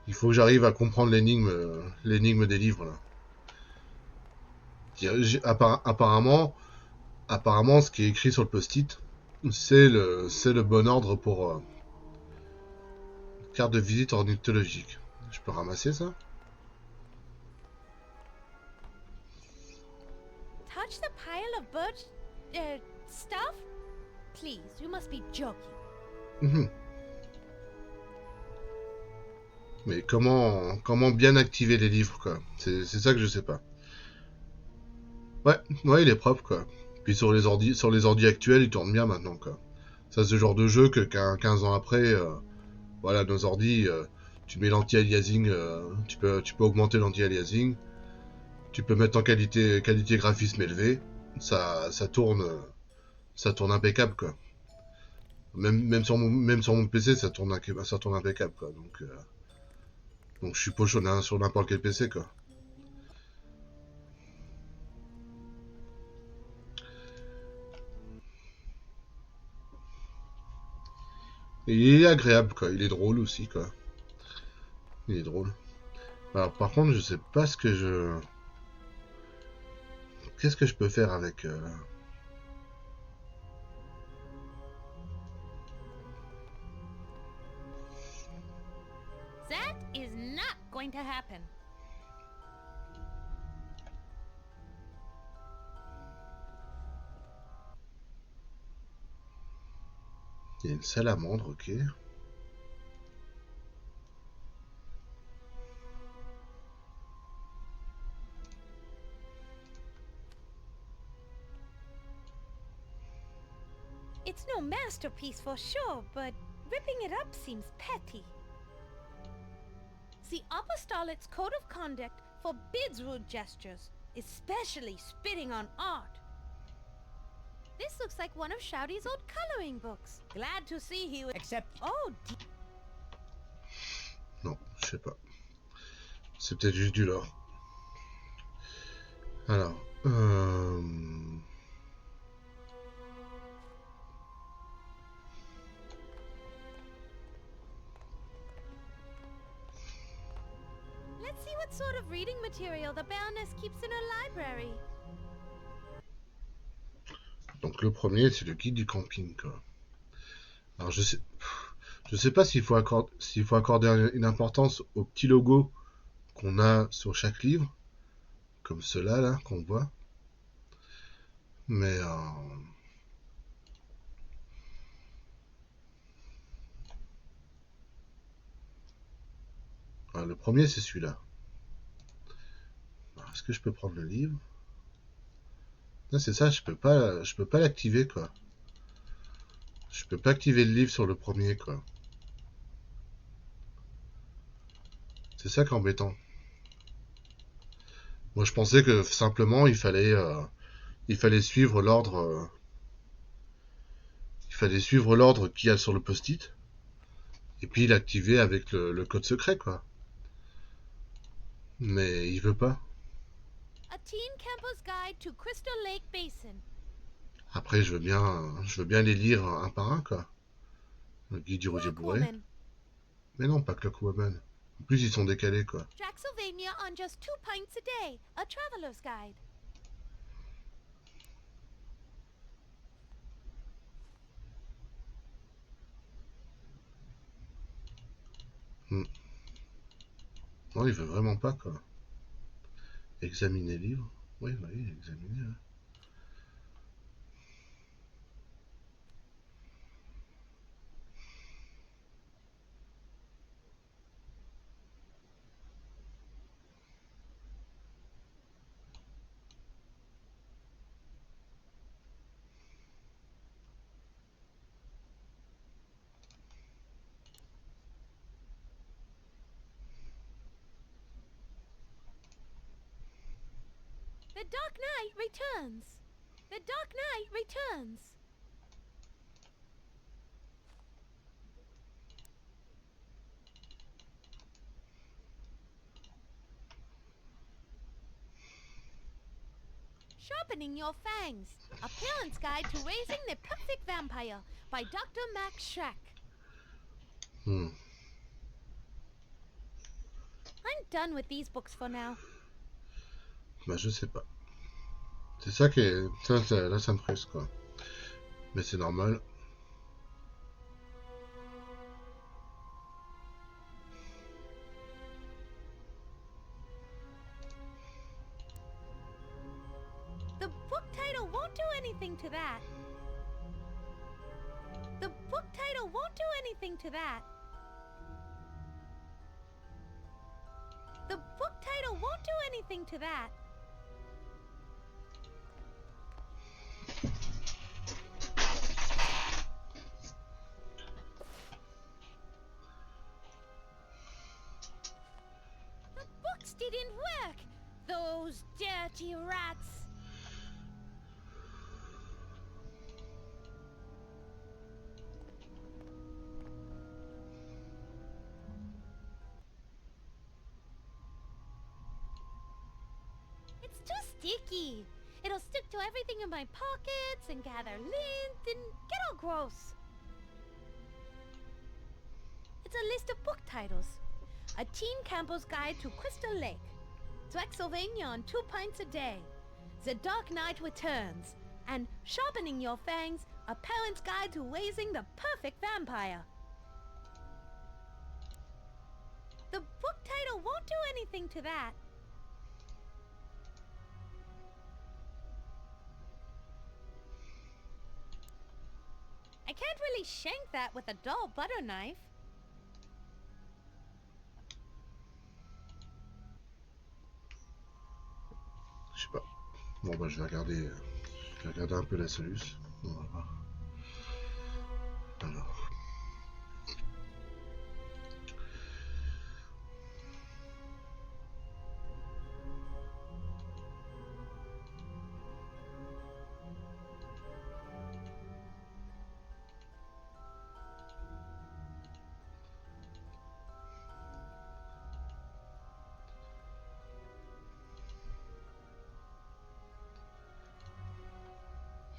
Il faut que j'arrive à comprendre l'énigme des livres, là. Apparemment, ce qui est écrit sur le post-it, c'est le bon ordre pour carte de visite ornithologique. Je peux ramasser ça? Touch the pile of bird stuff? Please, you must be joking. Mais comment bien activer les livres, quoi? C'est ça que je sais pas. Ouais, il est propre, quoi. Puis sur les ordi actuels, il tourne bien maintenant, quoi. Ça, c'est le genre de jeu que 15 ans après, voilà, nos ordi, tu mets l'anti-aliasing, tu peux augmenter l'anti-aliasing, tu peux mettre en qualité graphisme élevée, ça tourne impeccable, quoi. Même sur mon PC, ça tourne impeccable, quoi. Donc je suppose sur n'importe quel PC, quoi. Et il est agréable, quoi. Il est drôle aussi, quoi. Il est drôle. Alors par contre, je sais pas ce que je... Qu'est-ce que je peux faire avec... That is not going to happen. Il y a une salamandre, ok. It's no masterpiece for sure, but ripping it up seems petty. The Apostolate's Code of Conduct forbids rude gestures, especially spitting on art. This looks like one of Shouty's old coloring books. Glad to see he was... Except... Oh, Non, je sais pas. C'est peut-être juste du lore. Alors... Let's see what sort of reading material the Baroness keeps in her library. Donc le premier, c'est le guide du camping, quoi. Alors je sais pas s'il faut accorder une importance au petit logo qu'on a sur chaque livre, comme ceux-là, là, qu'on voit. Mais... Alors, le premier, c'est celui-là. Est-ce que je peux prendre le livre? Non, c'est ça, je peux pas l'activer, quoi. Je peux pas activer le livre sur le premier, quoi. C'est ça qui est embêtant. Moi, je pensais que simplement, il fallait suivre l'ordre... il fallait suivre l'ordre qu'il y a sur le post-it. Et puis l'activer avec le code secret, quoi. Mais il veut pas. A teen camper's guide to Crystal Lake Basin. Après, je veux bien les lire un par un, quoi. Le guide du Roger Bourré. Clockwoman. Mais non, pas Clockwoman. En plus, ils sont décalés, quoi. Draxylvania on just 2 pints a day. A traveler's guide. Hmm. Non, il veut vraiment pas, quoi. Examiner le livre. Oui, oui, examiner. Ouais. The Dark Knight returns. The Dark Knight returns. Sharpening Your Fangs. Appearance Guide to Raising the Perfect Vampire by Dr. Max Schreck. Hmm. I'm done with these books for now. Bah, je sais pas. C'est ça qui est. Là, ça me frustre, quoi. Mais c'est normal. The book title won't do anything to that. The book title won't do anything to that. The book title won't do anything to that. The books didn't work. Those dirty rats. It's too sticky. It'll stick to everything in my pockets and gather lint and get all gross. It's a list of book titles. A Teen Campbell's Guide to Crystal Lake. Draxylvania on 2 pints a day. The Dark Knight Returns. And Sharpening Your Fangs, A Parent's Guide to Raising the Perfect Vampire. The book title won't do anything to that. I can't really shank that with a dull butter knife. Je sais pas. Bon, bah, je vais regarder un peu la soluce. On va voir. Alors.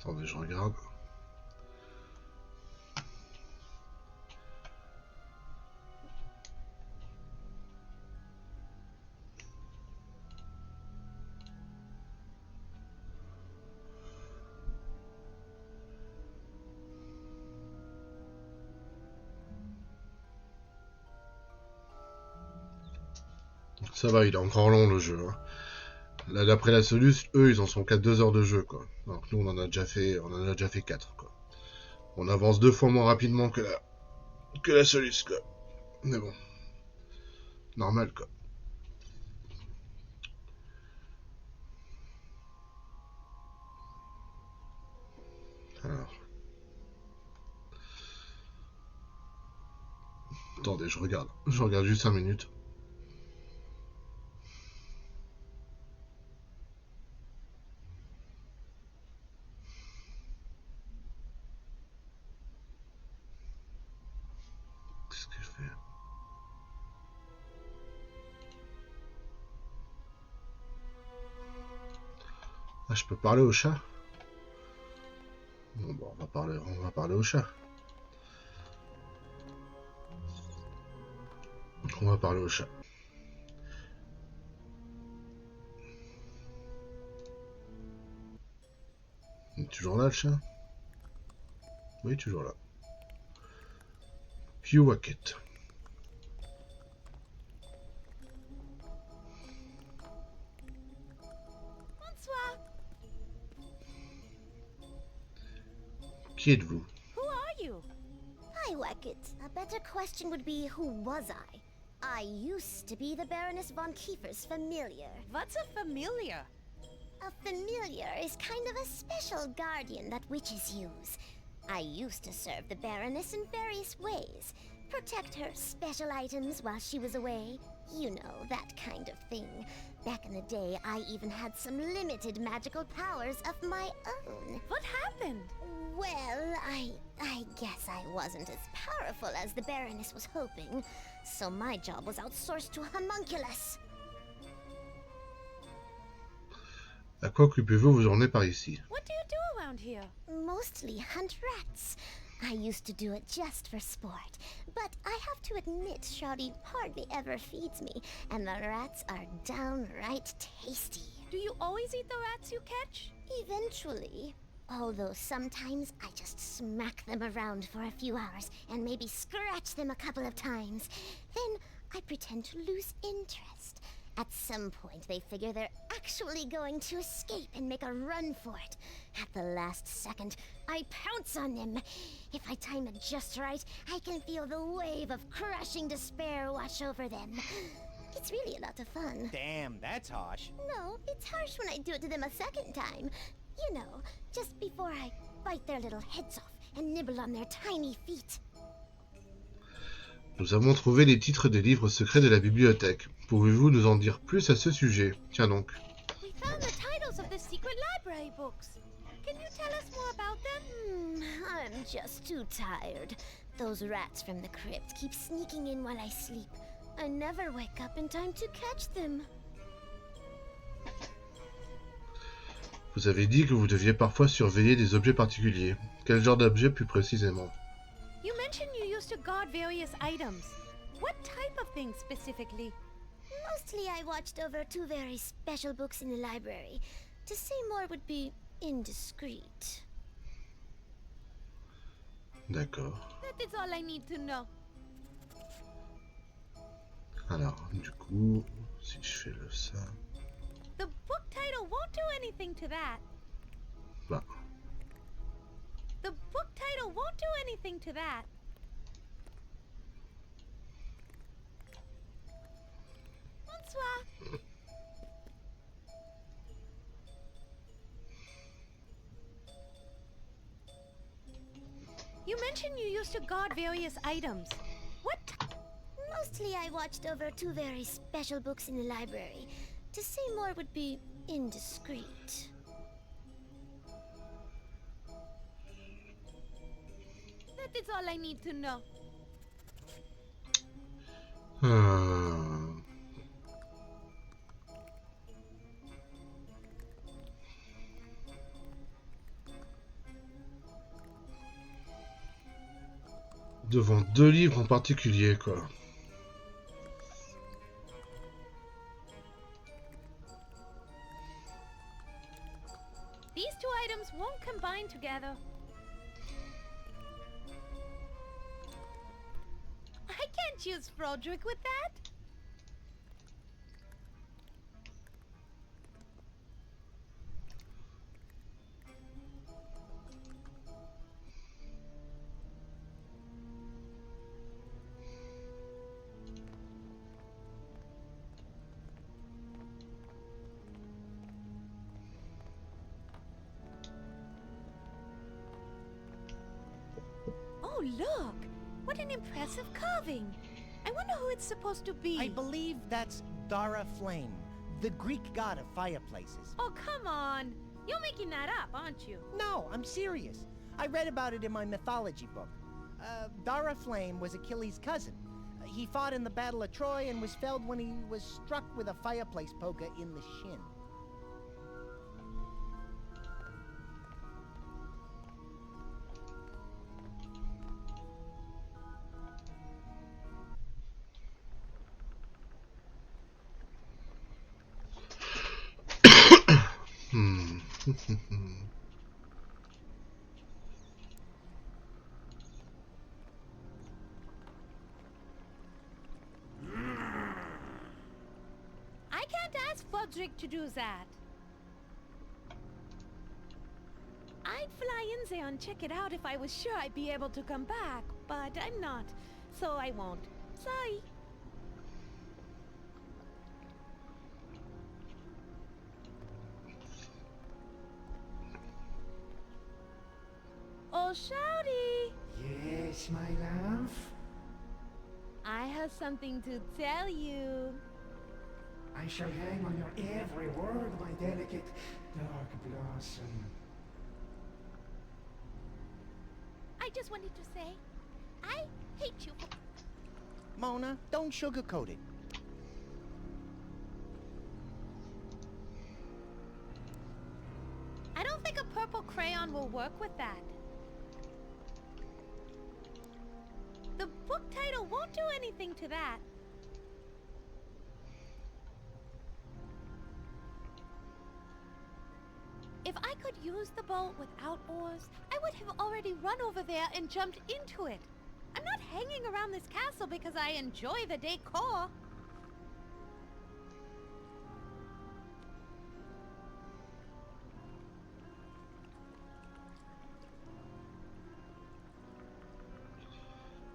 Attendez, je regarde. Ça va, il est encore long le jeu. Hein. Là, d'après la soluce, eux, ils en sont qu'à 2 heures de jeu, quoi. Donc nous, on en a déjà fait 4, quoi. On avance 2 fois moins rapidement que la soluce, quoi. Mais bon, normal, quoi. Alors. Attendez, je regarde. Je regarde juste 5 minutes. Qu'est-ce que je fais? Ah, je peux parler au chat? Bon, bah, on va parler au chat. On va parler au chat. Il est toujours là, le chat? Oui, toujours là. Wacket. Bonsoir. Qui êtes-vous? Who are you? Hi, Wacket. A better question would be, who was I? I used to be the Baroness von Kiefer's familiar. What's a familiar? A familiar is kind of a special guardian that witches use. I used to serve the Baroness in various ways. Protect her special items while she was away. You know, that kind of thing. Back in the day, I even had some limited magical powers of my own. What happened? Well, I guess I wasn't as powerful as the Baroness was hoping. So my job was outsourced to a homunculus. À quoi occupez-vous vos journées par ici? What do you do around here? Mostly hunt rats. I used to do it just for sport. But I have to admit, Shawty hardly ever feeds me, and the rats are downright tasty. Do you always eat the rats you catch? Eventually. Although sometimes I just smack them around for a few hours and maybe scratch them a couple of times. Then I pretend to lose interest. At some point, they figure they're actually going to escape and make a run for it. At the last second, I pounce on them. If I time it just right, I can feel the wave of crushing despair wash over them. It's really a lot of fun. Damn, that's harsh. No, it's harsh when I do it to them a second time. You know, just before I bite their little heads off and nibble on their tiny feet. Nous avons trouvé les titres des livres secrets de la bibliothèque. Pouvez-vous nous en dire plus à ce sujet? Tiens donc. We found the titles of the secret library books. Can you tell us more about them? I'm just too tired. Those rats from the crypt keep sneaking in while I sleep. I never wake up in time to catch them. Vous avez dit que vous deviez parfois surveiller des objets particuliers. Quel genre d'objet plus précisément? You mentioned you used to guard various items. What type of things specifically? Mostly I watched over two very special books in the library. To say more would be indiscreet. D'accord. That is all I need to know. Alors, du coup, si je fais le ça... The book title won't do anything to that. Bah. The book title won't do anything to that. Bonsoir. You mentioned you used to guard various items. What? Mostly I watched over two very special books in the library. To say more would be indiscreet. That is all I need to know. Devant deux livres en particulier, quoi. These two items won't combine together. I can't choose Frodrick with that. Oh, look! What an impressive carving! I wonder who it's supposed to be. I believe that's Dara Flame, the Greek god of fireplaces. Oh, come on! You're making that up, aren't you? No, I'm serious. I read about it in my mythology book. Dara Flame was Achilles' cousin. He fought in the Battle of Troy and was felled when he was struck with a fireplace poker in the shin. I can't ask Fodrick to do that. I'd fly in there and check it out if I was sure I'd be able to come back, but I'm not, so I won't. Sorry. Oh, Shouty! Yes, my love? I have something to tell you. I shall hang on your every word, my delicate dark blossom. I just wanted to say, I hate you. Mona, don't sugarcoat it. I don't think a purple crayon will work with that. The book title won't do anything to that. If I could use the boat without oars, I would have already run over there and jumped into it. I'm not hanging around this castle because I enjoy the decor.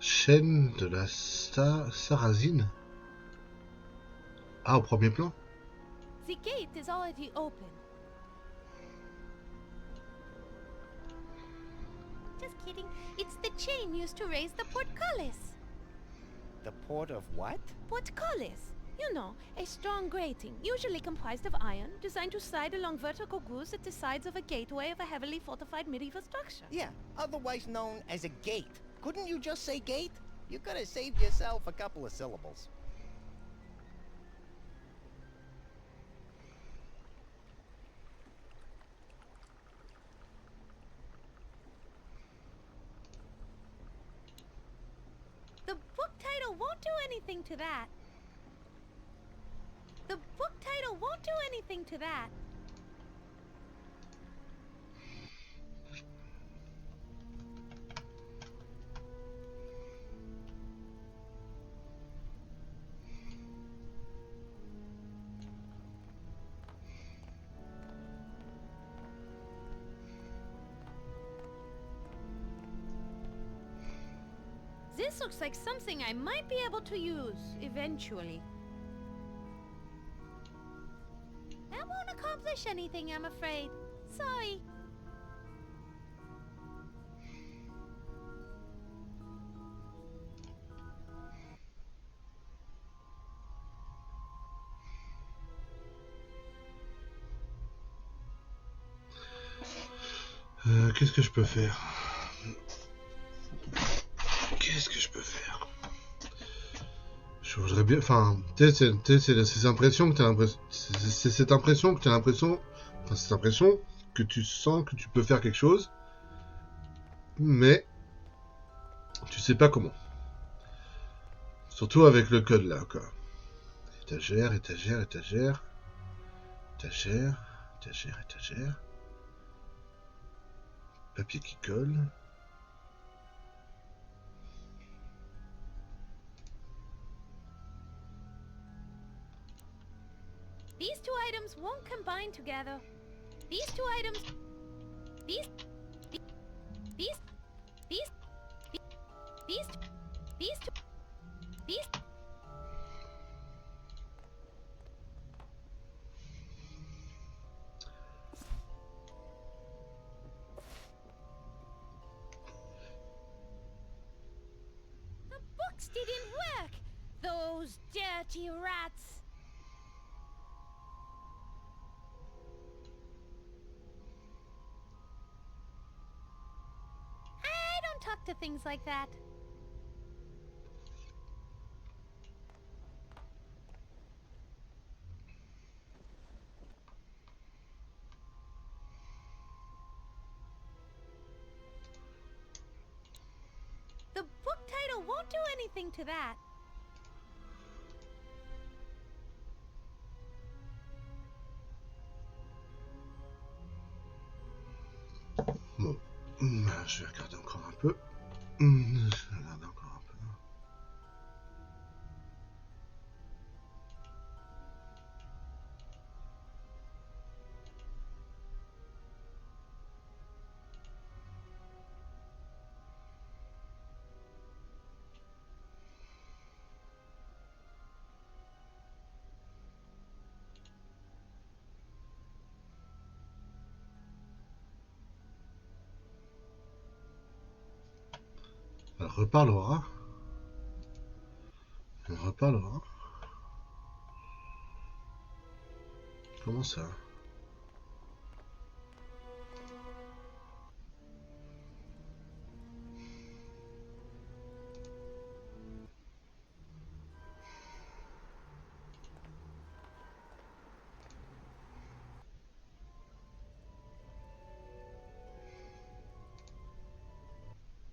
Chaîne de la Sarrasine. Ah, au premier plan. The gate is already open. Just kidding. It's the chain used to raise the portcullis. The port of what? Portcullis. You know, a strong grating, usually comprised of iron, designed to slide along vertical grooves at the sides of a gateway of a heavily fortified medieval structure. Yeah, otherwise known as a gate. Couldn't you just say gate? You could have saved yourself a couple of syllables. The book title won't do anything to that. The book title won't do anything to that. This looks like something I might be able to use, eventually. That won't accomplish anything, I'm afraid. Sorry. Qu'est-ce que je peux faire? Qu'est-ce que je peux faire? Je voudrais bien... Enfin, tu sais, c'est cette impression que t'as l'impression... C'est cette impression que t'as l'impression... Enfin, cette impression que tu sens que tu peux faire quelque chose, mais tu sais pas comment. Surtout avec le code là, quoi. Étagère, étagère, étagère. Étagère, étagère, étagère. Papier qui colle. These two items won't combine together. These two items... These... These... These... These... These two... These... The books didn't work! Those dirty rats! I don't talk to things like that. The book title won't do anything to that. Je vais regarder encore un peu. Je vais regarder encore un peu. Elle reparlera. Elle reparlera. Comment ça?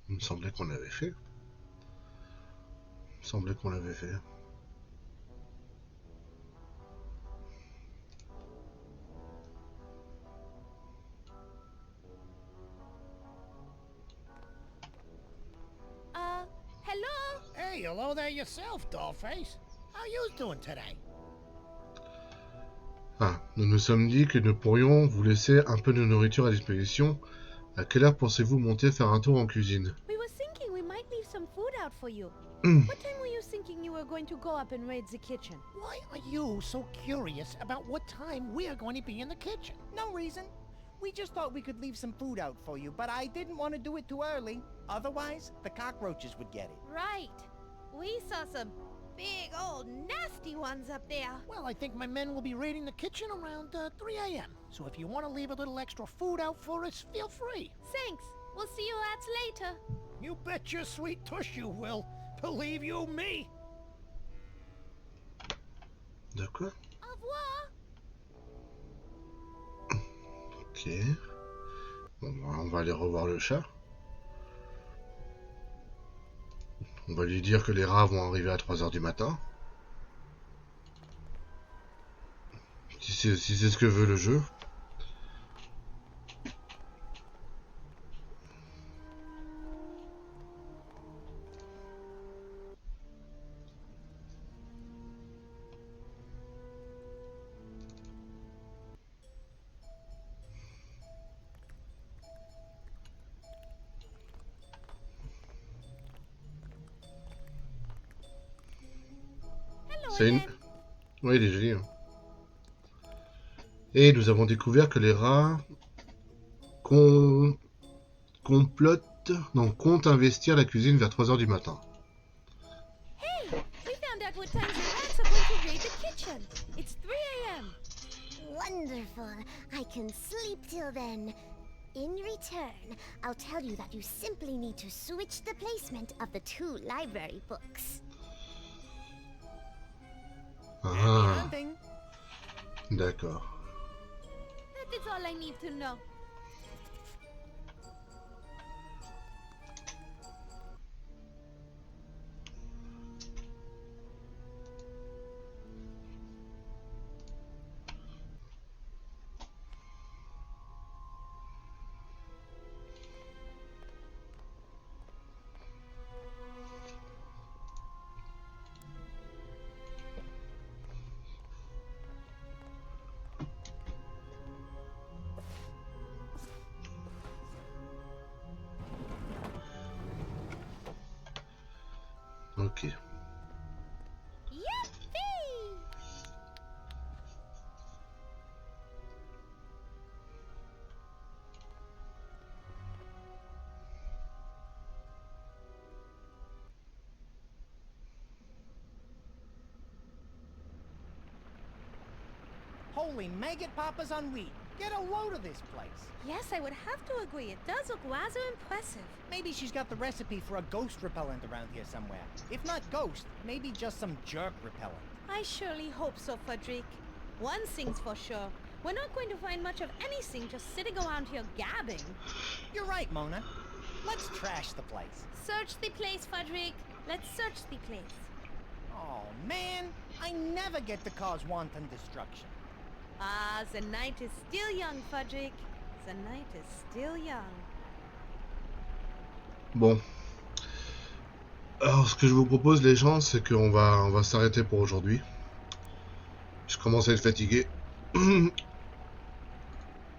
Il me semblait qu'on l'avait fait. Il me semblait qu'on l'avait fait. Hello? Hey, hello there yourself, dollface. How you doing today? Ah, nous nous sommes dit que nous pourrions vous laisser un peu de nourriture à disposition. À quelle heure pensez-vous monter faire un tour en cuisine? We were thinking we might leave some food out for you. Hmm. What time were you thinking you were going to go up and raid the kitchen? Why are you so curious about what time we are going to be in the kitchen? No reason. We just thought we could leave some food out for you, but I didn't want to do it too early. Otherwise, the cockroaches would get it. Right. We saw some big old nasty ones up there. Well, I think my men will be raiding the kitchen around 3 a.m. So if you want to leave a little extra food out for us, feel free. Thanks. We'll see you lads later. You bet your sweet tush you will. Believe you me. De quoi? Au revoir. Ok. Bon, on va aller revoir le chat. On va lui dire que les rats vont arriver à 3 h du matin. Si c'est ce que veut le jeu. C'est une... Oui, il est joli. Hein. Et nous avons découvert que les rats comptent investir la cuisine vers 3 h du matin. Hey, we found out what time the rats are going to raid the kitchen. It's 3 a.m. Wonderful. I can sleep till then. In return, I'll tell you that you simply need to switch the placement of the 2 library books. Ah, d'accord. That is all I need to know. Ok. Yippee! Holy maggot poppers on wheat. Get a load of this place. Yes, I would have to agree. It does look rather impressive. Maybe she's got the recipe for a ghost repellent around here somewhere. If not ghost, maybe just some jerk repellent. I surely hope so, Frederick. One thing's for sure. We're not going to find much of anything just sitting around here gabbing. You're right, Mona. Let's trash the place. Search the place, Frederick. Let's search the place. Oh, man. I never get to cause wanton destruction. Ah, the night is still young, Frederick. The night is still young. Bon. Alors, ce que je vous propose, les gens, c'est on va s'arrêter pour aujourd'hui. Je commence à être fatigué.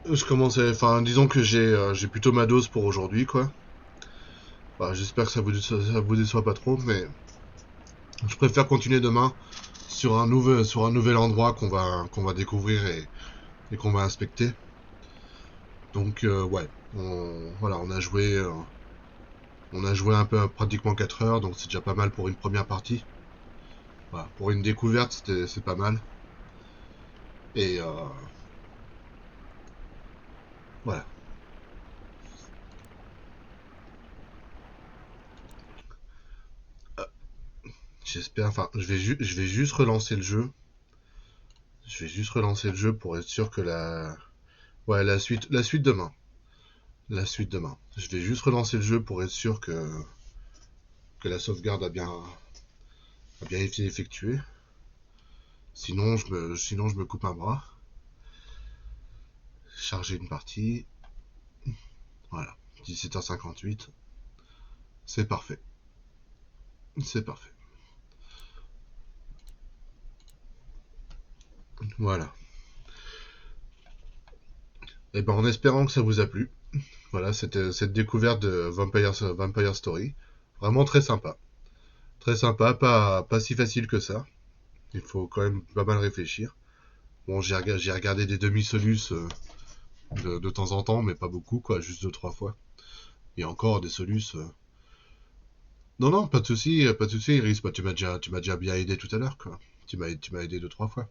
Enfin, disons que j'ai plutôt ma dose pour aujourd'hui, quoi. Bah, j'espère que ça vous déçoit pas trop, mais je préfère continuer demain sur un nouvel endroit qu'on va découvrir et qu'on va inspecter. Donc, ouais, voilà, on a joué un peu pratiquement 4 heures, donc c'est déjà pas mal pour une première partie. Voilà, pour une découverte, c'est pas mal. Et voilà. J'espère, enfin, je vais juste relancer le jeu. Je vais juste relancer le jeu pour être sûr que ouais, la suite demain. La suite demain. Je vais juste relancer le jeu pour être sûr que la sauvegarde a bien été effectuée. Sinon, je me coupe un bras. Charger une partie. Voilà. 17h58. C'est parfait. C'est parfait. Voilà. Et ben en espérant que ça vous a plu. Voilà, cette découverte de Vampire Story. Vraiment très sympa. Très sympa, pas si facile que ça. Il faut quand même pas mal réfléchir. Bon, j'ai regardé des demi-solus de temps en temps, mais pas beaucoup, quoi, juste 2-3 fois. Et encore des solus. Non, non, pas de souci, Iris. Bah, tu m'as déjà bien aidé tout à l'heure, quoi. Tu m'as aidé 2-3 fois.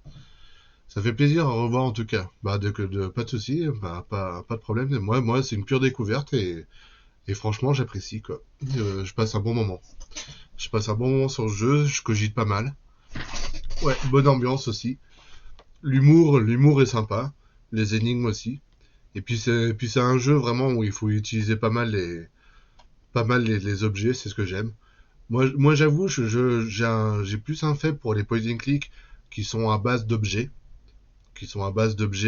Ça fait plaisir à revoir en tout cas. Bah, pas de souci, bah, pas de problème. Moi, c'est une pure découverte et franchement, j'apprécie, quoi. Je passe un bon moment. Je passe un bon moment sur le jeu, je cogite pas mal. Ouais, bonne ambiance aussi. L'humour est sympa. Les énigmes aussi. Et puis c'est un jeu vraiment où il faut utiliser pas mal les objets, c'est ce que j'aime. Moi j'avoue, j'ai plus un fait pour les point and click qui sont à base d'objets,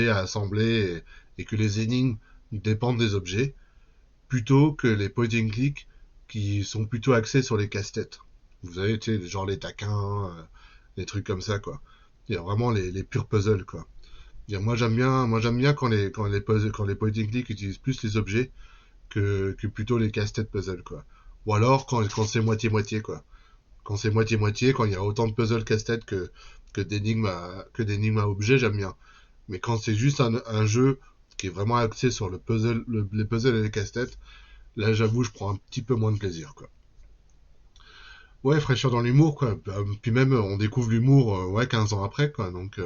à assembler et que les énigmes dépendent des objets, plutôt que les point and click qui sont plutôt axés sur les casse-têtes. Vous avez, tu sais, genre les taquins, les trucs comme ça, quoi. Il y a vraiment les purs puzzles, quoi. Moi j'aime bien quand les point and click utilisent plus les objets que plutôt les casse-têtes puzzles, quoi. Ou alors quand c'est moitié-moitié, quoi. Quand c'est moitié-moitié, quand il y a autant de puzzles casse-tête que d'énigmes à objets, j'aime bien. Mais quand c'est juste un jeu qui est vraiment axé sur les puzzles et les casse-têtes, là j'avoue, je prends un petit peu moins de plaisir, quoi. Ouais, fraîcheur dans l'humour, quoi. Puis même, on découvre l'humour, ouais, 15 ans après, quoi. Donc,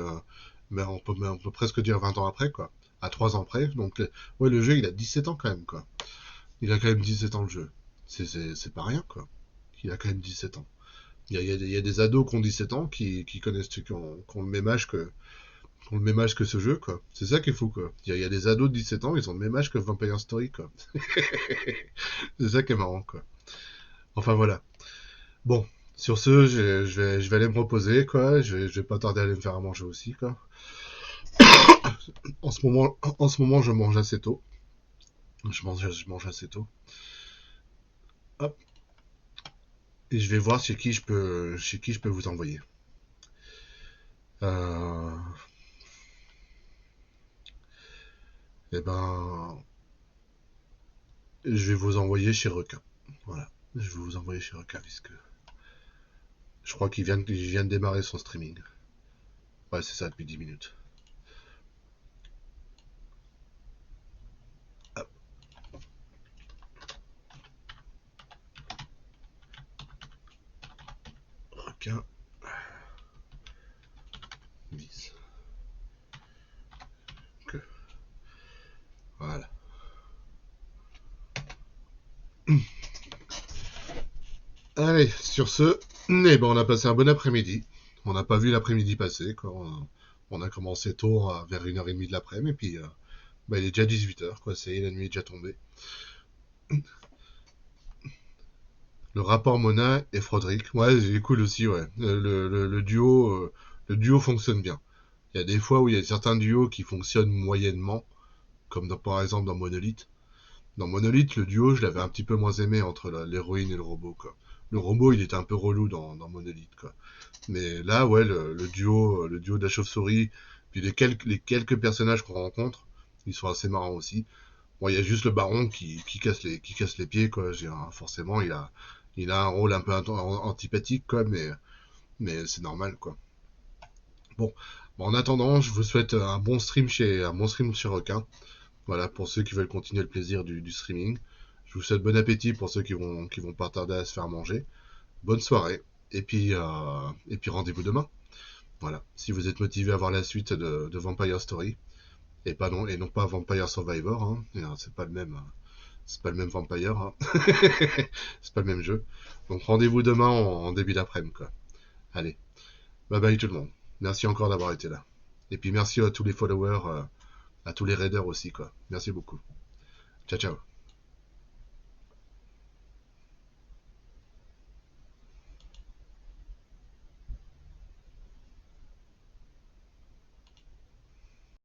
mais on peut presque dire 20 ans après, quoi. À 3 ans près. Donc, ouais, le jeu, il a 17 ans quand même, quoi. Il a quand même 17 ans le jeu. C'est pas rien, quoi. Il a quand même 17 ans. Il y a des ados qui ont 17 ans qui connaissent, qui ont le même âge qui ont le même âge que ce jeu, quoi. C'est ça qui est fou, quoi. Il y a des ados de 17 ans, ils ont le même âge que Vampire Story, quoi. C'est ça qui est marrant, quoi. Enfin, voilà. Bon, sur ce, je vais aller me reposer, quoi. Je vais pas tarder à aller me faire à manger aussi, quoi. En ce moment, je mange assez tôt. Je mange assez tôt. Hop. Et je vais voir chez qui je peux vous envoyer. Euh, eh ben, je vais vous envoyer chez Requin. Voilà. Je vais vous envoyer chez Requin, puisque je crois qu'il vient de démarrer son streaming. Ouais, c'est ça, depuis 10 minutes. Hop. Requin. 10. Que. Voilà. Allez, sur ce, eh ben, on a passé un bon après-midi. On n'a pas vu l'après-midi passer, quoi. On a commencé tôt, vers 1h30 de l'après-midi, et puis bah, il est déjà 18h, quoi. C'est la nuit est déjà tombée. Le rapport Mona et Froderick, ouais, il est cool aussi, ouais. Le duo fonctionne bien. Il y a des fois où il y a certains duos qui fonctionnent moyennement, comme par exemple dans Monolith. Dans Monolith, le duo, je l'avais un petit peu moins aimé entre l'héroïne et le robot, quoi. Le robot, il était un peu relou dans Monolith, quoi. Mais là, ouais, le duo de la chauve-souris, puis les quelques personnages qu'on rencontre, ils sont assez marrants aussi. Bon, il y a juste le baron qui casse les pieds, quoi. Forcément, il a un rôle un peu antipathique, quoi, mais c'est normal, quoi. Bon, en attendant, je vous souhaite un bon stream chez Requin. Voilà, pour ceux qui veulent continuer le plaisir du streaming. Je vous souhaite bon appétit pour ceux qui vont pas tarder à se faire manger. Bonne soirée. Et puis rendez-vous demain. Voilà. Si vous êtes motivé à voir la suite de Vampire Story. Et non pas Vampire Survivor. Hein. C'est pas le même Vampire. Hein. C'est pas le même jeu. Donc rendez-vous demain en début d'après-midi, quoi. Allez. Bye bye tout le monde. Merci encore d'avoir été là. Et puis merci à tous les followers, à tous les raiders aussi, quoi. Merci beaucoup. Ciao, ciao.